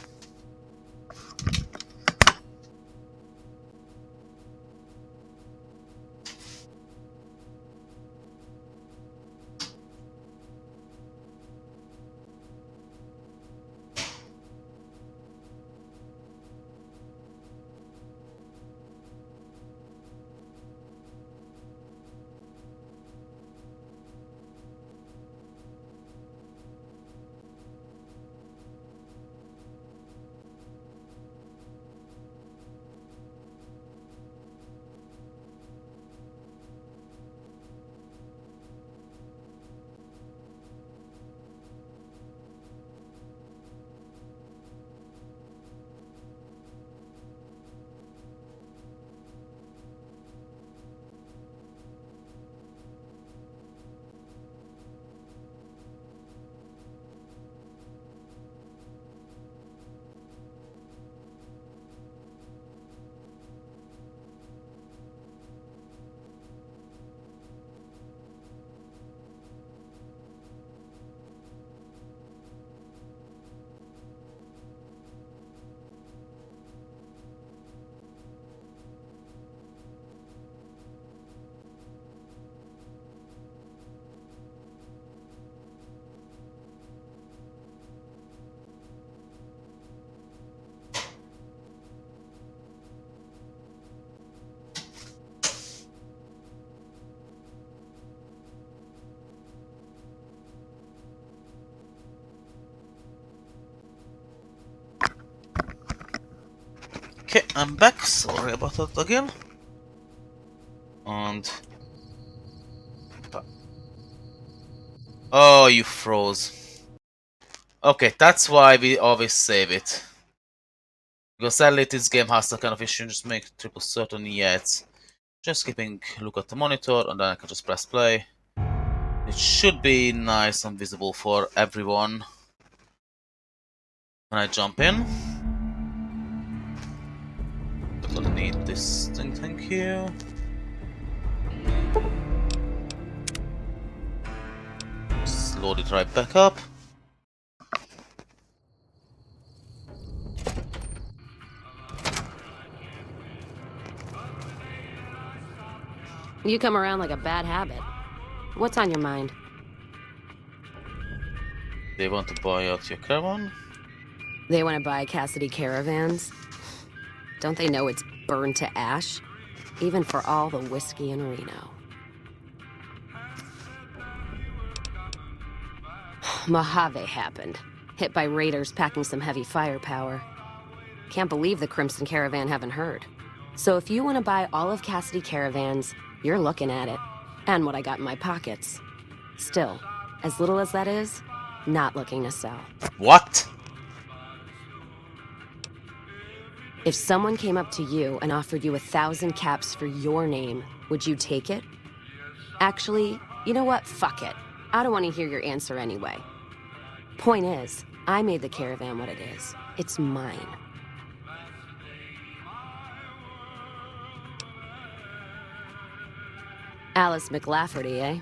A: Okay, I'm back. Sorry about that again. And oh, you froze. Okay, that's why we always save it. Because sadly this game has that kind of issue, just make triple certain yet. Just keeping look at the monitor and then I can just press play. It should be nice and visible for everyone when I jump in. I'm gonna need this thing, thank you. Just load it right back up.
P: You come around like a bad habit. What's on your mind?
A: They want to buy out your caravan?
P: They want to buy Cassidy caravans? Don't they know it's burned to ash? Even for all the whiskey in Reno. Mojave happened. Hit by raiders packing some heavy firepower. Can't believe the Crimson Caravan haven't heard. So if you want to buy all of Cassidy caravans, you're looking at it. And what I got in my pockets. Still, as little as that is, not looking to sell.
A: What?
P: If someone came up to you and offered you 1,000 caps for your name, would you take it? Actually, you know what? Fuck it. I don't want to hear your answer anyway. Point is, I made the caravan what it is. It's mine. Alice McLafferty, eh?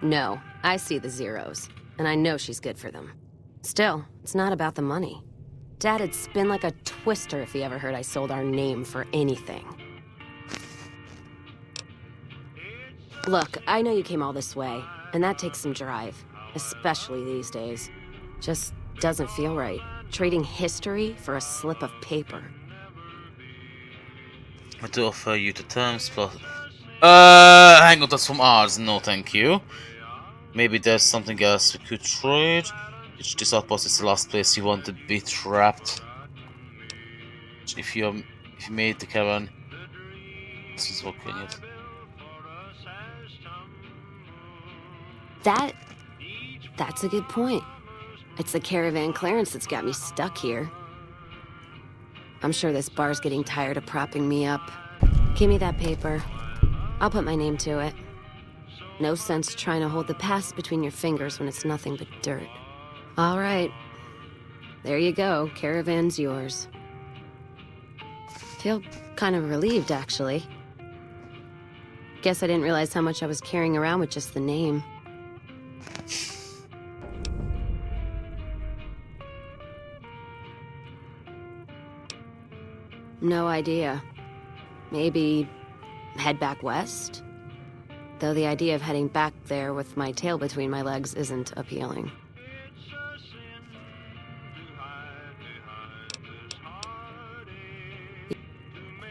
P: No, I see the zeros, and I know she's good for them. Still, it's not about the money. Dad'd spin like a twister if he ever heard I sold our name for anything. Look, I know you came all this way, and that takes some drive, especially these days. Just doesn't feel right. Trading history for a slip of paper.
A: I do offer you the terms plus... hang on, that's from ours. No, thank you. Maybe there's something else we could trade. This outpost is the last place you want to be trapped. If you made the caravan, this is what can it.
P: That's a good point. It's the caravan clearance that's got me stuck here. I'm sure this bar's getting tired of propping me up. Give me that paper. I'll put my name to it. No sense trying to hold the past between your fingers when it's nothing but dirt. All right. There you go. Caravan's yours. Feel kind of relieved, actually. Guess I didn't realize how much I was carrying around with just the name. No idea. Maybe head back west? Though the idea of heading back there with my tail between my legs isn't appealing.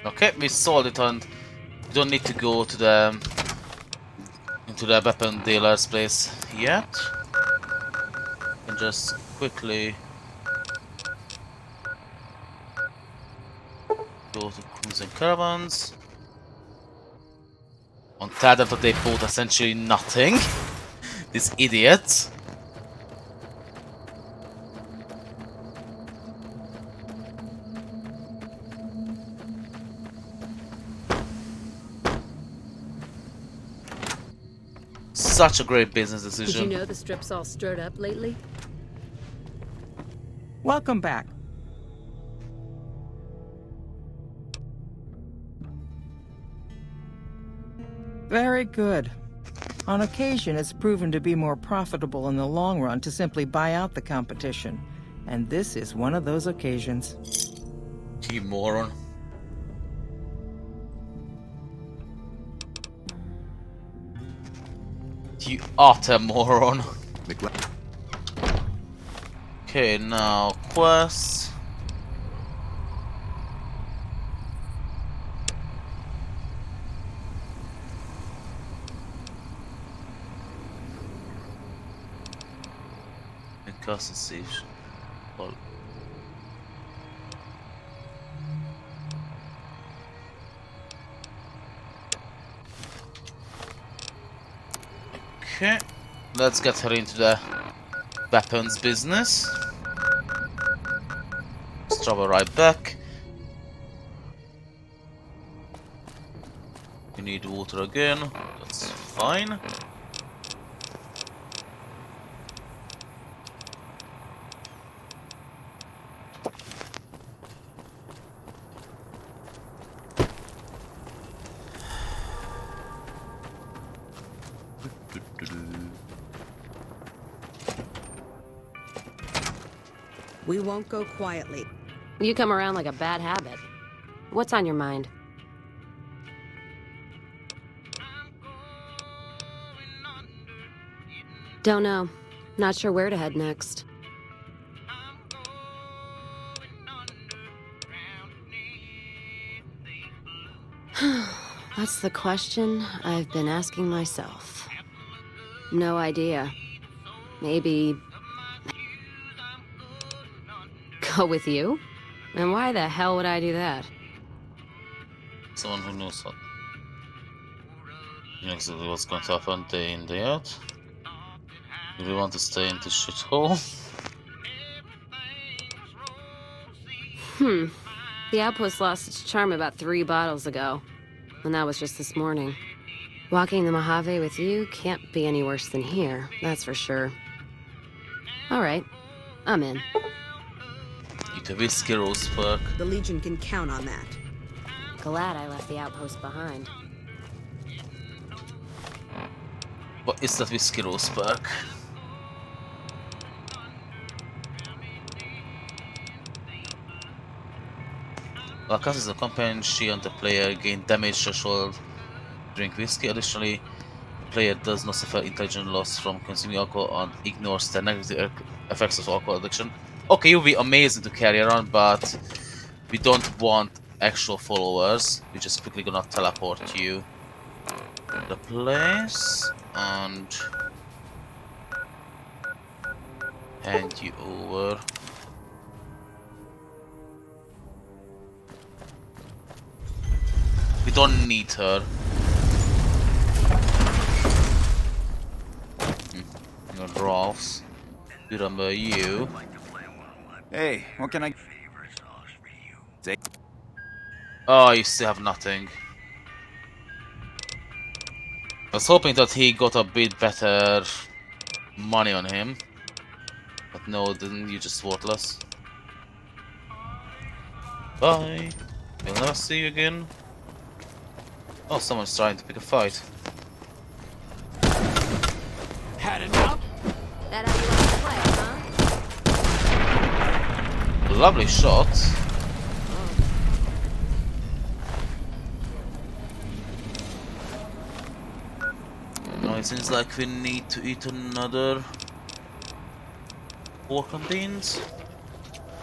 A: Okay, we sold it and we don't need to go to the into the weapon dealer's place yet. We can just quickly go to cruising caravans. On tell them that they bought essentially nothing. These idiots. Such a great business decision.
D: Did you know the strip's all stirred up lately?
R: Welcome back. Very good. On occasion, it's proven to be more profitable in the long run to simply buy out the competition. And this is one of those occasions.
A: You moron. You utter moron. Okay, now quests. Castle siege. Well. Okay, let's get her into the weapons business. Let's travel right back. We need water again. That's fine.
L: We won't go quietly.
P: You come around like a bad habit. What's on your mind? Don't know. Not sure where to head next. That's the question I've been asking myself. No idea. Maybe... go with you? And why the hell would I do that?
A: Someone who knows what. You know exactly what's going to happen day in, day out. Do we want to stay in this shithole?
P: The outpost lost its charm about 3 bottles ago. And that was just this morning. Walking the Mojave with you can't be any worse than here, that's for sure. Alright, I'm in.
A: Eat a whiskey roast perk.
L: The Legion can count on that.
P: Glad I left the outpost behind.
A: What is that whiskey roast perk? While casting the companion, she and the player gain damage threshold, drink whiskey. Additionally, the player does not suffer intelligence loss from consuming alcohol and ignores the negative effects of alcohol addiction. Okay, it would be amazing to carry around, but we don't want actual followers. We're just quickly gonna teleport you to the place and hand you over. We don't need her. You're Rolf's. We remember you.
J: Hey, what can I...
A: Oh, you still have nothing. I was hoping that he got a bit better money on him. But no, didn't. You just worthless. Bye. We'll never see you again. Oh, someone's trying to pick a fight.
N: Had enough?
M: That how you like to play, huh?
A: Lovely shot. Now it seems like we need to eat another pork and beans.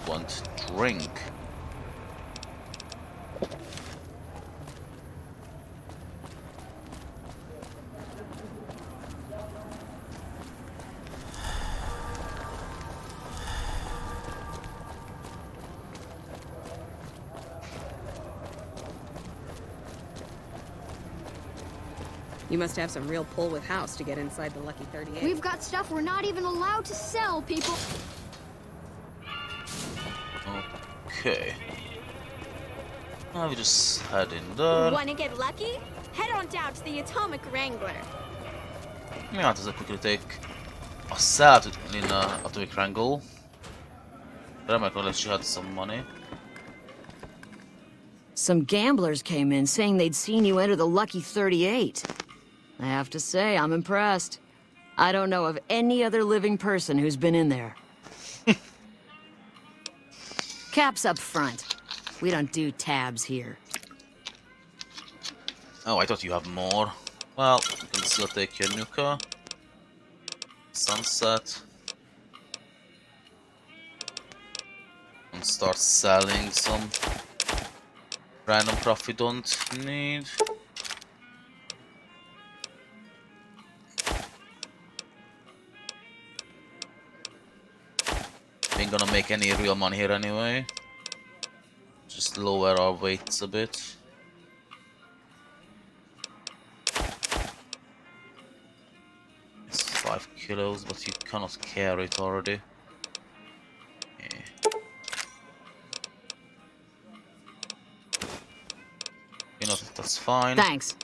A: Want drink.
L: You must have some real pull with House to get inside the Lucky 38.
M: We've got stuff we're not even allowed to sell, people.
A: Okay. Now we just head in there.
M: Wanna get lucky? Head on down to the Atomic Wrangler.
A: Yeah, just quickly take a sad in Atomic Wrangle. But I'm gonna let you had some money.
B: Some gamblers came in saying they'd seen you enter the Lucky 38. I have to say, I'm impressed. I don't know of any other living person who's been in there. Caps up front. We don't do tabs here.
A: Oh, I thought you have more. Well, you can still take your Nuka. Sunset. And start selling some random stuff we don't need. We ain't gonna make any real money here anyway. Just lower our weights a bit. It's 5 kilos, but you cannot carry it already. Yeah. You know, that's fine.
B: Thanks.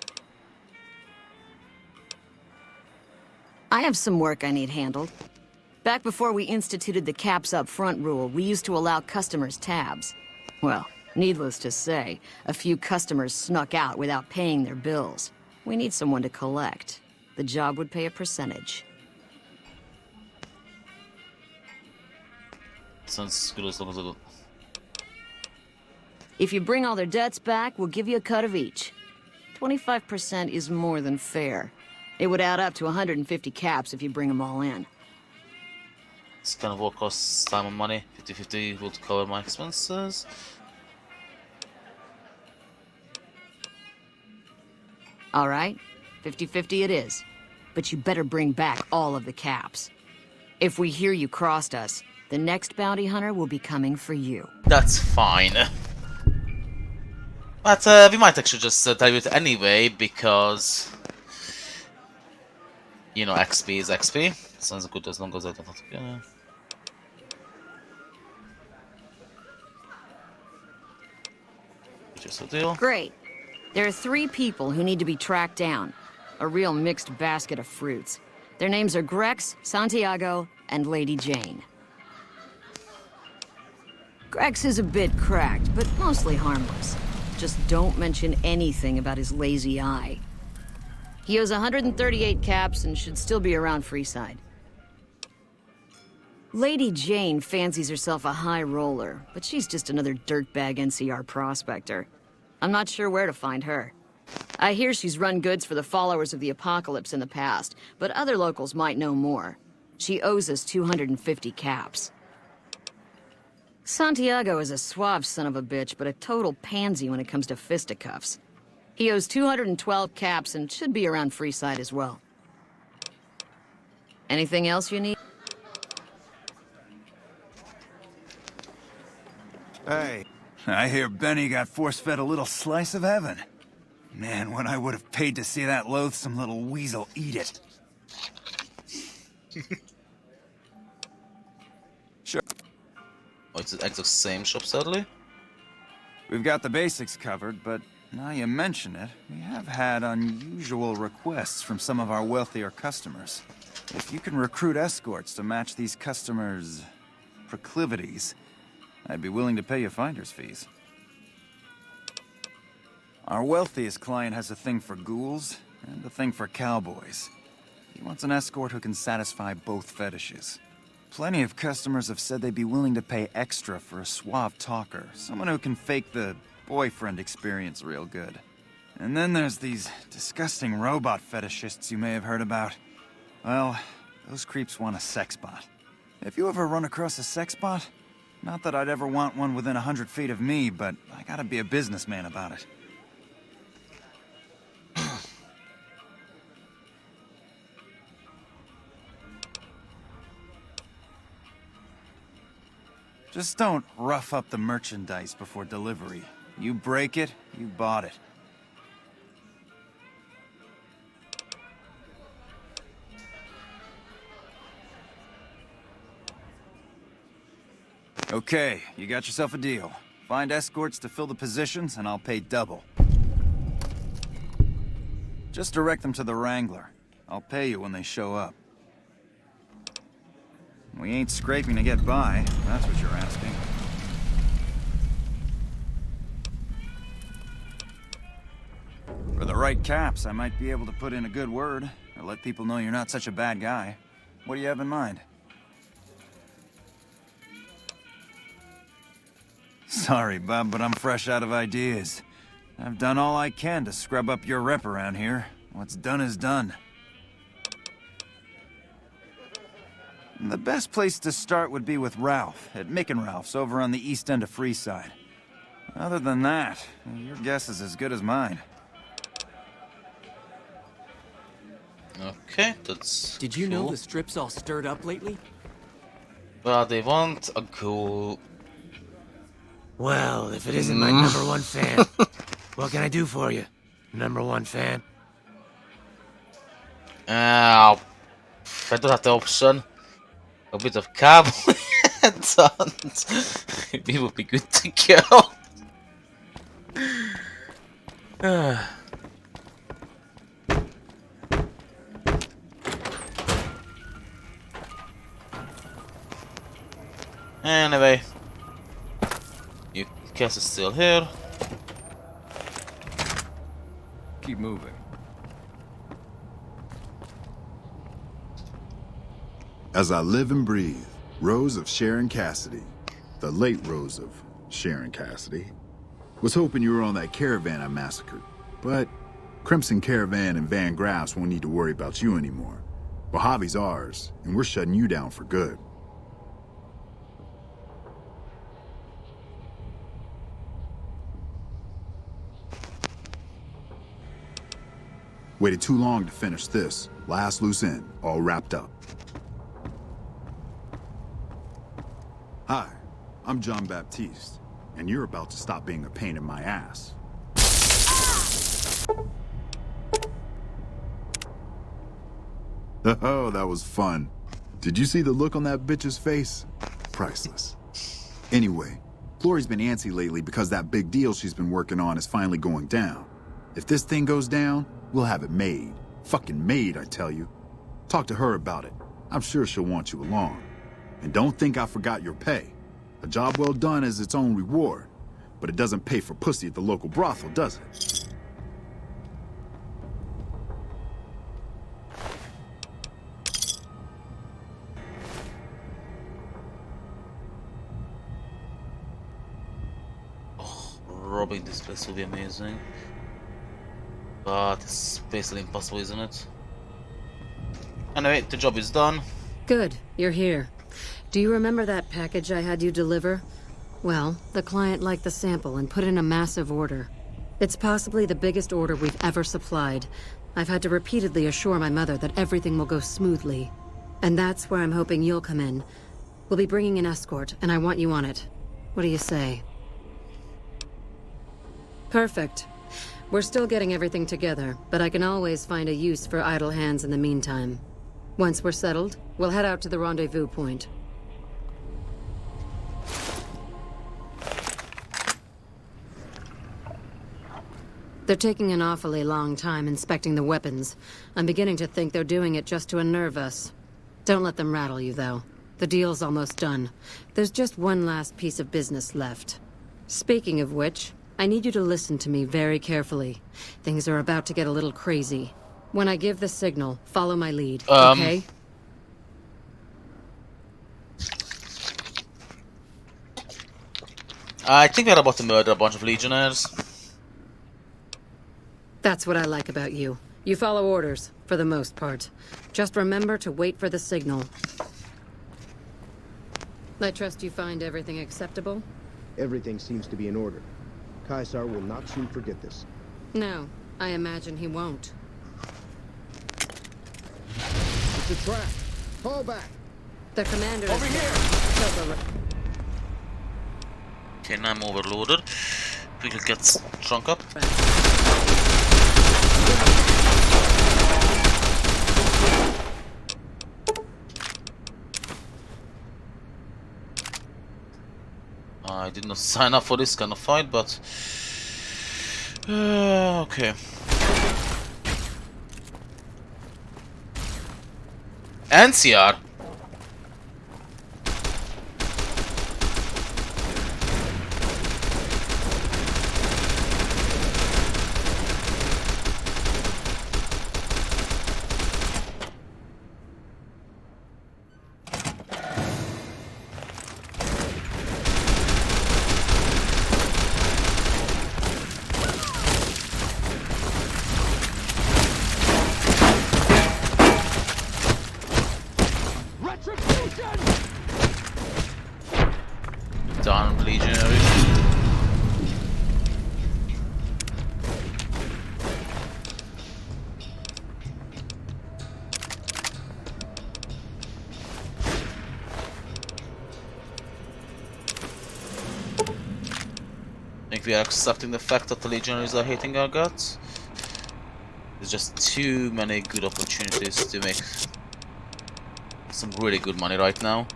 B: I have some work I need handled. Back before we instituted the caps up front rule, we used to allow customers tabs. Well, needless to say, a few customers snuck out without paying their bills. We need someone to collect. The job would pay a percentage.
A: Sounds good as long as I don't.
B: If you bring all their debts back, we'll give you a cut of each. 25% is more than fair. It would add up to 150 caps if you bring them all in.
A: This kind of work costs time and money. 50-50 would cover my expenses.
B: All right, 50-50 it is. But you better bring back all of the caps. If we hear you crossed us, the next bounty hunter will be coming for you.
A: That's fine. But we might actually just tell you it anyway, because... You know, XP is XP. Sounds good as long as I don't have to... Yeah. Just a deal.
B: Great. There are 3 people who need to be tracked down. A real mixed basket of fruits. Their names are Grex, Santiago, and Lady Jane. Grex is a bit cracked, but mostly harmless. Just don't mention anything about his lazy eye. He owes 138 caps and should still be around Freeside. Lady Jane fancies herself a high roller, but she's just another dirtbag NCR prospector. I'm not sure where to find her. I hear she's run goods for the followers of the apocalypse in the past, but other locals might know more. She owes us 250 caps. Santiago is a suave son of a bitch, but a total pansy when it comes to fisticuffs. He owes 212 caps and should be around Freeside as well. Anything else you need?
J: Hey, I hear Benny got force-fed a little slice of heaven. Man, what I would have paid to see that loathsome little weasel eat it. Sure.
A: Oh, it's the same shop, sadly?
J: We've got the basics covered, but now you mention it, we have had unusual requests from some of our wealthier customers. If you can recruit escorts to match these customers' proclivities, I'd be willing to pay you finder's fees. Our wealthiest client has a thing for ghouls and a thing for cowboys. He wants an escort who can satisfy both fetishes. Plenty of customers have said they'd be willing to pay extra for a suave talker, someone who can fake the boyfriend experience real good. And then there's these disgusting robot fetishists you may have heard about. Well, those creeps want a sex bot. If you ever run across a sex bot, not that I'd ever want one within 100 feet of me, but I gotta be a businessman about it. Just don't rough up the merchandise before delivery. You break it, you bought it. Okay, you got yourself a deal. Find escorts to fill the positions, and I'll pay double. Just direct them to the Wrangler. I'll pay you when they show up. We ain't scraping to get by, if that's what you're asking. For the right caps, I might be able to put in a good word, or let people know you're not such a bad guy. What do you have in mind? Sorry, Bob, but I'm fresh out of ideas. I've done all I can to scrub up your rep around here. What's done is done. The best place to start would be with Ralph, at Mick and Ralph's over on the east end of Freeside. Other than that, your guess is as good as mine.
A: Okay, that's
I: Did you know
A: cool.
I: the strip's all stirred up lately?
A: Well, they want a ghoul.
I: Well, if it isn't my number one fan, what can I do for you, number one fan?
A: I don't have the option. A bit of cowboy and it would be good to go. Anyway, your cast is still here.
K: Keep moving.
O: As I live and breathe, Rose of Sharon Cassidy, the late Rose of Sharon Cassidy, was hoping you were on that caravan I massacred. But Crimson Caravan and Van Graffs won't need to worry about you anymore. Mojave's ours, and we're shutting you down for good. Waited too long to finish this. Last loose end, all wrapped up. Hi, I'm John Baptiste, and you're about to stop being a pain in my ass. Oh, that was fun. Did you see the look on that bitch's face? Priceless. Anyway, Glory's been antsy lately because that big deal she's been working on is finally going down. If this thing goes down, we'll have it made. Fucking made, I tell you. Talk to her about it. I'm sure she'll want you along. And don't think I forgot your pay. A job well done is its own reward, but it doesn't pay for pussy at the local brothel, does it?
A: robbing this place will be amazing. But it's basically impossible, isn't it? Anyway, the job is done.
F: Good, you're here. Do you remember that package I had you deliver? Well, the client liked the sample and put in a massive order. It's possibly the biggest order we've ever supplied. I've had to repeatedly assure my mother that everything will go smoothly. And that's where I'm hoping you'll come in. We'll be bringing an escort, and I want you on it. What do you say? Perfect. We're still getting everything together, but I can always find a use for idle hands in the meantime. Once we're settled, we'll head out to the rendezvous point. They're taking an awfully long time inspecting the weapons. I'm beginning to think they're doing it just to unnerve us. Don't let them rattle you, though. The deal's almost done. There's just one last piece of business left. Speaking of which, I need you to listen to me very carefully. Things are about to get a little crazy. When I give the signal, follow my lead, okay?
A: I think they're about to murder a bunch of Legionnaires.
F: That's what I like about you. You follow orders, for the most part. Just remember to wait for the signal. I trust you find everything acceptable?
V: Everything seems to be in order. Caesar will not soon forget this.
F: No, I imagine he won't.
V: It's a trap. Fall back.
F: The commander
V: Over
F: is
V: here.
A: Okay, now I'm overloaded. Quickly gets shrunk up. I did not sign up for this kind of fight, but okay. NCR. Darn legionary. I think we are accepting the fact that the legionaries are hating our guts. There's just too many good opportunities to make some really good money right now.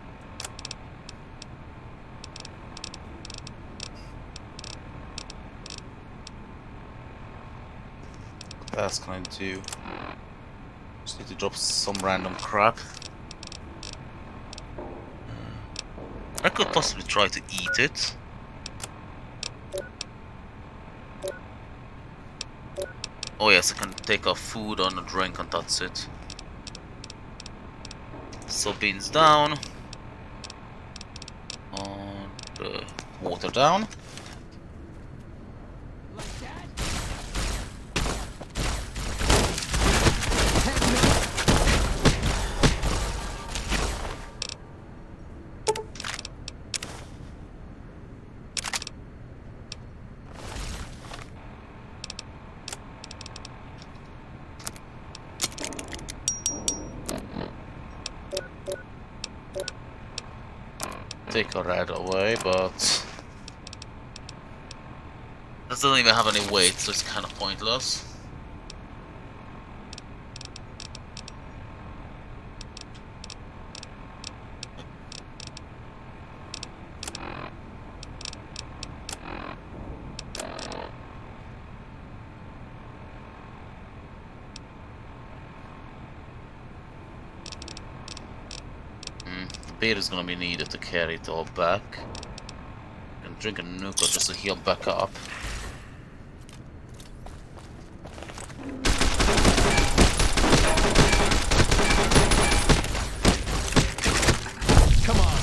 A: What else can I do? Just need to drop some random crap. I could possibly try to eat it. Oh yes, I can take off food on a drink and that's it. So beans down. And water down. Take a rat away, but that doesn't even have any weight, so it's kind of pointless. Beer is gonna be needed to carry it all back. And drink a nuka just to heal back up.
I: Come on.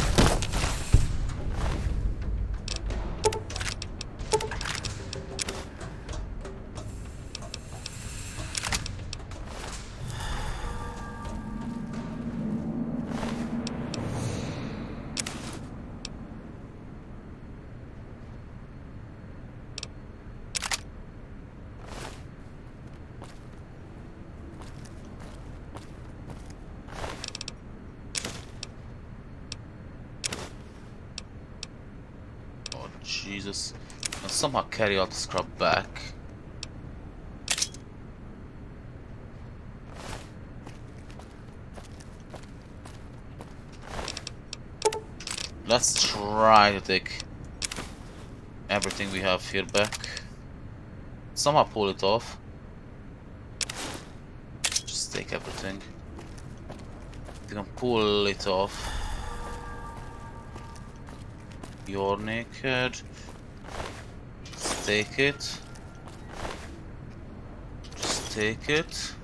A: Jesus. And somehow carry all this crap back. Let's try to take everything we have here back. Somehow pull it off. Just take everything. If you can pull it off. You're naked. Just take it. Just take it.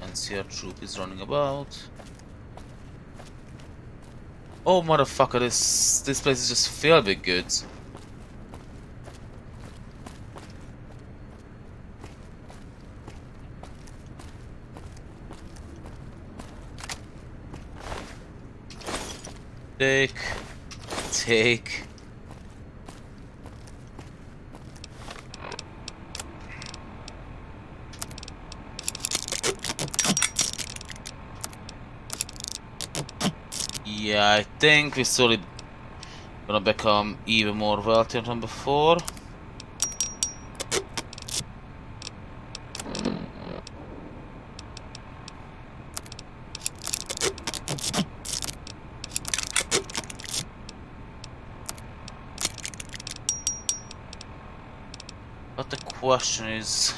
A: NCR troop is running about. Oh motherfucker, this place is just filled with goods. Take. Yeah, I think we're slowly gonna become even more wealthy than before. But the question is,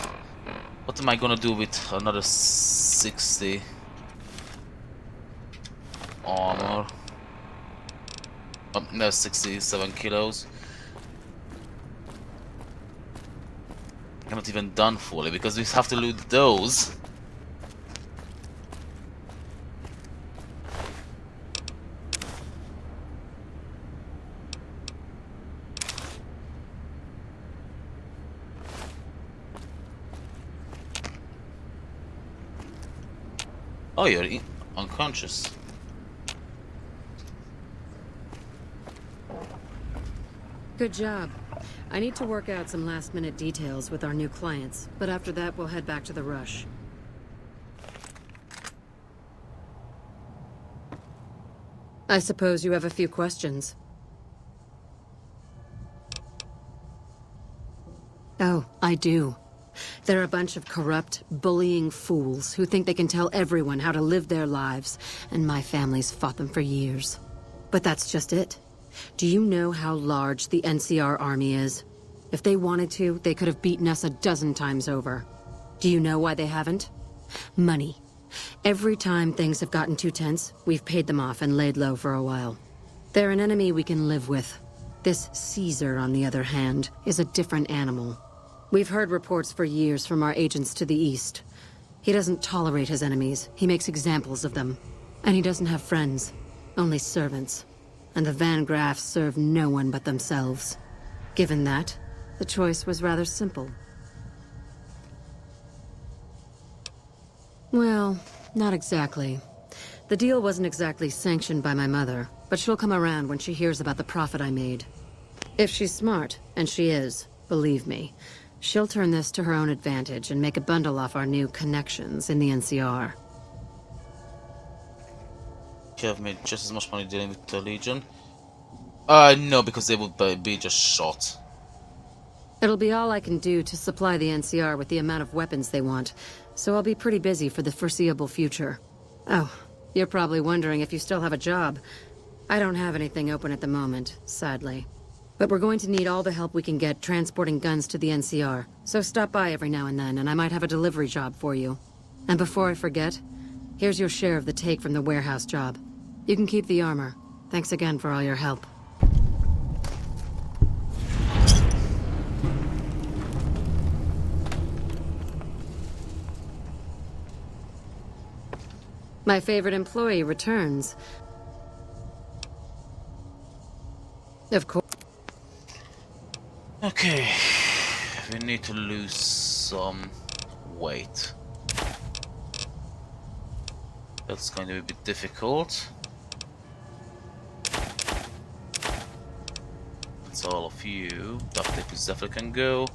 A: what am I gonna do with another 60 armor? No, 67 kilos. I'm not even done fully because we have to loot those. Oh, you're unconscious.
F: Good job. I need to work out some last-minute details with our new clients, but after that we'll head back to the rush. I suppose you have a few questions. Oh, I do. They're a bunch of corrupt, bullying fools who think they can tell everyone how to live their lives, and my family's fought them for years. But that's just it. Do you know how large the NCR army is? If they wanted to, they could have beaten us a dozen times over. Do you know why they haven't? Money. Every time things have gotten too tense, we've paid them off and laid low for a while. They're an enemy we can live with. This Caesar, on the other hand, is a different animal. We've heard reports for years from our agents to the east. He doesn't tolerate his enemies. He makes examples of them. And he doesn't have friends, only servants. And the Van Graffs serve no one but themselves. Given that, the choice was rather simple. Well, not exactly. The deal wasn't exactly sanctioned by my mother, but she'll come around when she hears about the profit I made. If she's smart, and she is, believe me, she'll turn this to her own advantage and make a bundle off our new connections in the NCR.
A: You have made just as much money dealing with the Legion. No, because they would be just shot.
F: It'll be all I can do to supply the NCR with the amount of weapons they want, so I'll be pretty busy for the foreseeable future. Oh, you're probably wondering if you still have a job. I don't have anything open at the moment, sadly. But we're going to need all the help we can get transporting guns to the NCR, so stop by every now and then, and I might have a delivery job for you. And before I forget, here's your share of the take from the warehouse job. You can keep the armor. Thanks again for all your help. My favorite employee returns. Of course.
A: Okay, we need to lose some weight. That's going to be a bit difficult. That's all of you. Dr. definitely can go.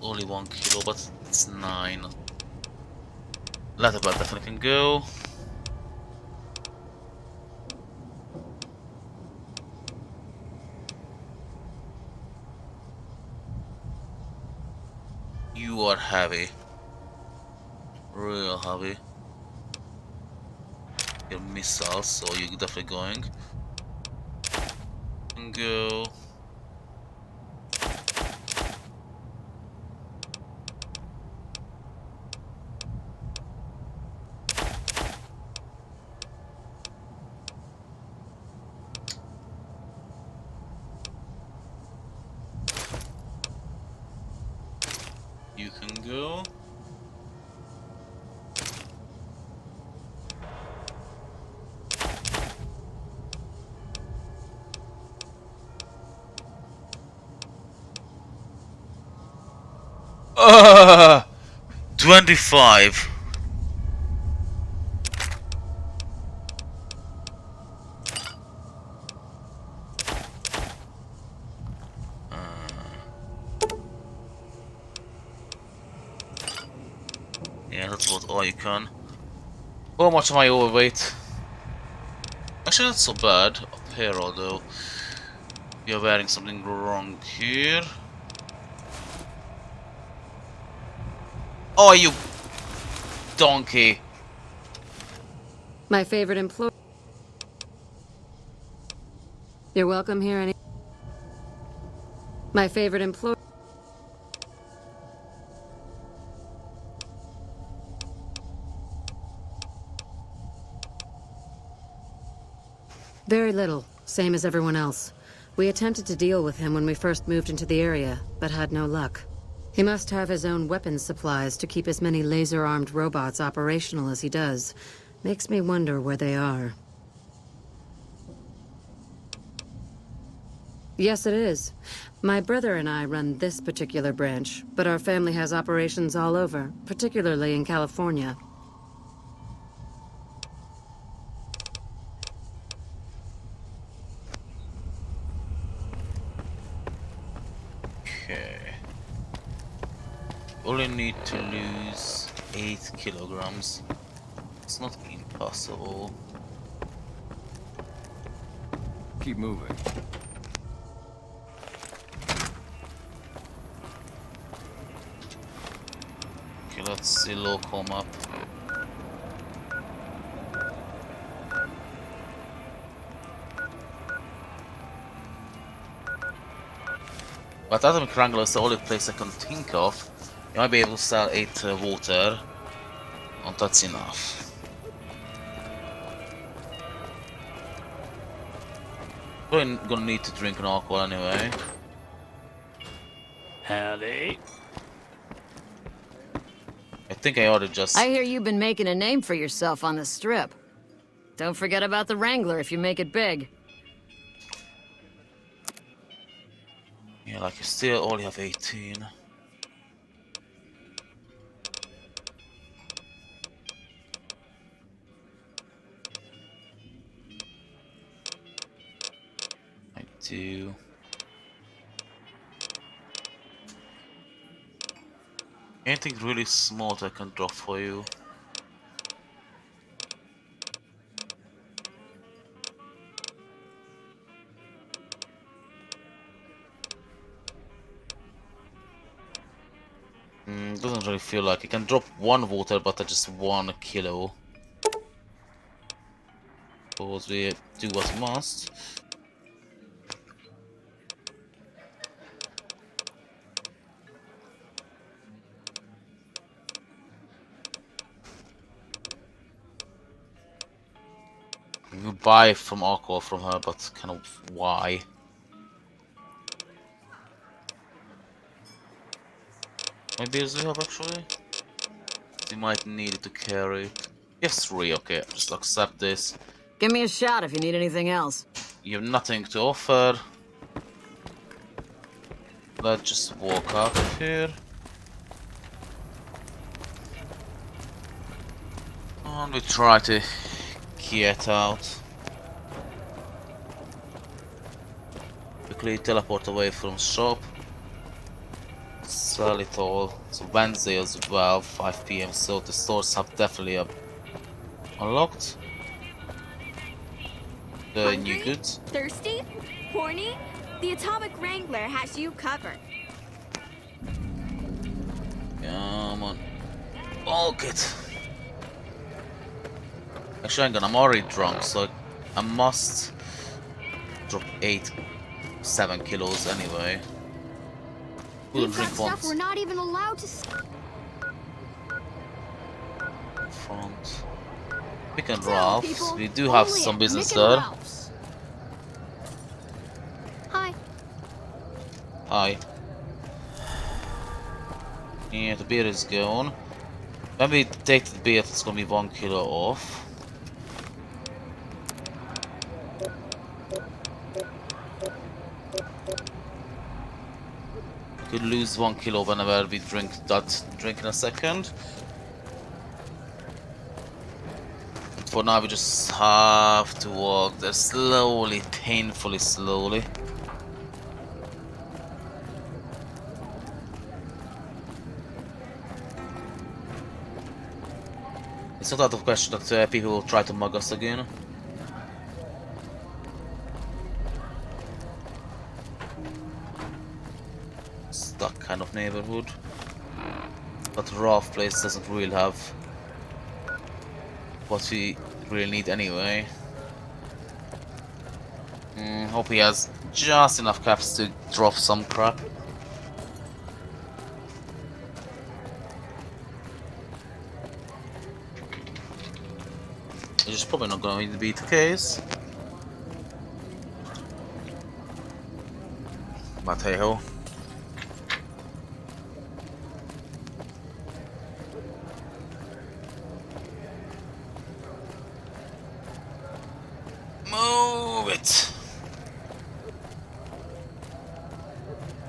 A: only 1 kilo, but it's 9. Leather belt definitely can go. You are heavy. Real heavy. Your missiles, so you're definitely going. And go. You can go. Uh, 25. Yeah, that's about all you can. How much am I overweight? Actually, not so bad. Up here, although. We are wearing something wrong here. Oh, you donkey.
F: My favorite employee. You're welcome here any. My favorite employee. Very little, same as everyone else. We attempted to deal with him when we first moved into the area, but had no luck. He must have his own weapons supplies to keep as many laser-armed robots operational as he does. Makes me wonder where they are. Yes, it is. My brother and I run this particular branch, but our family has operations all over, particularly in California.
A: Okay. Only need to lose 8 kilograms. It's not impossible.
K: Keep moving.
A: Okay, let's see local map. But Atomic Wrangler is the only place I can think of. You might be able to sell 8 water, and that's enough. Probably gonna need to drink an alcohol anyway.
N: Howdy.
A: I think I ought to just...
B: I hear you've been making a name for yourself on the strip. Don't forget about the Wrangler if you make it big.
A: Yeah, like you still only have 18. I do. Anything really smart I can drop for you? Doesn't really feel like I can drop 1 water, but just 1 kilo. Suppose we do what we must. We buy from alcohol from her, but kind of why? Maybe as we have actually? We might need it to carry it. Yes, 3, okay, just accept this.
B: Give me a shot if you need anything else.
A: You have nothing to offer. Let's just walk out of here. And we try to get out. Quickly teleport away from shop. sell it all. So Wednesday as well, 5 p.m. So the stores have definitely unlocked the new
M: Hungry?
A: goods.
M: Thirsty? Horny? The Atomic Wrangler has you covered.
A: Come on. Bulk it. Actually, I'm already drunk, so I must drop 7 kilos anyway. We'll
M: We've got
A: drink
M: stuff
A: once.
M: we're not even allowed to.
A: Front. Pick and
M: Tell
A: Ralph's.
M: people,
A: We do have
M: only
A: some
M: at
A: business
M: Nick and
A: there.
M: Ralph's. Hi.
A: Hi. Yeah, the beer is gone. When we take the beer, it's gonna be 1 kilo off. Could lose 1 kilo whenever we drink that drink in a second. But for now, we just have to walk there slowly, painfully slowly. It's not out of question that people will try to mug us again. It's that kind of neighborhood. But Ralph place doesn't really have what we really need anyway. Hope he has just enough caps to drop some crap. Which is probably not going to be the case. But hey ho. Move it.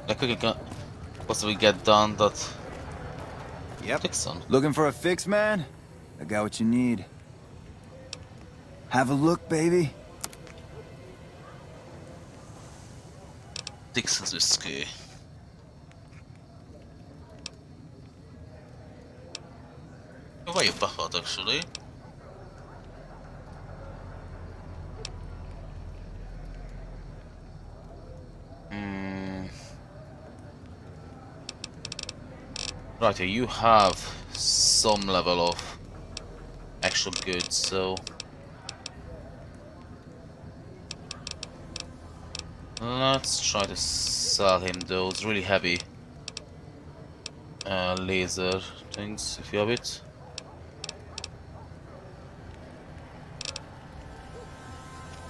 A: Like we can possibly get done that.
J: Yep.
A: Dixon.
J: Looking for a fix, man? I got what you need. Have a look, baby.
A: Dixon's whiskey. Where are you buffered actually? Right, here you have some level of actual goods, so let's try to sell him those really heavy laser things if you have it.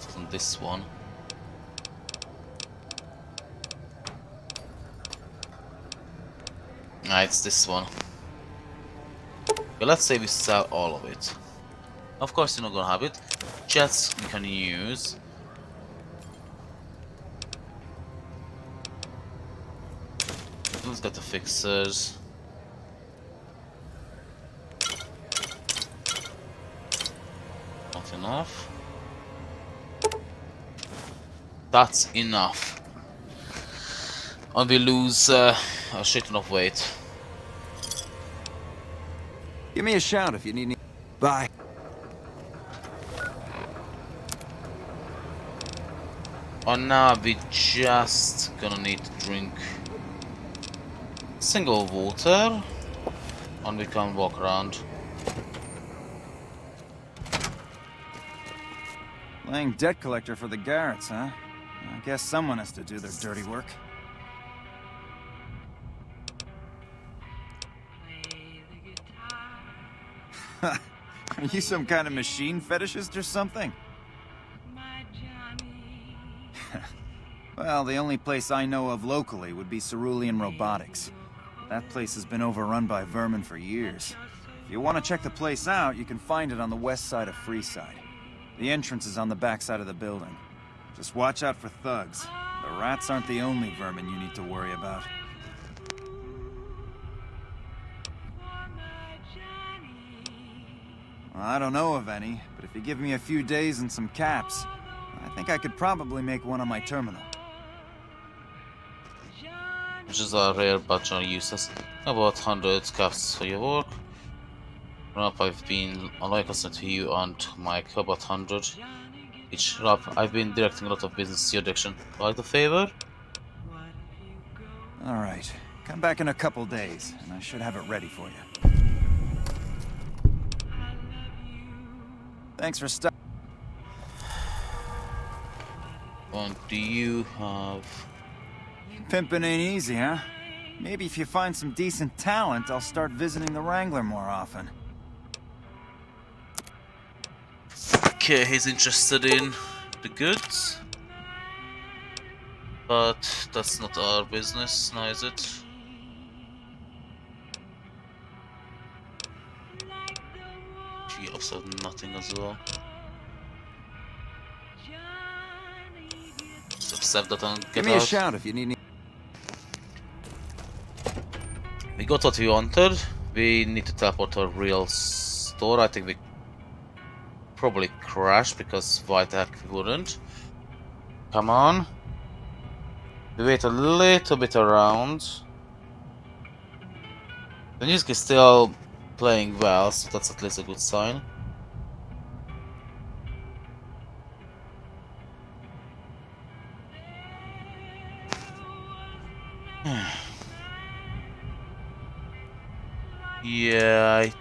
A: From this one. Ah, it's this one. Okay, let's say we sell all of it. Of course you're not gonna have it. Jets we can use. Let's get the fixers. Not enough. That's enough. And we lose a shit ton of weight.
J: Give me a shout if you need any. Bye.
A: And now we just gonna need to drink single water, and we can walk around.
J: Playing debt collector for the Garretts, huh? I guess someone has to do their dirty work. Are you some kind of machine fetishist or something? Well, the only place I know of locally would be Cerulean Robotics. That place has been overrun by vermin for years. If you want to check the place out, you can find it on the west side of Freeside. The entrance is on the back side of the building. Just watch out for thugs. The rats aren't the only vermin you need to worry about. Well, I don't know of any, but if you give me a few days and some caps, I think I could probably make one on my terminal.
A: which is a rare but generally useless. About 100 caps for your work. Rob, I've been a loyal customer to you and Mike. About 100 each. Rob, I've been directing a lot of business to your direction. Like the favor?
J: All right. Come back in a couple days, and I should have it ready for you. Thanks for stopping.
A: And do you have...
J: Pimping ain't easy, huh? Maybe if you find some decent talent, I'll start visiting the Wrangler more often.
A: Okay, he's interested in the goods. But that's not our business, now is it? She also nothing as well. Just accept that and get
J: Give me a
A: out.
J: shout if you need any.
A: We got what we wanted. We need to teleport to a real store. I think we probably crashed because why the heck we wouldn't. Come on. We wait a little bit around. The music is still playing well, so that's at least a good sign. Yeah, I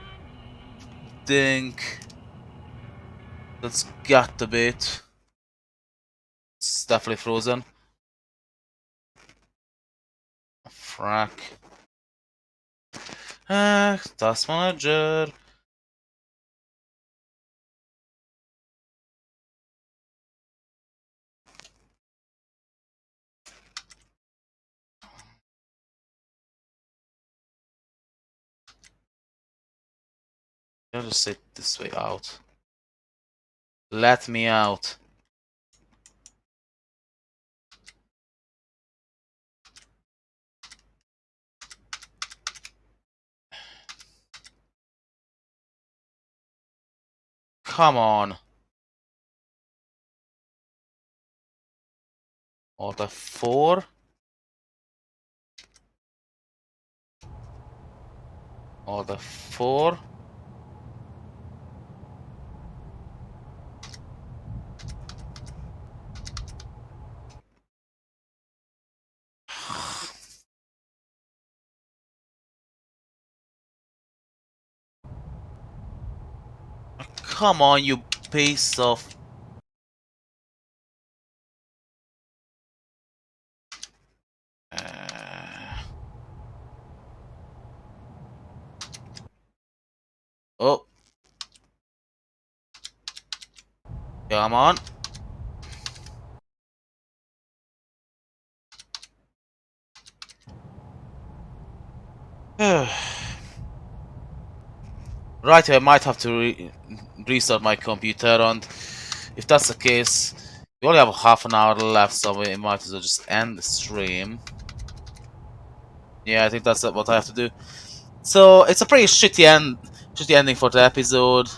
A: think that's got to be it. It's definitely frozen. Frack. Task manager. I'll just sit this way out. Let me out. Come on. Order 4. Order 4. Come on, you piece of... Oh. Come on. Right, I might have to restart my computer, and if that's the case, we only have half an hour left, so we might as well just end the stream. Yeah, I think that's what I have to do. So it's a pretty shitty ending for the episode.